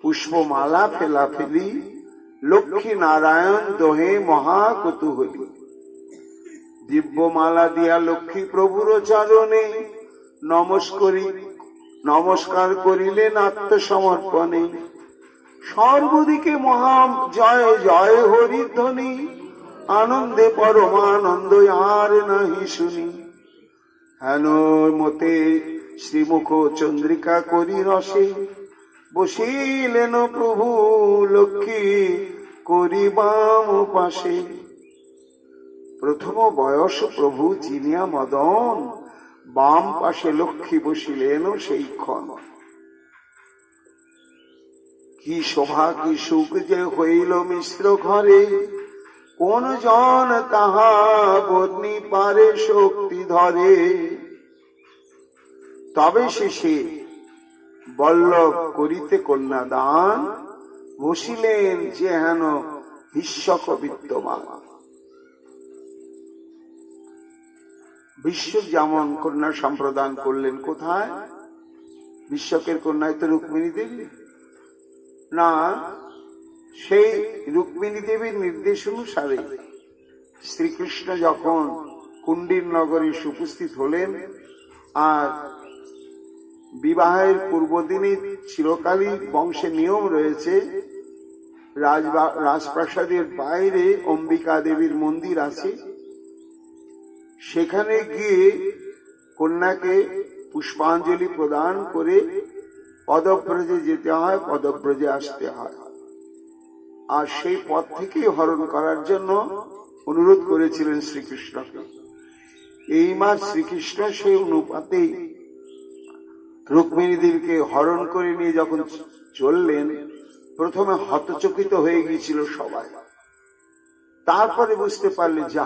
Speaker 1: পুষ্পমালা ফেলাফেলি, লক্ষ্মী নারায়ণ দোহে মহা কৌতূহলী। দিব্যমালা দিয়া লক্ষ্মী প্রভুর চরণে নমস্কার করিলেন আত্মসমর্পণে। সর্বদিকে মহা জয় জয় হরিধ্বনি, আনন্দে পরমানন্দ আর নাহি শুনি। হেন মতে শ্রীমুখ চন্দ্রিকা করি রসে, বসিলেন প্রভু লক্ষ্মী করি বাম পাশে। প্রথম বয়স প্রভু চিনিয়া মদন, বাম পাশে লক্ষ্মী বসিলেন সেই ক্ষণ। কি শোভা কি সুখ যে হইল মিশ্র ঘরে, কোন জন তাহা বর্ণি পারে শক্তি ধরে। তবে শেষে বল্লভ করিতে কন্যাদান, বসিলেন যে হেন বিশ্বক বিদ্যমান। বিশ্ব যেমন কন্যা সম্প্রদান করলেন, কোথায়? বিশ্বকের কন্যায় তো রুক্মিণী দেবী না, সেই রুক্মিণী দেবীর নির্দেশ অনুসারে শ্রীকৃষ্ণ যখন কুণ্ডির নগরে উপস্থিত হলেন, আর বিবাহের পূর্বদিনে চিরকালই বংশে নিয়ম রয়েছে, রাজপ্রাসাদের বাইরে অম্বিকা দেবীর মন্দির আছে, সেখানে গিয়ে কন্যাকে পুষ্পাঞ্জলি প্রদান করে পদব্রজে যেতে হয়, পদব্রজে আসতে হয়। আর সেই পথ থেকেই হরণ করার জন্য অনুরোধ করেছিলেন শ্রীকৃষ্ণকে। এই মাস শ্রীকৃষ্ণ সেই অনুপাতেই রুক্মিণী দেবীকে হরণ করে নিয়ে যখন চললেন, প্রথমে হতচকিত হয়ে গিয়েছিল সবাই। তারপরে বুঝতে পারলে যা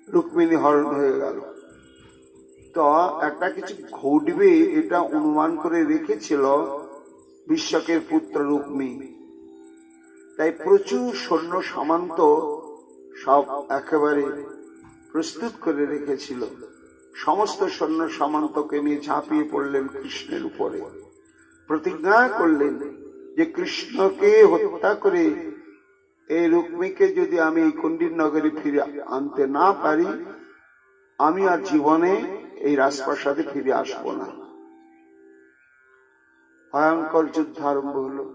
Speaker 1: রুক্মিণী হরণ হয়ে গেল, তো একটা কিছু ঘটবে এটা অনুমান করে রেখেছিল বিশ্বকের পুত্র রুক্মিণী। তাই প্রচুর সৈন্য সামন্ত সব একেবারে প্রস্তুত করে রেখেছিল। সমস্ত সৈন্য সামন্তকে নিয়ে ঝাঁপিয়ে পড়লেন কৃষ্ণের উপরে, প্রতিজ্ঞা করলেন যে কৃষ্ণকে হত্যা করে এই রুক্মিণীকে যদি আমি এই কুণ্ডির নগরে ফিরে আনতে না পারি, আমি আর জীবনে এই রাজপ্রাসাদে ফিরে আসব না। ভয়ঙ্কর যুদ্ধ আরম্ভ হলো।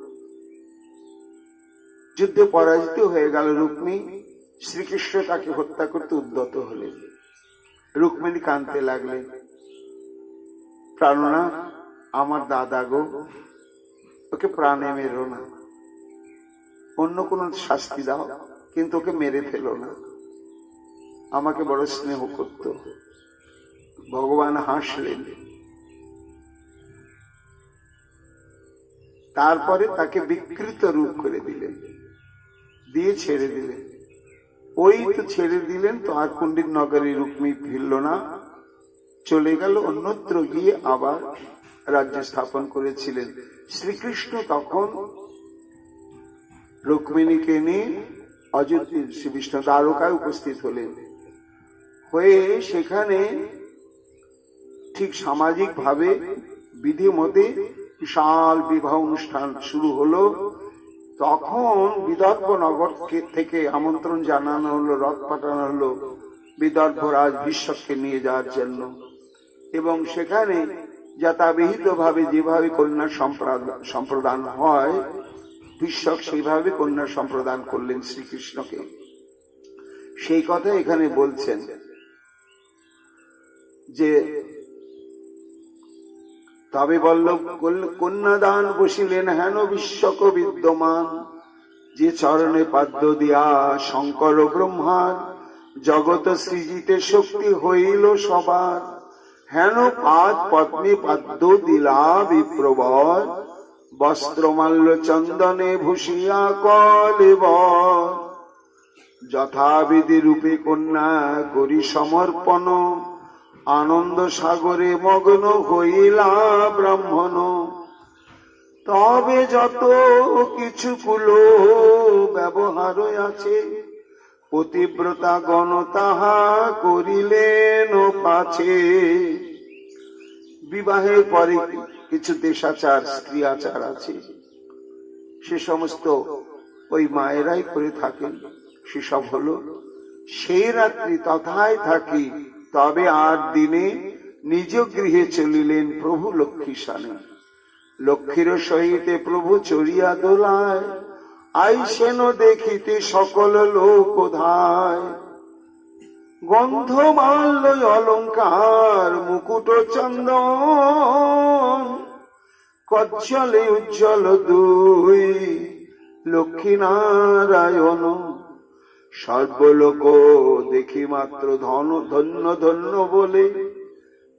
Speaker 1: যুদ্ধে পরাজিত হয়ে গেল রুক্মিণী। শ্রীকৃষ্ণ তাকে হত্যা করতে উদ্যত হলেন। রুক্মিণী কাঁদতে লাগলেন, প্রাণনাথ আমার দাদা গো, ওকে প্রাণে মেরো না, অন্য কোন শাস্তি দাও, কিন্তু ওকে মেরে ফেলো না, আমাকে বড় স্নেহ করত। ভগবান হাসলেন, তারপরে তাকে বিকৃত রূপ করে দিলেন, দিয়ে ছেড়ে দিলেন। ওই তো ছেড়ে দিলেন, তো আর কুণ্ডির নগরে রুক্মিণী ফিরল না, চলে গেল অন্যত্র গিয়ে আবার রাজ্য স্থাপন করেছিলেন। শ্রীকৃষ্ণ তখন রুক্মিণীকে নিয়ে অযোধ্যা শ্রীকৃষ্ণ দ্বারকায় উপস্থিত হলেন। হয়ে সেখানে ঠিক সামাজিক ভাবে বিধি মতে বিশাল বিবাহ অনুষ্ঠান শুরু হলো। তখন বিদর্ভ নগর থেকে আমন্ত্রণ জানানো হলো, রথ পাঠানো হলো বিদর্ভ রাজ বিশ্বককে নিয়ে যাওয়ার জন্য। এবং সেখানে যথাবিহিত ভাবে যেভাবে কন্যা সম্প্রদান হয়, বিশ্বক সেইভাবে কন্যা সম্প্রদান করলেন শ্রীকৃষ্ণকে। সেই কথা এখানে বলছেন যে তবে বল্লভ কন্যাদান বসিলেন হেন বিশ্বক বিদ্যমান, যে চরণে পাদ্য দিয়া শঙ্কর ব্রহ্মার, জগৎ সৃজিতে শক্তি হইল সবার। হেন পাদ পদ্মে পাদ্য দিলা বিপ্রবর, বস্ত্রমাল্য চন্দনে ভূষিয়া কলেবর। যথাবিধি রূপে কন্যা করি সমর্পণ, আনন্দ সাগরে মগ্ন হইলা ব্রাহ্মণ। তবে যত কিছু কুলো ব্যবহার আছে, পতিব্রতা গণ তাহা করিলেন পাছে। বিবাহের পরে কিছু দেশাচার, স্ত্রী আচার আছে, সে সমস্ত ওই মায়েরাই করে থাকেন। সেসব হলো সেই রাত্রি তথায় থাকি, তবে আর দিনে নিজ গৃহে চলিলেন প্রভু লক্ষ্মী সানে। লক্ষ্মীর সহিতে প্রভু চড়িয়া দোলায়, আইসেন দেখিতে সকল লোক ধায়। গন্ধ মাল্য অলঙ্কার মুকুট চন্দন, কজ্জলে উজ্জ্বল দুই লক্ষ্মী নারায়ণ। সর্বলোক দেখি মাত্র ধন্য ধন্য বলে,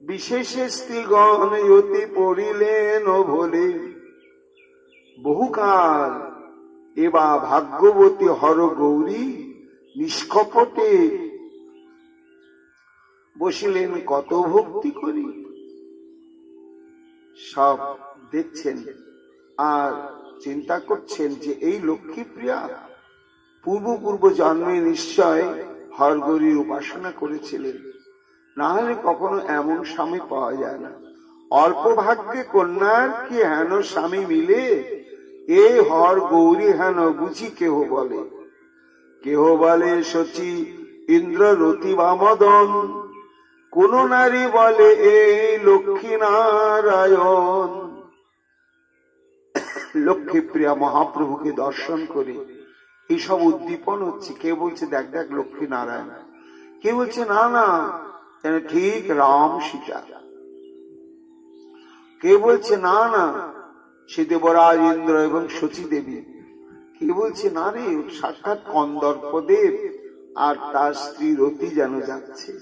Speaker 1: বিশেষে স্ত্রীগণ অতি পড়িলেন ভোলে। বহুকাল এবা ভাগ্যবতী হর গৌরী নিষ্কপটে বসিলেন কত ভক্তি করি। সব দেখছেন আর চিন্তা করছেন যে এই লক্ষ্মীপ্রিয়া পূর্ব জন্মে নিশ্চয় হরগৌরীর উপাসনা করেছিলেন, না হলে কখনো এমন স্বামী পাওয়া যায় না। অল্প ভাগ্যে কন্যার কি হেন স্বামী মিলে, এ হর গৌরী হেন বুঝি কেহ বলে। কেহ বলে শচী ইন্দ্র রতি বা মদন, কোন নারী বলে এই লক্ষ্মী নারায়ণ। লক্ষ্মীপ্রিয়া মহাপ্রভুকে দর্শন করে এইসব উদ্দীপন হচ্ছে। কে বলছে দেখ দেখ লক্ষ্মী নারায়ণ, কে বলছে না না ঠিক রাম সীতা, কে বলছে না না সে দেবরাজ ইন্দ্র এবং শচী দেবী, কে বলছে না রে সাক্ষাৎ কন্দর্পদেব আর তার স্ত্রী রতি যেন যাচ্ছে।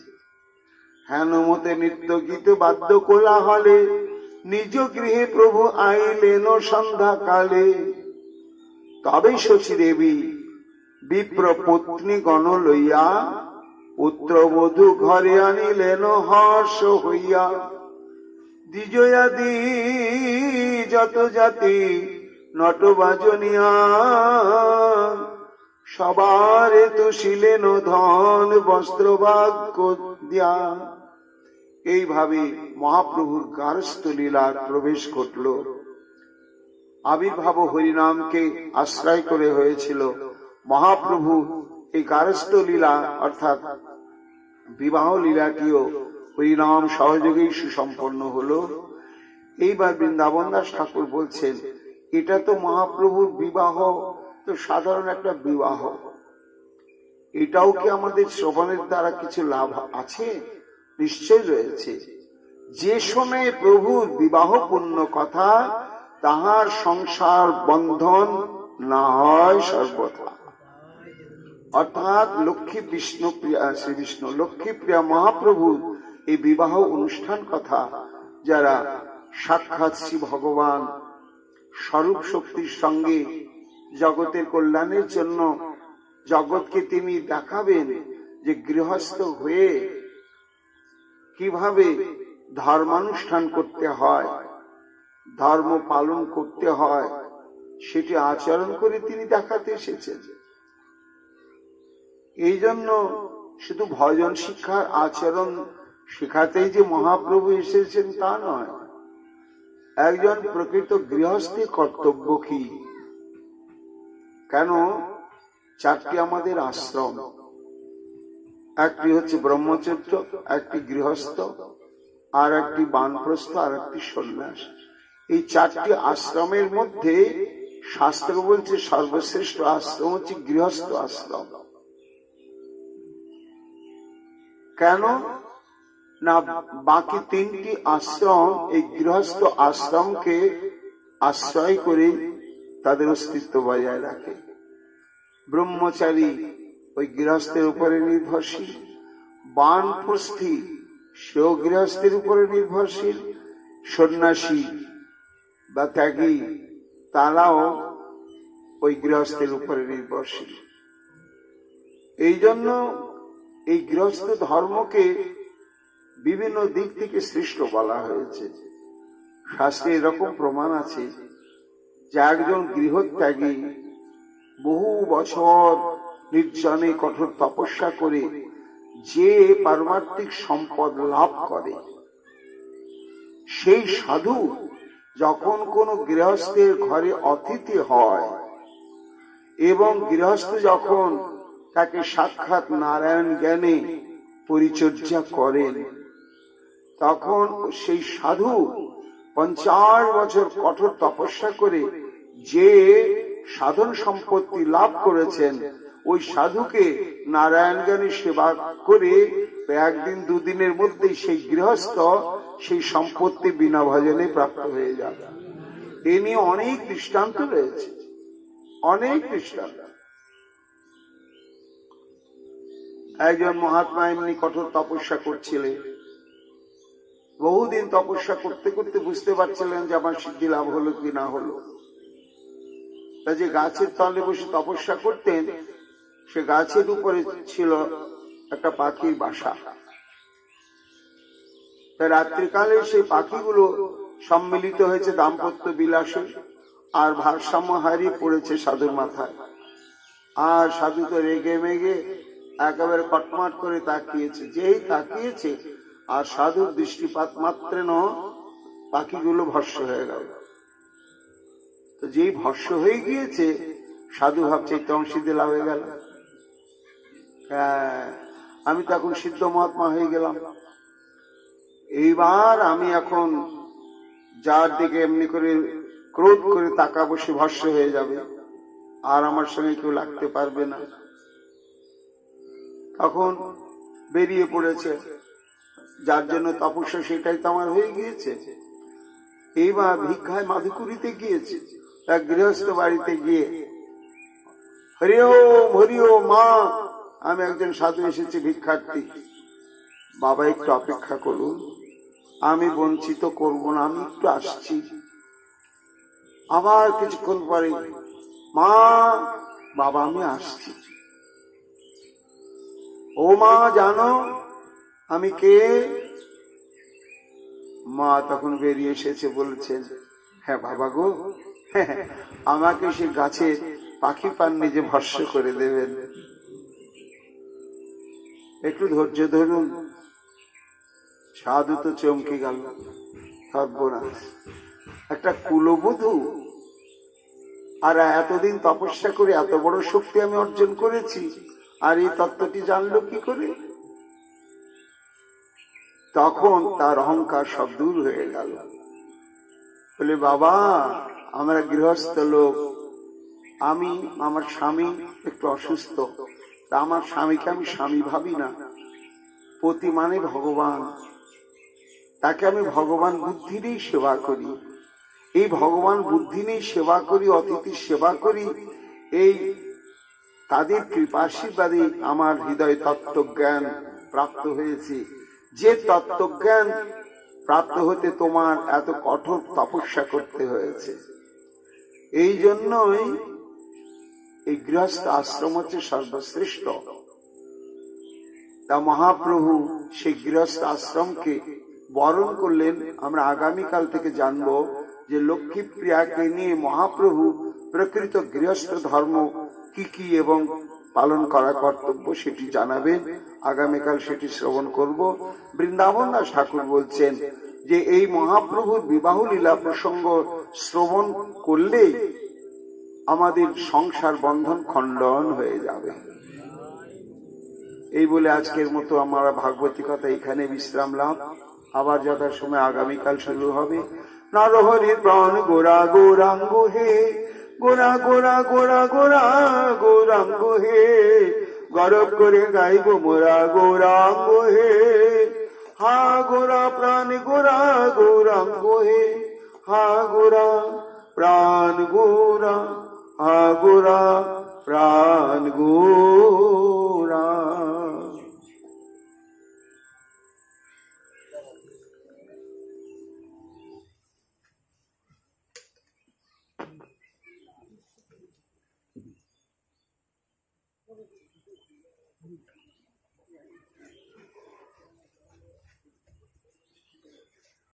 Speaker 1: হেন মতে নৃত্য গীত বাদ্য কোলাহলে, নিজ গৃহে প্রভু আইলেন সন্ধ্যা কালে। তবে শচী দেবী বিপ্র পত্নী গণ লইয়া, পুত্র বধূ ঘরে আনিলেন হর্ষ হইয়া। দ্বিজয়াদি যত জাতি নটবাজনিয়া, সবারে তুষিলেন ধন বস্ত্র ভাগ্য দিয়া। এইভাবে মহাপ্রভুর গার্হস্থ লীলার প্রবেশ ঘটল। আবির্ভাব হরিনামকে আশ্রয় করে হয়েছিল। মহাপ্রভু এই গার্হস্থ লীলা অর্থাৎ বিবাহ লীলাটিও হরিনাম সহযোগেই সুসম্পন্ন হলো। এইবার বৃন্দাবন দাস ঠাকুর বলছেন, এটা তো মহাপ্রভুর বিবাহ, তো সাধারণ একটা বিবাহ, এটাও কি আমাদের শ্রবণের দ্বারা কিছু লাভ আছে? নিশ্চয় রয়েছে। যে সময়ে প্রভুর বিবাহ পূর্ণ কথা, তাহার সংসার বন্ধন না হয় সর্বথা। অর্থাৎ লক্ষ্মী বিষ্ণু প্রিয়া শ্রী বিষ্ণু লক্ষ্মী প্রিয়া মহাপ্রভু এই বিবাহ অনুষ্ঠান কথা যারা সাক্ষাৎ শ্রী ভগবান স্বরূপ শক্তির সঙ্গে জগতের কল্যাণের জন্য জগৎকে তিনি দেখাবেন যে গৃহস্থ হয়ে কিভাবে ধর্মানুষ্ঠান করতে হয়, ধর্ম পালন করতে হয়, সেটি আচরণ করে তিনি দেখাতে এসেছেন। এই জন্য শুধু ভজন শিক্ষার আচরণ শেখাতেই যে মহাপ্রভু এসেছেন তা নয়। একজন প্রকৃত গৃহস্থের কর্তব্য কি? কেন চারটি আমাদের আশ্রম, একটি হচ্ছে ব্রহ্মচর্য, একটি গৃহস্থ, আর একটি বানপ্রস্থ, আর একটি সন্ন্যাস। এই চারটি আশ্রমের মধ্যে শাস্ত্র বলছে সর্বশ্রেষ্ঠ আশ্রম হচ্ছে গৃহস্থ আশ্রম। কেন না বাকি তিনটি আশ্রম এই গৃহস্থ আশ্রমকে আশ্রয় করে তাদের অস্তিত্ব বজায় রাখে। ব্রহ্মচারী ওই গৃহস্থের উপরে নির্ভরশীল, বানপ্রস্থী সেও গৃহস্থের উপরে নির্ভরশীল, সন্ন্যাসী বা ত্যাগী তারাও ওই গৃহস্থের উপরে নির্ভরশীল। এই জন্য এই গৃহস্থ ধর্মকে বিভিন্ন দিক থেকে শ্রেষ্ঠ বলা হয়েছে। শাস্ত্রে এরকম প্রমাণ আছে যে একজন গৃহত্যাগী বহু বছর নির্জনে কঠোর তপস্যা করে যে পারমার্থিক সম্পদ লাভ করে, সেই সাধু যখন কোন গৃহস্থের ঘরে অতিথি হয় এবং গৃহস্থ যখন তাকে সাক্ষাৎ নারায়ণ জ্ঞানে পরিচর্যা করেন, তখন সেই সাধু 50 বছর কঠোর তপস্যা করে যে সাধন সম্পত্তি লাভ করেছেন, ওই সাধুকে নারায়ণ জ্ঞানী সেবা করে একদিন দুদিনের মধ্যেই সেই গৃহস্থ সেই সম্পত্তি বিনা ভজনে প্রাপ্ত হয়ে যাবে। এ নিয়ে অনেক দৃষ্টান্ত রয়েছে, অনেক দৃষ্টান্ত। একজন মহাত্মা এমনি কঠোর তপস্যা করছিলেন। বহুদিন তপস্যা করতে করতে বুঝতে পারছিলেন যে আমার সিদ্ধি লাভ হলো কি না হলো। তা যে গাছের তলে বসে তপস্যা করতেন, সে গাছের উপরে ছিল একটা পাখির বাসা। তাই রাত্রিকালে সেই পাখিগুলো সম্মিলিত হয়েছে দাম্পত্য বিলাসে, আর ভারসাম্য হারিয়ে পড়েছে সাধুর মাথায়। আর সাধু তো রেগে মেগে একেবারে কটমাট করে তাকিয়েছে। যেই তাকিয়েছে আর সাধুর দৃষ্টিপাত মাত্রে পাখিগুলো ভস্ম হয়ে গেল। তো যেই ভস্ম হয়ে গিয়েছে, সাধু ভাবছে সিদ্ধি লাভ হয়ে গেল, আমি তো এখন সিদ্ধ মহাত্মা হয়ে গেলাম। এইবার আমি এখন যার দিকে এমনি করে ক্রোধ করে তাকাবো, সে ভস্ম হয়ে যাবে, আর আমার সঙ্গে কেউ লাগতে পারবে না। তখন বেরিয়ে পড়েছে, যার জন্য তপস্যা সেটাই তো আমার হয়ে গিয়েছে। এইবার ভিক্ষায় মাধুকুরিতে গিয়েছে, এক গৃহস্থ বাড়িতে গিয়ে, হরি ওম হরি ওম, মা আমি একজন সাধু এসেছি ভিক্ষার্থী, বাবা একটু অপেক্ষা করুন, আমি বঞ্চিত করব না, আমি একটু আসছি। আবার কিছুক্ষণ পরে, মা বাবা আমি আসছি। ও মা জানো আমি কে? মা তখন বেরিয়ে এসেছে, বলেছেন, হ্যাঁ বাবা গো, আমাকে সে গাছে পাখি পাননি যে ভস্ম করে দেবেন, একটু ধৈর্য ধরুন। সাধু তো চমকে গেল, সর্বনাশ, একটা কুলবধূ, আর এতদিন তপস্যা করে এত বড় শক্তি আমি অর্জন করেছি, আর এই তত্ত্বটি জানলো কি করে? তখন তার অহংকার সব দূর হয়ে গেল। বলে, বাবা আমরা গৃহস্থ লোক, আমি আমার স্বামী একটু অসুস্থ, তা আমার স্বামীকে আমি স্বামী ভাবি না, পতি মানে ভগবান, তাকে আমি ভগবান বুদ্ধি নিয়েই সেবা করি। এই ভগবান বুদ্ধি নিয়েই সেবা করি, অতিথির সেবা করি। এই তাদের কৃপাশীর্বাদে আমার হৃদয় তত্ত্বজ্ঞান প্রাপ্ত হয়েছে। যে তত্ত্বজ্ঞান প্রাপ্ত হতে তোমার এত কঠোর তপস্যা করতে হয়েছে। এই জন্যই এই গৃহস্থ আশ্রম হচ্ছে সর্বশ্রেষ্ঠ। তা মহাপ্রভু সেই গৃহস্থ আশ্রমকে বরণ করলেন। আমরা আগামীকাল থেকে জানব যে লক্ষ্মীপ্রিয়াকে নিয়ে মহাপ্রভু প্রকৃত গৃহস্থ ধর্ম কি কি এবং পালন করা কর্তব্য সেটি জানাবেন। আগামীকাল সেটি শ্রবণ করব। বৃন্দাবন দাস ঠাকুর বলছেন যে এই মহাপ্রভুর বিবাহ লীলা প্রসঙ্গ শ্রবণ করলে আমাদের সংসার বন্ধন খণ্ডন হয়ে যাবে। এই বলে আজকের মতো আমরা ভাগবতী কথা এখানে বিশ্রাম লাভ। আবার যথাসময় আগামীকাল শুরু হবে। নরহরির প্রাণ গোরা গৌরাঙ্গ হে, গোরা গোরা গোরা গোরা গৌরাঙ্গ হে, গরব করে গাইব মোরা গৌরাঙ্গ হে। হা গোরা প্রাণ গোরা গৌরাঙ্গ হে, হা গোরা প্রাণ গোরা, হা গোরা প্রাণ গো।